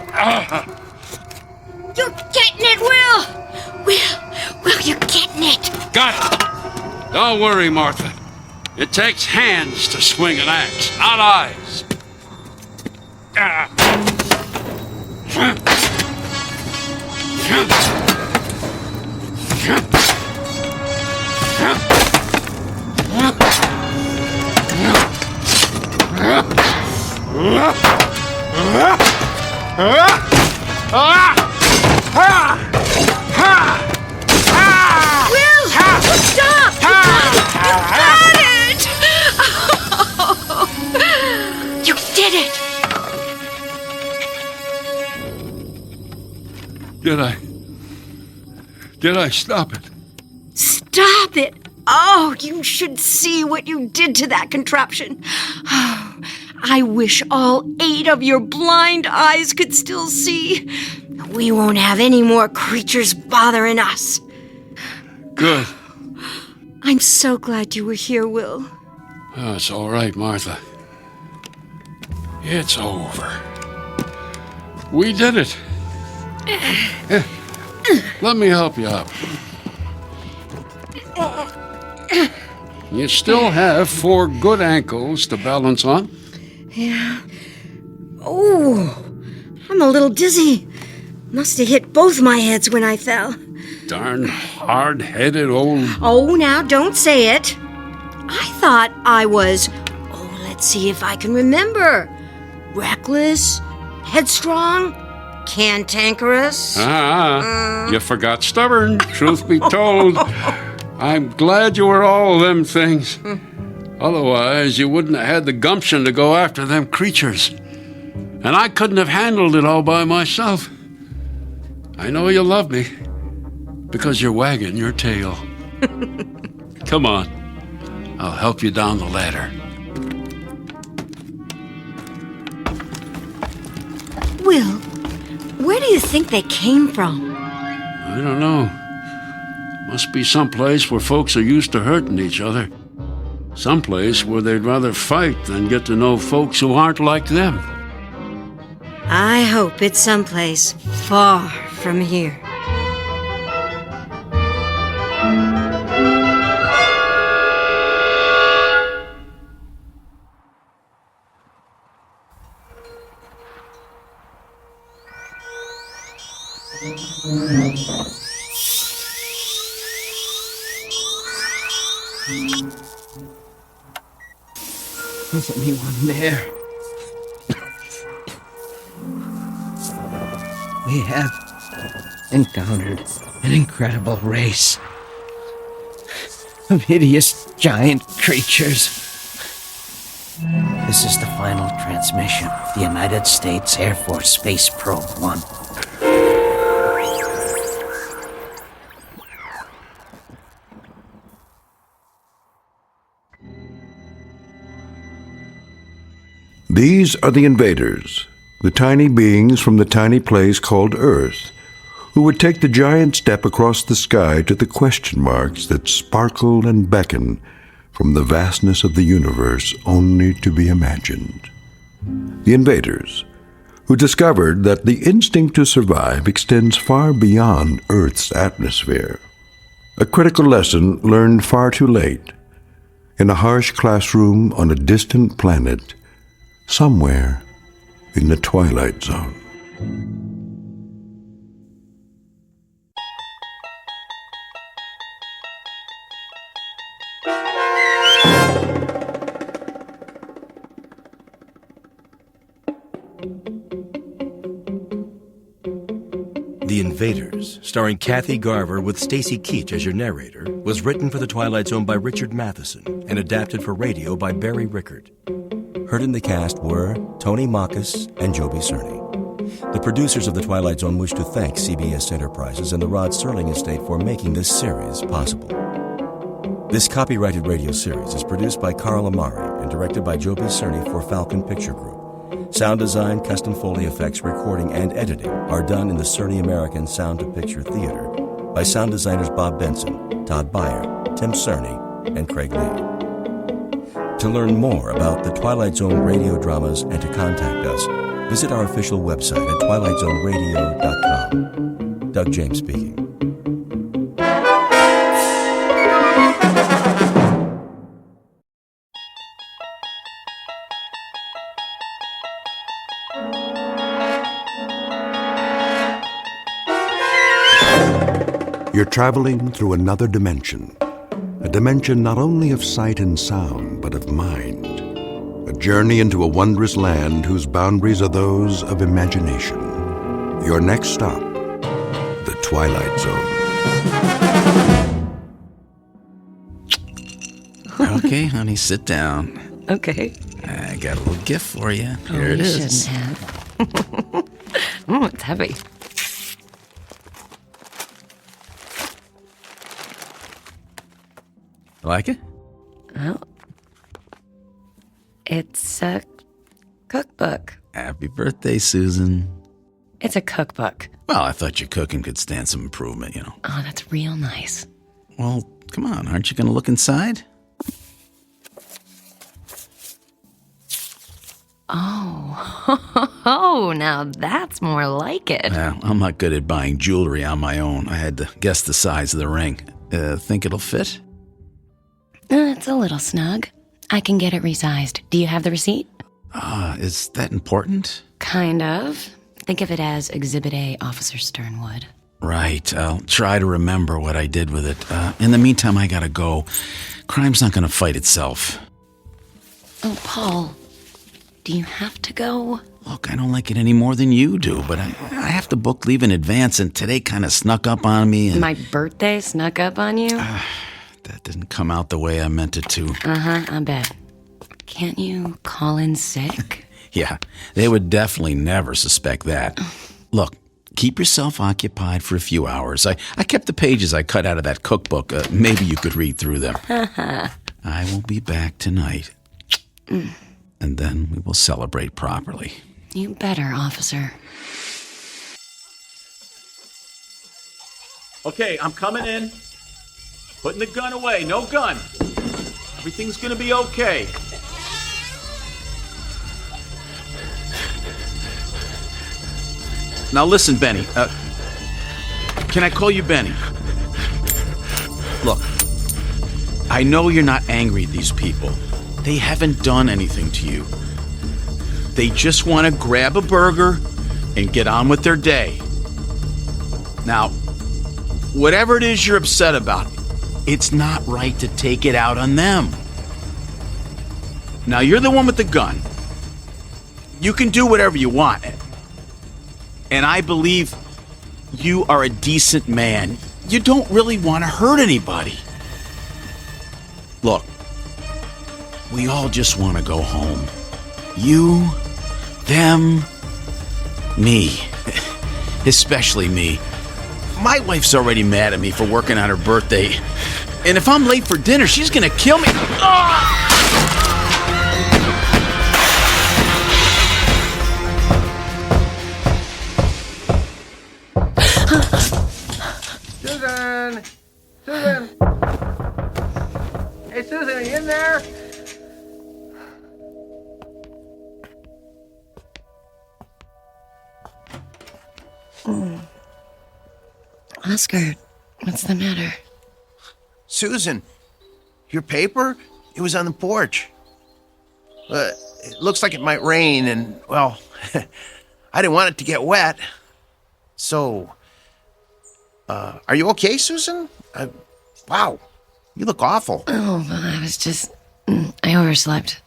You're getting it, Will! Will, you're getting it! Got it! Don't worry, Martha. It takes hands to swing an axe, not eyes. Will! Stop! You did it! Did I stop it? Stop it! Oh, you should see what you did to that contraption. I wish all 8 of your blind eyes could still see. We won't have any more creatures bothering us. Good. I'm so glad you were here, Will. Oh, it's all right, Martha. It's over. We did it. Here, let me help you up. You still have 4 good ankles to balance on. Yeah. Oh, I'm a little dizzy. Must have hit both my heads when I fell. Darn hard-headed old... Oh, now don't say it. I thought I was, let's see if I can remember. Reckless, headstrong, cantankerous. You forgot stubborn, truth be told. I'm glad you were all them things. Otherwise, you wouldn't have had the gumption to go after them creatures. And I couldn't have handled it all by myself. I know you love me, because you're wagging your tail. Come on, I'll help you down the ladder. Will, where do you think they came from? I don't know. Must be someplace where folks are used to hurting each other. Someplace where they'd rather fight than get to know folks who aren't like them. I hope it's someplace far from here. Is anyone there? We have encountered an incredible race of hideous giant creatures. This is the final transmission of the United States Air Force Space Probe 1. These are the invaders, the tiny beings from the tiny place called Earth, who would take the giant step across the sky to the question marks that sparkle and beckon from the vastness of the universe only to be imagined. The invaders, who discovered that the instinct to survive extends far beyond Earth's atmosphere. A critical lesson learned far too late, in a harsh classroom on a distant planet, somewhere in the Twilight Zone. The Invaders, starring Kathy Garver with Stacy Keach as your narrator, was written for The Twilight Zone by Richard Matheson and adapted for radio by Barry Rickard. Heard in the cast were Tony Makis and Joby Cerny. The producers of The Twilight Zone wish to thank CBS Enterprises and the Rod Serling Estate for making this series possible. This copyrighted radio series is produced by Carl Amari and directed by Joby Cerny for Falcon Picture Group. Sound design, custom Foley effects, recording, and editing are done in the Cerny American Sound to Picture Theater by sound designers Bob Benson, Todd Beyer, Tim Cerny, and Craig Lee. To learn more about the Twilight Zone radio dramas and to contact us, visit our official website at twilightzoneradio.com. Doug James speaking. You're traveling through another dimension. A dimension not only of sight and sound, but of mind. A journey into a wondrous land whose boundaries are those of imagination. Your next stop, the Twilight Zone. Okay, honey, sit down. Okay. I got a little gift for you. Here Oh, it you is. shouldn't have. It's heavy. Like it? Well, it's a cookbook. Happy birthday, Susan. It's a cookbook. Well, I thought your cooking could stand some improvement, you know. Oh, that's real nice. Well, come on, aren't you going to look inside? Oh, now that's more like it. Well, I'm not good at buying jewelry on my own. I had to guess the size of the ring. Think it'll fit? It's a little snug. I can get it resized. Do you have the receipt? Is that important? Kind of. Think of it as Exhibit A, Officer Sternwood. Right. I'll try to remember what I did with it. In the meantime, I gotta go. Crime's not gonna fight itself. Oh, Paul, do you have to go? Look, I don't like it any more than you do, but I have to book leave in advance, and today kind of snuck up on me. And My birthday snuck up on you? that didn't come out the way I meant it to. I bet. Can't you call in sick? Yeah, they would definitely never suspect that. Look, keep yourself occupied for a few hours. I kept the pages I cut out of that cookbook. Maybe you could read through them. I will be back tonight. And then we will celebrate properly. You better, officer. Okay, I'm coming in. Putting the gun away. No gun. Everything's gonna be okay. Now listen, Benny. Can I call you Benny? Look, I know you're not angry at these people. They haven't done anything to you. They just want to grab a burger and get on with their day. Now, whatever it is you're upset about, it's not right to take it out on them. Now, you're the one with the gun. You can do whatever you want. And I believe you are a decent man. You don't really want to hurt anybody. Look, we all just want to go home. You, them, me. Especially me. My wife's already mad at me for working on her birthday. And if I'm late for dinner, she's gonna kill me. Susan! Susan! Hey, Susan, are you in there? Oscar, what's the matter? Susan, your paper? It was on the porch. It looks like it might rain, and, well, I didn't want it to get wet. So, are you okay, Susan? Wow, you look awful. Oh, I was just... I overslept.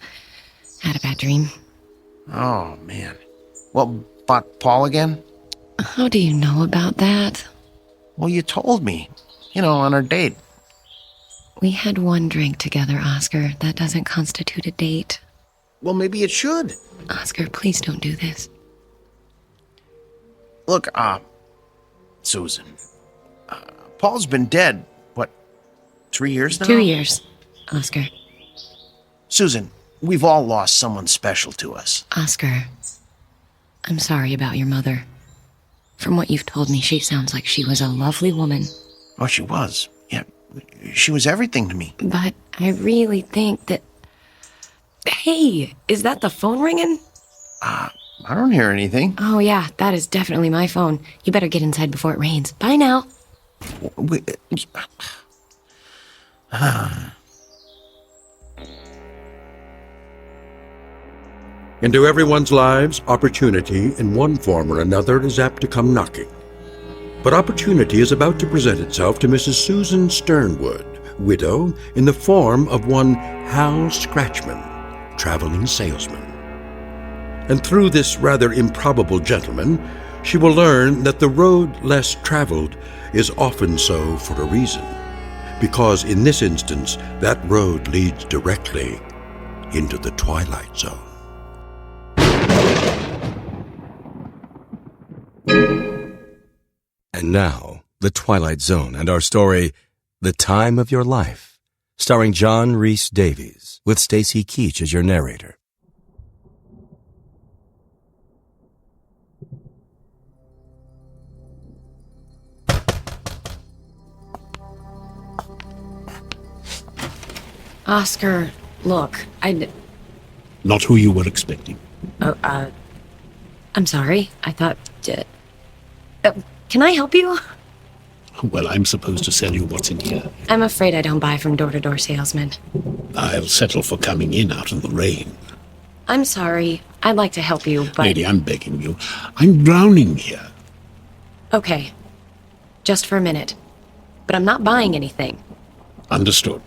Had a bad dream. Oh, man. Well, about Paul again? How do you know about that? Well, you told me. You know, on our date. We had one drink together, Oscar. That doesn't constitute a date. Well, maybe it should. Oscar, please don't do this. Look, Susan, Paul's been dead, what, 3 years now? 2 years, Oscar. Susan, we've all lost someone special to us. Oscar, I'm sorry about your mother. From what you've told me, she sounds like she was a lovely woman. Oh, she was. Yeah, she was everything to me. But I really think that... Hey, is that the phone ringing? I I don't hear anything. Oh, yeah, that is definitely my phone. You better get inside before it rains. Bye now. Into everyone's lives, opportunity in one form or another is apt to come knocking. But opportunity is about to present itself to Mrs. Susan Sternwood, widow, in the form of one Hal Scratchman, traveling salesman. And through this rather improbable gentleman, she will learn that the road less traveled is often so for a reason, because in this instance, that road leads directly into the Twilight Zone. And now, The Twilight Zone and our story, The Time of Your Life, starring John Rhys Davies, with Stacy Keach as your narrator. Oscar, look, Not who you were expecting. I'm sorry. I thought... can I help you? Well, I'm supposed to sell you what's in here. I'm afraid I don't buy from door-to-door salesmen. I'll settle for coming in out of the rain. I'm sorry. I'd like to help you, but... Lady, I'm begging you. I'm drowning here. Okay. Just for a minute. But I'm not buying anything. Understood.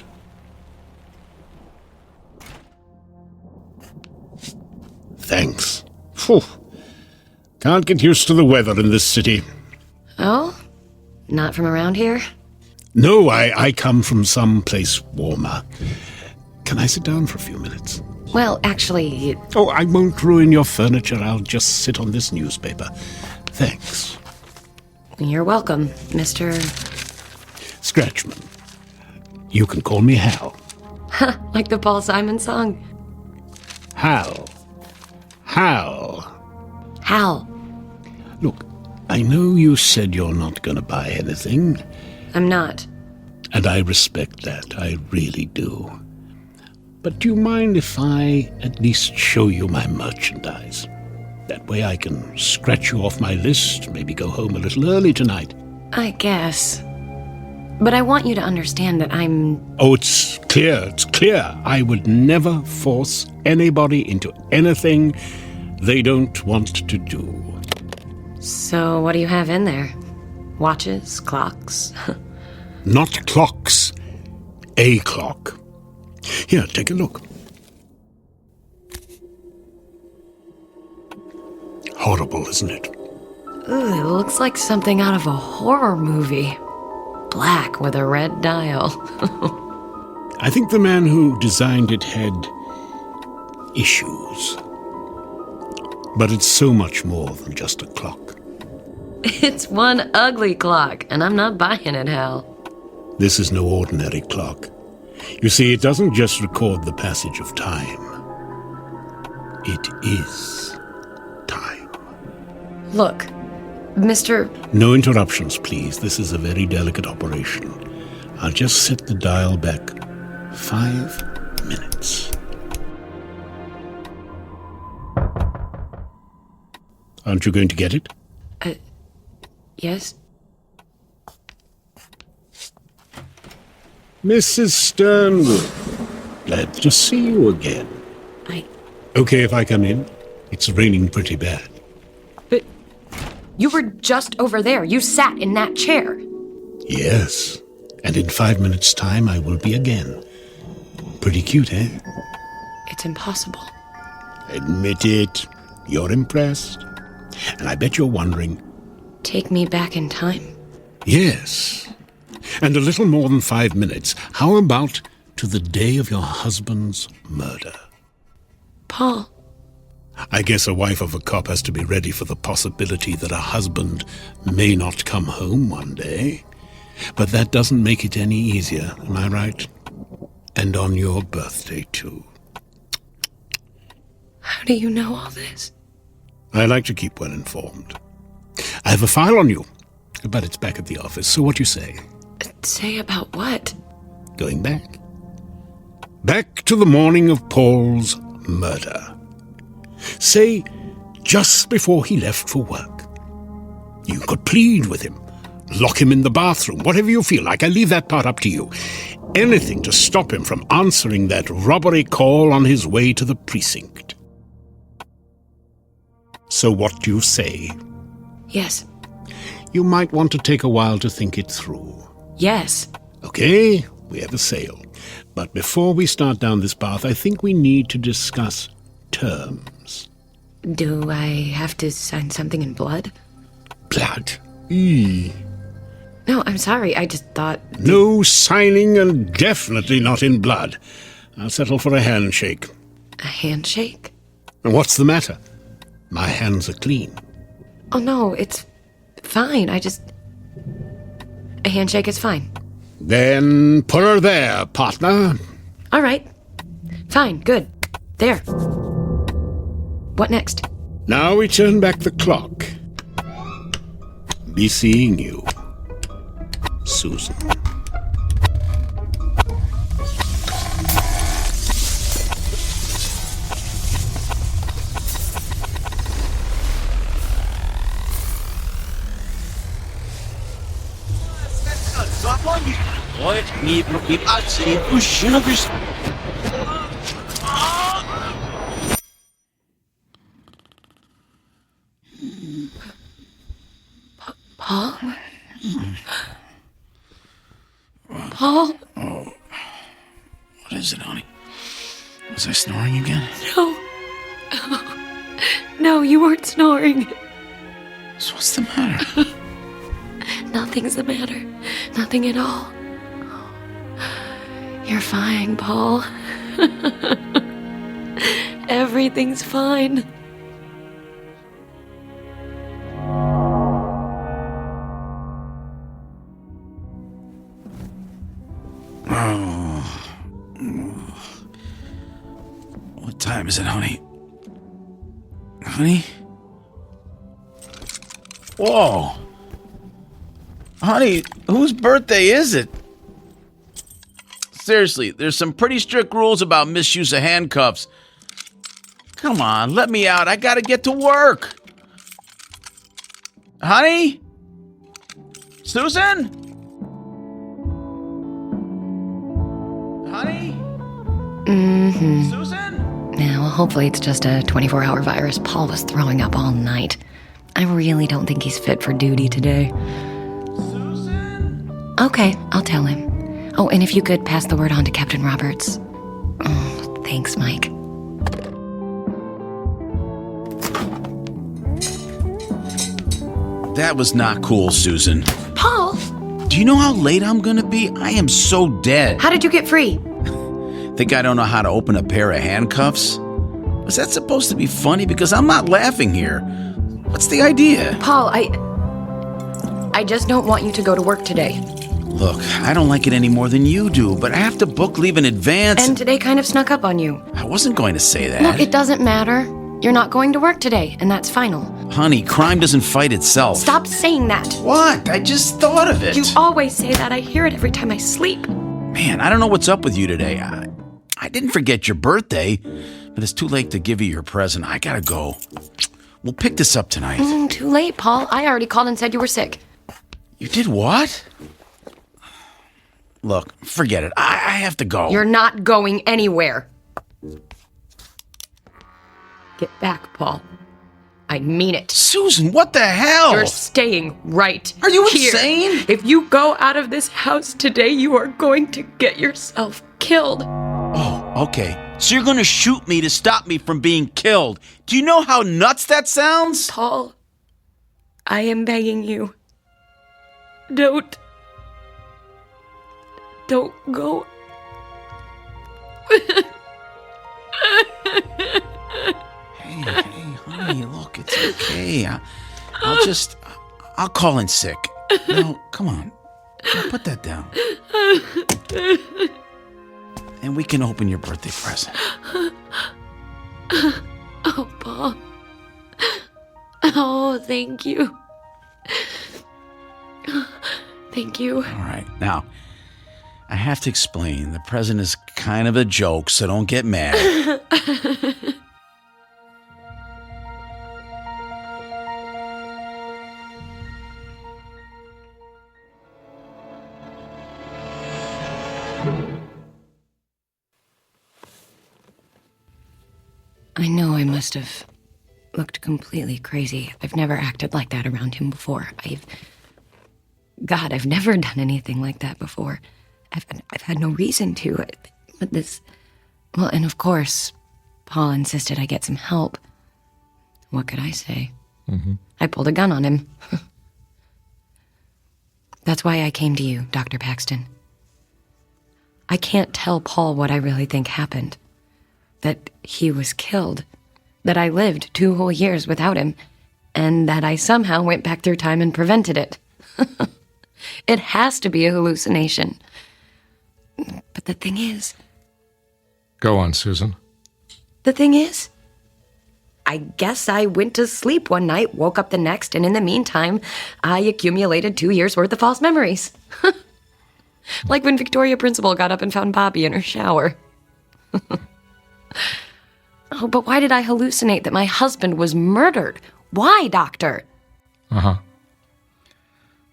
Thanks. Phew. Can't get used to the weather in this city. Oh? Not from around here? No, I come from some place warmer. Can I sit down for a few minutes? Well, actually... Oh, I won't ruin your furniture. I'll just sit on this newspaper. Thanks. You're welcome, Mr... Scratchman. You can call me Hal. Like the Paul Simon song. Hal. Hal. Hal. Look, I know you said you're not going to buy anything. I'm not. And I respect that. I really do. But do you mind if I at least show you my merchandise? That way I can scratch you off my list, maybe go home a little early tonight. I guess. But I want you to understand that I'm... Oh, it's clear. I would never force anybody into anything they don't want to do. So what do you have in there? Watches? Clocks? Not clocks. A clock. Here, take a look. Horrible, isn't it? Ooh, it looks like something out of a horror movie. Black with a red dial. I think the man who designed it had issues. But it's so much more than just a clock. It's one ugly clock, and I'm not buying it, Hal. This is no ordinary clock. You see, it doesn't just record the passage of time. It is time. Look, Mr... No interruptions, please. This is a very delicate operation. I'll just set the dial back 5 minutes. Aren't you going to get it? Yes? Mrs. Sternwood, glad to see you again. Okay if I come in? It's raining pretty bad. But you were just over there. You sat in that chair. Yes, and in 5 minutes' time I will be again. Pretty cute, eh? It's impossible. Admit it. You're impressed. And I bet you're wondering... Take me back in time? Yes. And a little more than 5 minutes. How about to the day of your husband's murder? Paul. I guess a wife of a cop has to be ready for the possibility that a husband may not come home one day. But that doesn't make it any easier, am I right? And on your birthday, too. How do you know all this? I like to keep well informed. I have a file on you, but it's back at the office, so what do you say? Say about what? Going back. Back to the morning of Paul's murder. Say just before he left for work. You could plead with him, lock him in the bathroom, whatever you feel like. I leave that part up to you. Anything to stop him from answering that robbery call on his way to the precinct. So what do you say? Yes. You might want to take a while to think it through. Yes. Okay, we have a sale. But before we start down this path, I think we need to discuss terms. Do I have to sign something in blood? Blood? No, I'm sorry. I just thought... No signing, and definitely not in blood. I'll settle for a handshake. A handshake? And what's the matter? My hands are clean. Oh, no, it's fine. A handshake is fine. Then put her there, partner. All right. Fine, good. There. What next? Now we turn back the clock. Be seeing you, Susan. Paul? Paul? Oh. What is it, honey? Was I snoring again? No. No, you weren't snoring. So what's the matter? Nothing's the matter. Nothing at all. You're fine, Paul. Everything's fine. What time is it, honey? Honey? Whoa! Honey, whose birthday is it? Seriously, there's some pretty strict rules about misuse of handcuffs. Come on, let me out. I gotta get to work. Honey? Susan? Honey? Mm-hmm. Susan? Now, hopefully it's just a 24-hour virus. Paul was throwing up all night. I really don't think he's fit for duty today. Susan? Okay, I'll tell him. Oh, and if you could pass the word on to Captain Roberts. Oh, thanks, Mike. That was not cool, Susan. Paul! Do you know how late I'm gonna be? I am so dead. How did you get free? Think I don't know how to open a pair of handcuffs? Was that supposed to be funny? Because I'm not laughing here. What's the idea? Paul, I just don't want you to go to work today. Look, I don't like it any more than you do, but I have to book leave in advance. And today kind of snuck up on you. I wasn't going to say that. Look, it doesn't matter. You're not going to work today, and that's final. Honey, crime doesn't fight itself. Stop saying that. What? I just thought of it. You always say that. I hear it every time I sleep. Man, I don't know what's up with you today. I didn't forget your birthday, but it's too late to give you your present. I gotta go. We'll pick this up tonight. Too late, Paul. I already called and said you were sick. You did what? Look, forget it. I have to go. You're not going anywhere. Get back, Paul. I mean it. Susan, what the hell? You're staying right Are you here. insane? If you go out of this house today, you are going to get yourself killed. Oh, okay. So you're gonna shoot me to stop me from being killed. Do you know how nuts that sounds? Paul, I am begging you. Don't go. Hey, honey, look, it's okay. I'll call in sick. No, come on. Now put that down. And we can open your birthday present. Oh, Paul. Oh, thank you. Thank you. All right, now, I have to explain. The present is kind of a joke, so don't get mad. must have looked completely crazy. I've never acted like that around him before. I've never done anything like that before. I've had no reason to. But this... Well, and of course, Paul insisted I get some help. What could I say? Mm-hmm. I pulled a gun on him. That's why I came to you, Dr. Paxton. I can't tell Paul what I really think happened. That he was killed. That I lived 2 whole years without him. And that I somehow went back through time and prevented it. It has to be a hallucination. But the thing is... Go on, Susan. The thing is, I guess I went to sleep one night, woke up the next, and in the meantime, I accumulated 2 years' worth of false memories. Like when Victoria Principal got up and found Bobby in her shower. Oh, but why did I hallucinate that my husband was murdered? Why, Doctor? Uh-huh.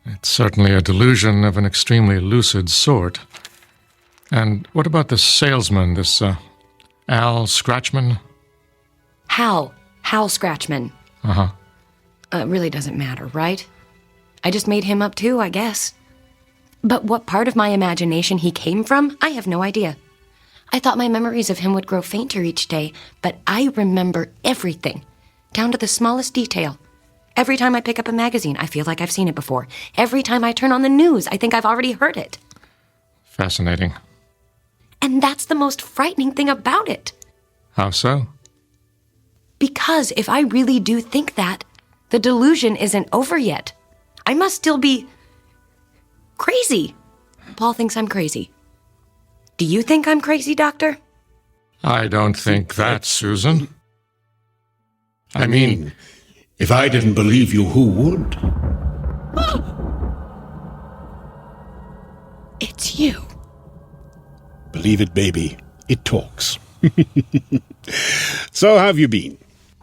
It's certainly a delusion of an extremely lucid sort. And what about this salesman, this, Al Scratchman? Hal Scratchman. Uh-huh. It really doesn't matter, right? I just made him up too, I guess. But what part of my imagination he came from, I have no idea. I thought my memories of him would grow fainter each day, but I remember everything, down to the smallest detail. Every time I pick up a magazine, I feel like I've seen it before. Every time I turn on the news, I think I've already heard it. Fascinating. And that's the most frightening thing about it. How so? Because if I really do think that, the delusion isn't over yet. I must still be... crazy. Paul thinks I'm crazy. Do you think I'm crazy, Doctor? I don't think that, Susan. I mean, if I didn't believe you, who would? It's you. Believe it, baby. It talks. So, how have you been?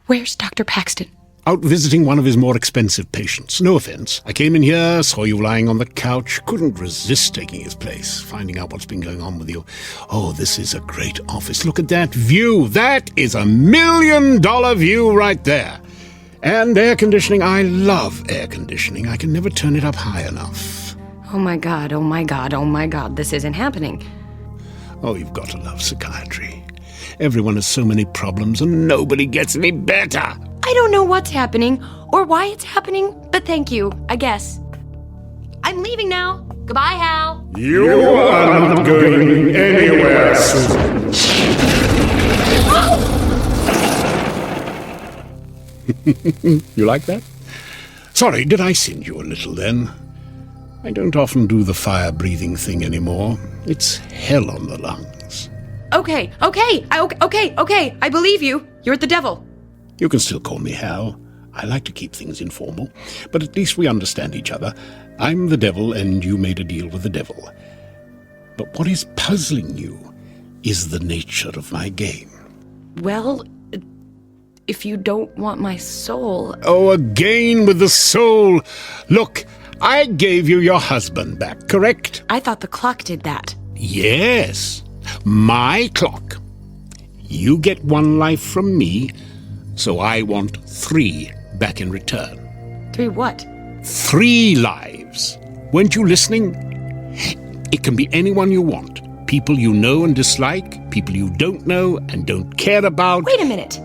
Where's Dr. Paxton? Out visiting one of his more expensive patients. No offense. I came in here, saw you lying on the couch, couldn't resist taking his place, finding out what's been going on with you. Oh, this is a great office. Look at that view. That is $1 million view right there. And air conditioning. I love air conditioning. I can never turn it up high enough. Oh my God, oh my God, oh my God, this isn't happening. Oh, you've got to love psychiatry. Everyone has so many problems and nobody gets any better. I don't know what's happening or why it's happening, but thank you, I guess. I'm leaving now. Goodbye, Hal. You are not going anywhere, Susan. You like that? Sorry, did I send you a little then? I don't often do the fire-breathing thing anymore. It's hell on the lungs. Okay, I believe you. You're the devil. You can still call me Hal. I like to keep things informal, but at least we understand each other. I'm the devil, and you made a deal with the devil. But what is puzzling you is the nature of my game. Well, if you don't want my soul... Oh, again with the soul! Look, I gave you your husband back, correct? I thought the clock did that. Yes, my clock. You get 1 life from me, so I want 3 back in return. 3 what? 3 lives. Weren't you listening? It can be anyone you want. People you know and dislike, people you don't know and don't care about. Wait a minute.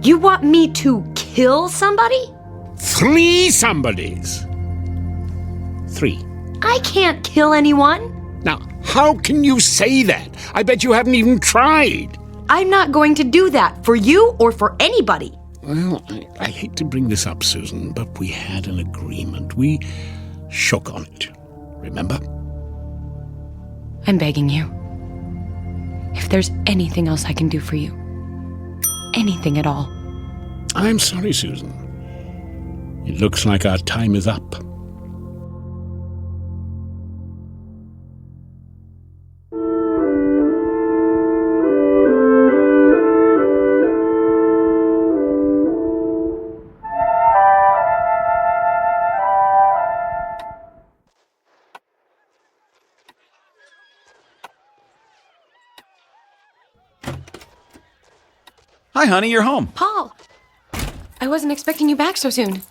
You want me to kill somebody? 3 somebodies. 3. I can't kill anyone. Now, how can you say that? I bet you haven't even tried. I'm not going to do that for you or for anybody. Well, I hate to bring this up, Susan, but we had an agreement. We shook on it. Remember? I'm begging you. If there's anything else I can do for you, anything at all. I'm sorry, Susan. It looks like our time is up. Hi, honey, you're home. Paul! I wasn't expecting you back so soon.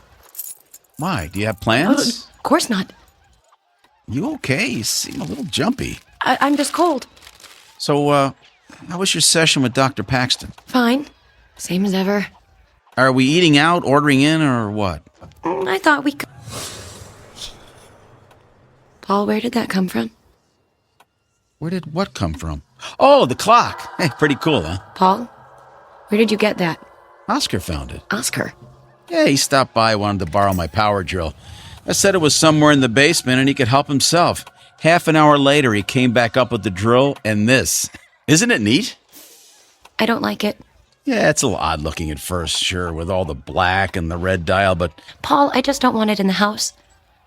Why? Do you have plans? Of course not. You okay? You seem a little jumpy. I'm just cold. So, how was your session with Dr. Paxton? Fine. Same as ever. Are we eating out, ordering in, or what? I thought we could. Paul, where did that come from? Where did what come from? Oh, the clock. Hey, pretty cool, huh? Paul, where did you get that? Oscar found it. Oscar? Yeah, he stopped by, wanted to borrow my power drill. I said it was somewhere in the basement and he could help himself. Half an hour later, he came back up with the drill and this. Isn't it neat? I don't like it. Yeah, it's a little odd looking at first, sure, with all the black and the red dial, but... Paul, I just don't want it in the house.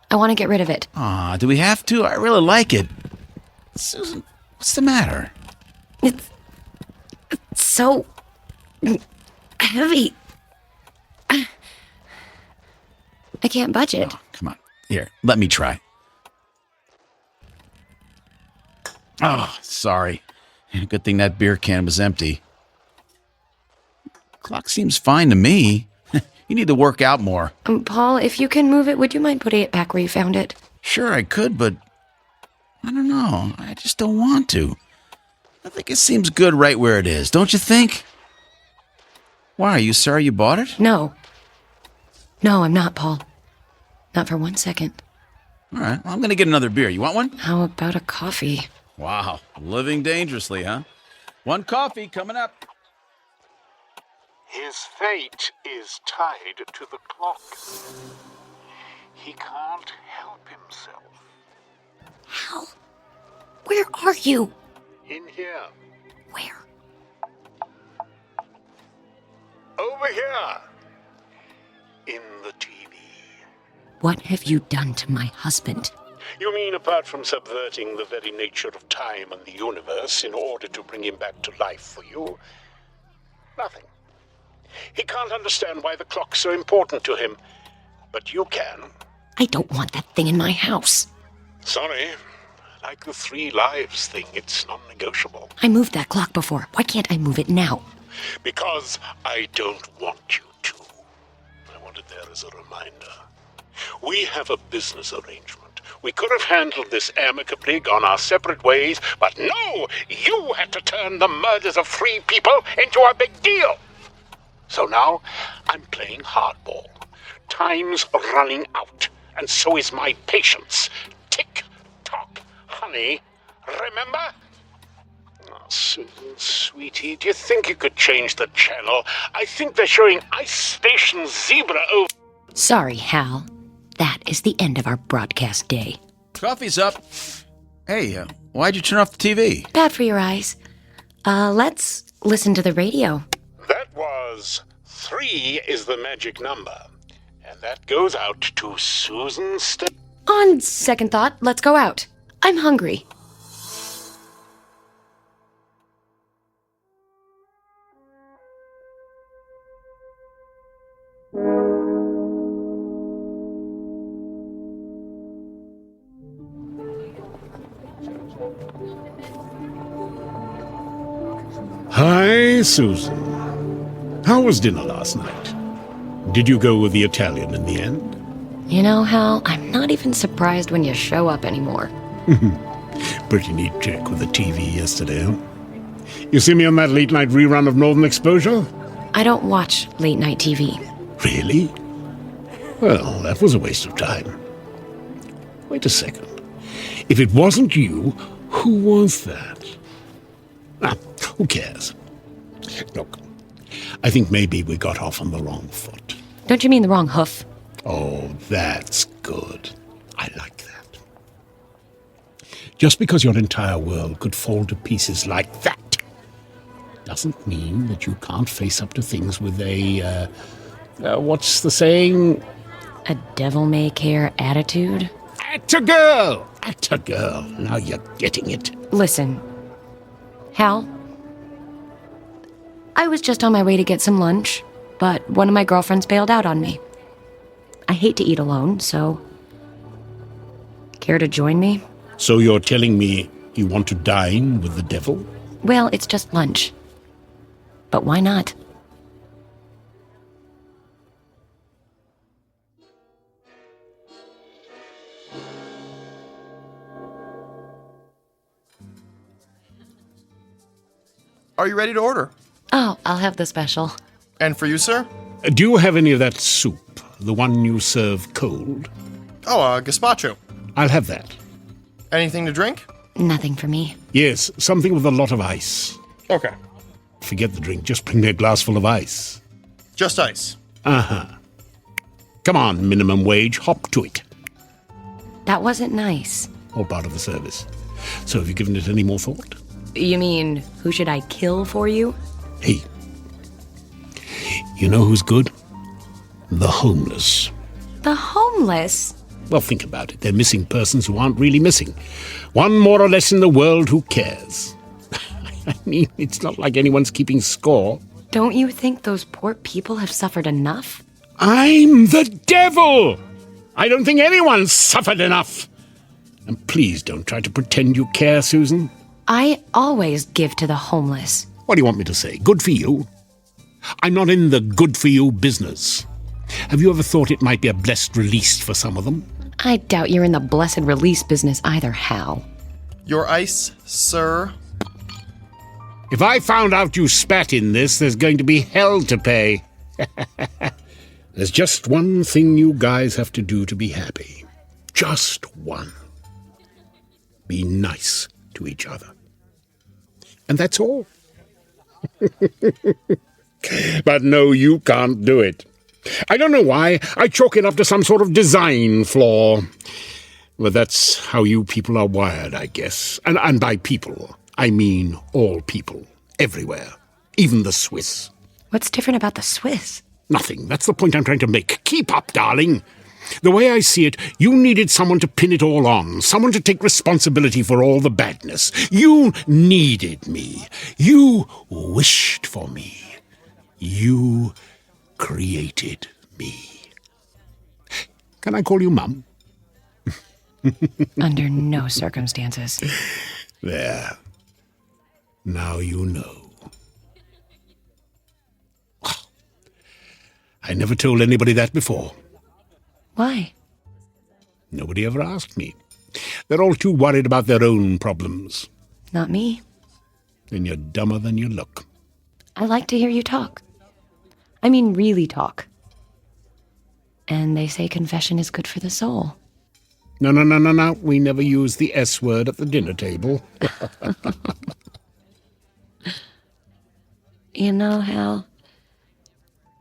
I want to get rid of it. Aw, do we have to? I really like it. Susan, what's the matter? It's so heavy. I can't budge it. Oh, come on. Here, let me try. Oh, sorry. Good thing that beer can was empty. Clock seems fine to me. You need to work out more. Paul, if you can move it, would you mind putting it back where you found it? Sure, I could, but I don't know. I just don't want to. I think it seems good right where it is, don't you think? Why, are you sorry you bought it? No. No, I'm not, Paul. Not for 1 second. All right, well, I'm going to get another beer. You want one? How about a coffee? Wow, living dangerously, huh? One coffee coming up. His fate is tied to the clock. He can't help himself. Hal, where are you? In here. Where? Over here. In the TV. What have you done to my husband? You mean apart from subverting the very nature of time and the universe in order to bring him back to life for you? Nothing. He can't understand why the clock's so important to him, but you can. I don't want that thing in my house. Sorry. Like the 3 lives thing, it's non-negotiable. I moved that clock before. Why can't I move it now? Because I don't want you to. I want it there as a reminder. We have a business arrangement. We could have handled this amicably, gone our separate ways, but no! You had to turn the murders of 3 people into a big deal! So now, I'm playing hardball. Time's running out, and so is my patience. Tick-tock, honey. Remember? Oh, Susan, sweetie, do you think you could change the channel? I think they're showing Ice Station Zebra over... Sorry, Hal. That is the end of our broadcast day. Coffee's up. Hey, why'd you turn off the TV? Bad for your eyes. Let's listen to the radio. That was 3 is the magic number. And that goes out to Susan On second thought, let's go out. I'm hungry. Hi, Susan. How was dinner last night? Did you go with the Italian in the end? You know, Hal, I'm not even surprised when you show up anymore. Pretty neat trick with the TV yesterday, huh? You see me on that late-night rerun of Northern Exposure? I don't watch late-night TV. Really? Well, that was a waste of time. Wait a second. If it wasn't you, who was that? Who cares? Look, I think maybe we got off on the wrong foot. Don't you mean the wrong hoof? Oh, that's good. I like that. Just because your entire world could fall to pieces like that doesn't mean that you can't face up to things with a, what's the saying? A devil-may-care attitude? Act a girl! Act a girl. Now you're getting it. Listen, Hal, I was just on my way to get some lunch, but one of my girlfriends bailed out on me. I hate to eat alone, so... Care to join me? So you're telling me you want to dine with the devil? Well, it's just lunch. But why not? Are you ready to order? Oh, I'll have the special. And for you, sir? Do you have any of that soup? The one you serve cold? Oh, gazpacho. I'll have that. Anything to drink? Nothing for me. Yes, something with a lot of ice. Okay. Forget the drink, just bring me a glass full of ice. Just ice. Uh-huh. Come on, minimum wage, hop to it. That wasn't nice. All part of the service. So have you given it any more thought? You mean, who should I kill for you? Hey, you know who's good? The homeless. The homeless? Well, think about it. They're missing persons who aren't really missing. One more or less in the world, who cares? I mean, it's not like anyone's keeping score. Don't you think those poor people have suffered enough? I'm the devil! I don't think anyone's suffered enough. And please don't try to pretend you care, Susan. I always give to the homeless. What do you want me to say? Good for you? I'm not in the good-for-you business. Have you ever thought it might be a blessed release for some of them? I doubt you're in the blessed release business either, Hal. Your ice, sir. If I found out you spat in this, there's going to be hell to pay. There's just one thing you guys have to do to be happy. Just one. Be nice to each other. And that's all. But no, you can't do it. I don't know why. I chalk it up to some sort of design flaw. But that's how you people are wired, I guess. And by people, I mean all people, everywhere, even the Swiss. What's different about the Swiss? Nothing. That's the point I'm trying to make. Keep up, darling. The way I see it, you needed someone to pin it all on, someone to take responsibility for all the badness. You needed me. You wished for me. You created me. Can I call you Mum? Under no circumstances. There. Now you know. I never told anybody that before. Why? Nobody ever asked me. They're all too worried about their own problems. Not me. Then you're dumber than you look. I like to hear you talk. I mean, really talk. And they say confession is good for the soul. No. We never use the S word at the dinner table. You know, Hal,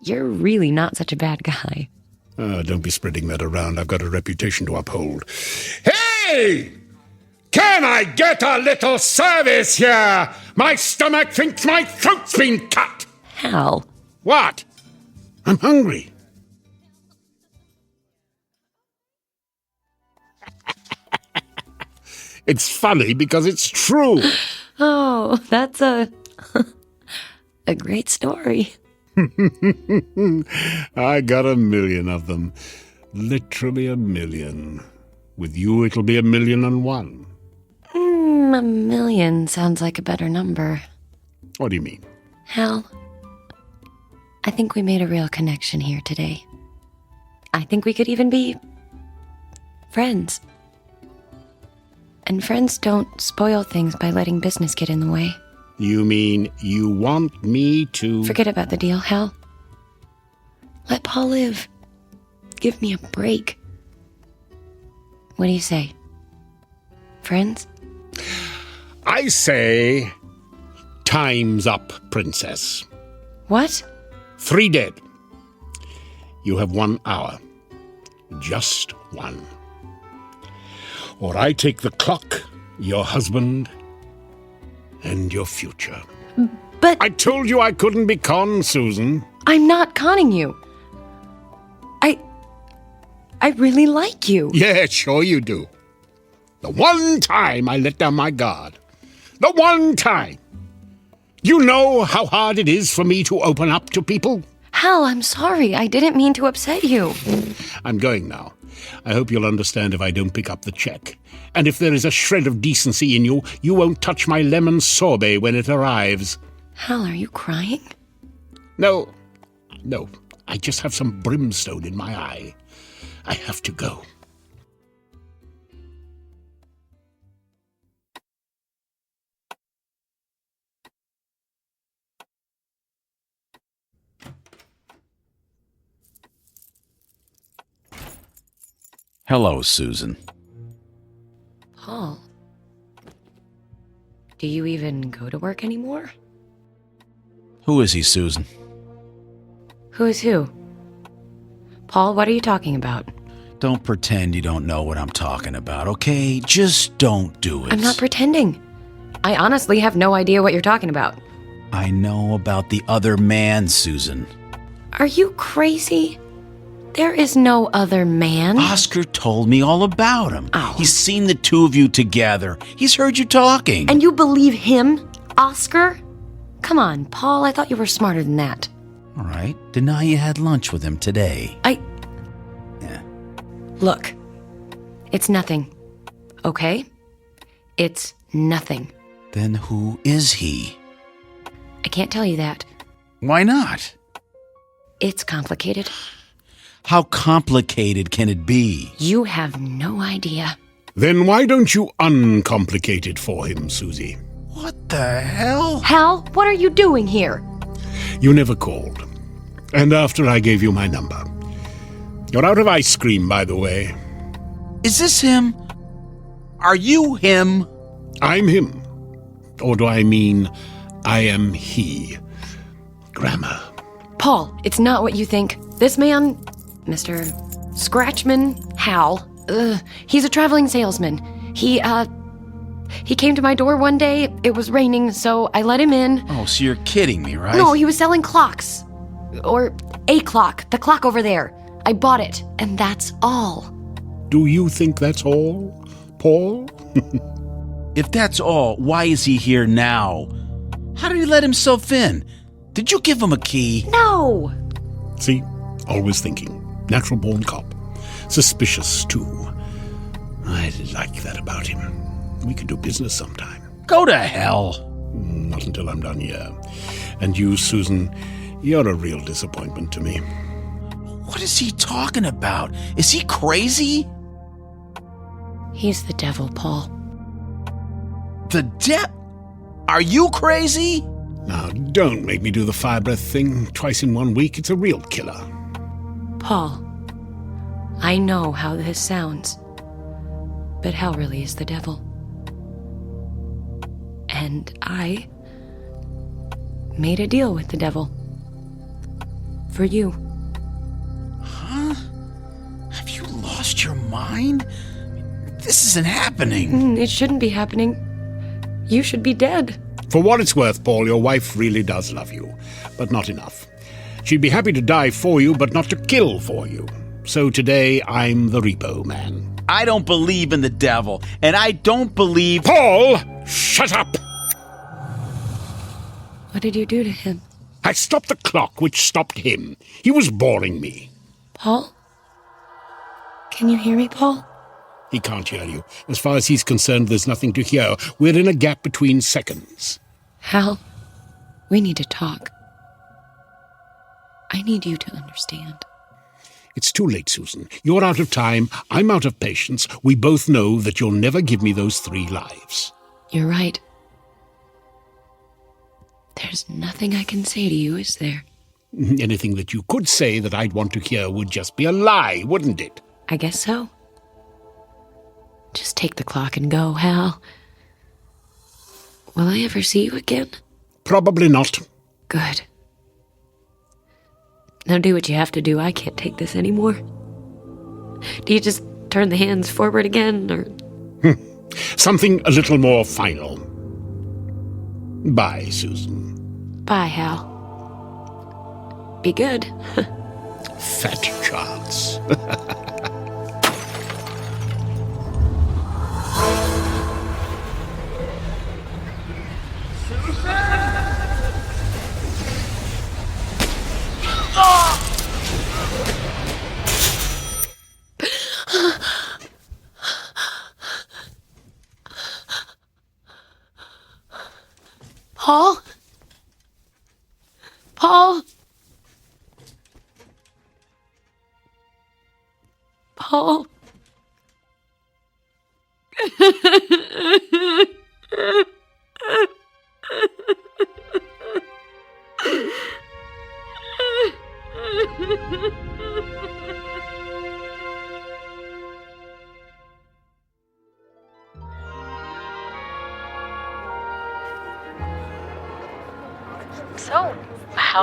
you're really not such a bad guy. Don't be spreading that around. I've got a reputation to uphold. Hey! Can I get a little service here? My stomach thinks my throat's been cut. Hal. What? I'm hungry. It's funny because it's true. Oh, that's a great story. I got 1,000,000 of them. Literally 1,000,000. With you, it'll be 1,000,001. 1,000,000 sounds like a better number. What do you mean? Hal, I think we made a real connection here today. I think we could even be friends. And friends don't spoil things by letting business get in the way. You mean you want me to... Forget about the deal, Hal. Let Paul live. Give me a break. What do you say? Friends? I say... time's up, princess. What? 3 dead. You have 1 hour. Just 1. Or I take the clock, your husband, and your future. But... I told you I couldn't be conned, Susan. I'm not conning you. I really like you. Yeah, sure you do. The one time I let down my guard. The one time. You know how hard it is for me to open up to people? Hal, I'm sorry. I didn't mean to upset you. I'm going now. I hope you'll understand if I don't pick up the check. And if there is a shred of decency in you, you won't touch my lemon sorbet when it arrives. Hal, are you crying? No. I just have some brimstone in my eye. I have to go. Hello, Susan. Paul. Do you even go to work anymore? Who is he, Susan? Who is who? Paul, what are you talking about? Don't pretend you don't know what I'm talking about, okay? Just don't do it. I'm not pretending. I honestly have no idea what you're talking about. I know about the other man, Susan. Are you crazy? There is no other man. Oscar told me all about him. Oh. He's seen the two of you together. He's heard you talking. And you believe him, Oscar? Come on, Paul, I thought you were smarter than that. All right, deny you had lunch with him today. Yeah. Look, it's nothing, okay? It's nothing. Then who is he? I can't tell you that. Why not? It's complicated. How complicated can it be? You have no idea. Then why don't you uncomplicate it for him, Susie? What the hell? Hal, what are you doing here? You never called. And after I gave you my number. You're out of ice cream, by the way. Is this him? Are you him? I'm him. Or do I mean I am he? Grammar. Paul, it's not what you think. This man, Mr. Scratchman Hal, he's a traveling salesman. He came to my door one day. It was raining, so I let him in. Oh, so you're kidding me, right? No, he was selling clocks. Or a clock. The clock over there. I bought it, and that's all. Do you think that's all, Paul? If that's all, why is he here now? How did he let himself in? Did you give him a key? No! See? Always thinking. Natural-born cop. Suspicious, too. I like that about him. We could do business sometime. Go to hell. Not until I'm done here. And you, Susan, you're a real disappointment to me. What is he talking about? Is he crazy? He's the devil, Paul. The Are you crazy? Now, don't make me do the fire breath thing twice in 1 week. It's a real killer. Paul, I know how this sounds, but Hal really is the devil. And I made a deal with the devil. For you. Huh? Have you lost your mind? This isn't happening. It shouldn't be happening. You should be dead. For what it's worth, Paul, your wife really does love you, but not enough. She'd be happy to die for you, but not to kill for you. So today, I'm the repo man. I don't believe in the devil, and I don't believe... Paul, shut up! What did you do to him? I stopped the clock, which stopped him. He was boring me. Paul? Can you hear me, Paul? He can't hear you. As far as he's concerned, there's nothing to hear. We're in a gap between seconds. Hal, we need to talk. I need you to understand. It's too late, Susan. You're out of time. I'm out of patience. We both know that you'll never give me those 3 lives. You're right. There's nothing I can say to you, is there? Anything that you could say that I'd want to hear would just be a lie, wouldn't it? I guess so. Just take the clock and go, Hal. Will I ever see you again? Probably not. Good. Now do what you have to do. I can't take this anymore. Do you just turn the hands forward again, or... Something a little more final. Bye, Susan. Bye, Hal. Be good. Fat chance. Paul? Paul? Paul?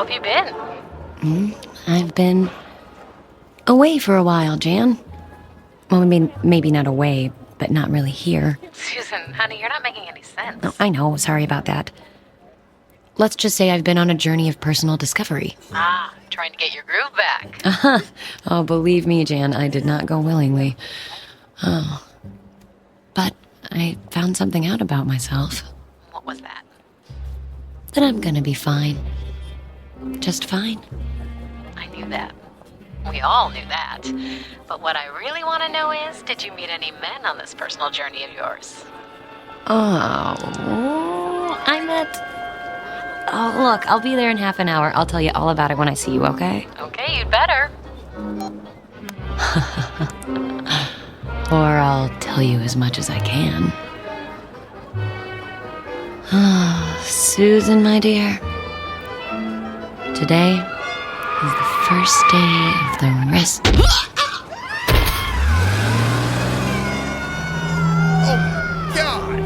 have you been? I've been away for a while, Jan. Well, I mean, maybe not away, but not really here. Susan, honey, you're not making any sense. Oh, I know, sorry about that. Let's just say I've been on a journey of personal discovery. Trying to get your groove back. Uh-huh. Oh, believe me, Jan, I did not go willingly. Oh. But I found something out about myself. What was that? That I'm gonna be fine. Just fine. I knew that. We all knew that. But what I really want to know is, did you meet any men on this personal journey of yours? Oh, Oh, look, I'll be there in half an hour. I'll tell you all about it when I see you, okay? Okay, you'd better. Or I'll tell you as much as I can. Susan, my dear. Today is the first day of the rest. Oh, God!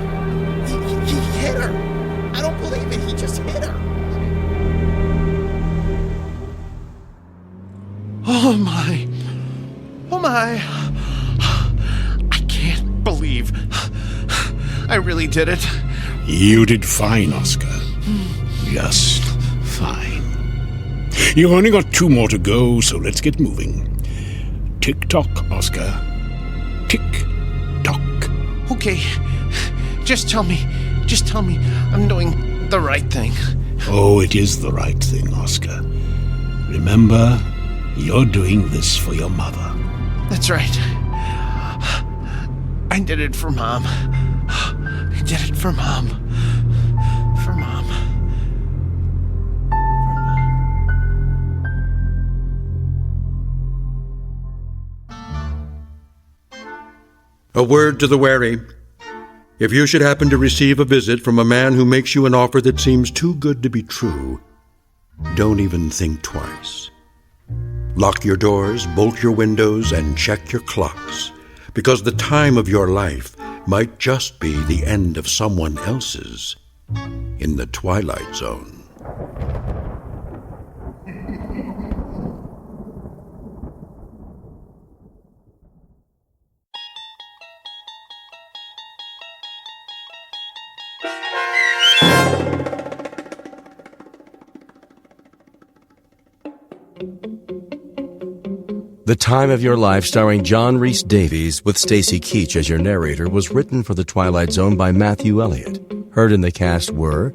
He hit her! I don't believe it, he just hit her! Oh, my. Oh, my. I can't believe I really did it. You did fine, Oscar. Just fine. You've only got 2 more to go, so let's get moving. Tick-tock, Oscar. Tick-tock. Okay, just tell me I'm doing the right thing. Oh, it is the right thing, Oscar. Remember, you're doing this for your mother. That's right. I did it for Mom. I did it for Mom. For Mom. A word to the wary. If you should happen to receive a visit from a man who makes you an offer that seems too good to be true, don't even think twice. Lock your doors, bolt your windows, and check your clocks, because the time of your life might just be the end of someone else's in the Twilight Zone. The Time of Your Life, starring John Rhys Davies with Stacy Keach as your narrator, was written for The Twilight Zone by Matthew Elliott. Heard in the cast were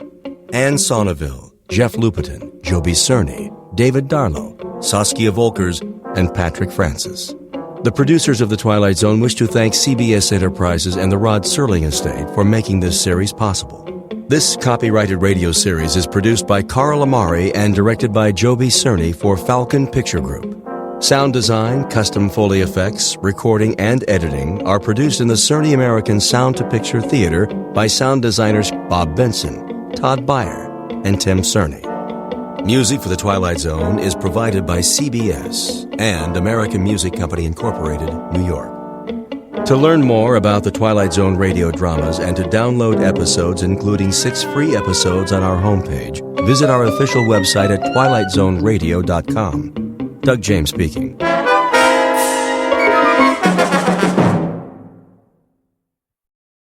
Anne Sonneville, Jeff Lupetin, Joby Cerny, David Darlow, Saskia Volkers, and Patrick Francis. The producers of The Twilight Zone wish to thank CBS Enterprises and the Rod Serling Estate for making this series possible. This copyrighted radio series is produced by Carl Amari and directed by Joby Cerny for Falcon Picture Group. Sound design, custom Foley effects, recording, and editing are produced in the Cerny American Sound to Picture Theater by sound designers Bob Benson, Todd Beyer, and Tim Cerny. Music for The Twilight Zone is provided by CBS and American Music Company Incorporated, New York. To learn more about the Twilight Zone radio dramas and to download episodes, including 6 free episodes on our homepage, visit our official website at twilightzoneradio.com. Doug James speaking.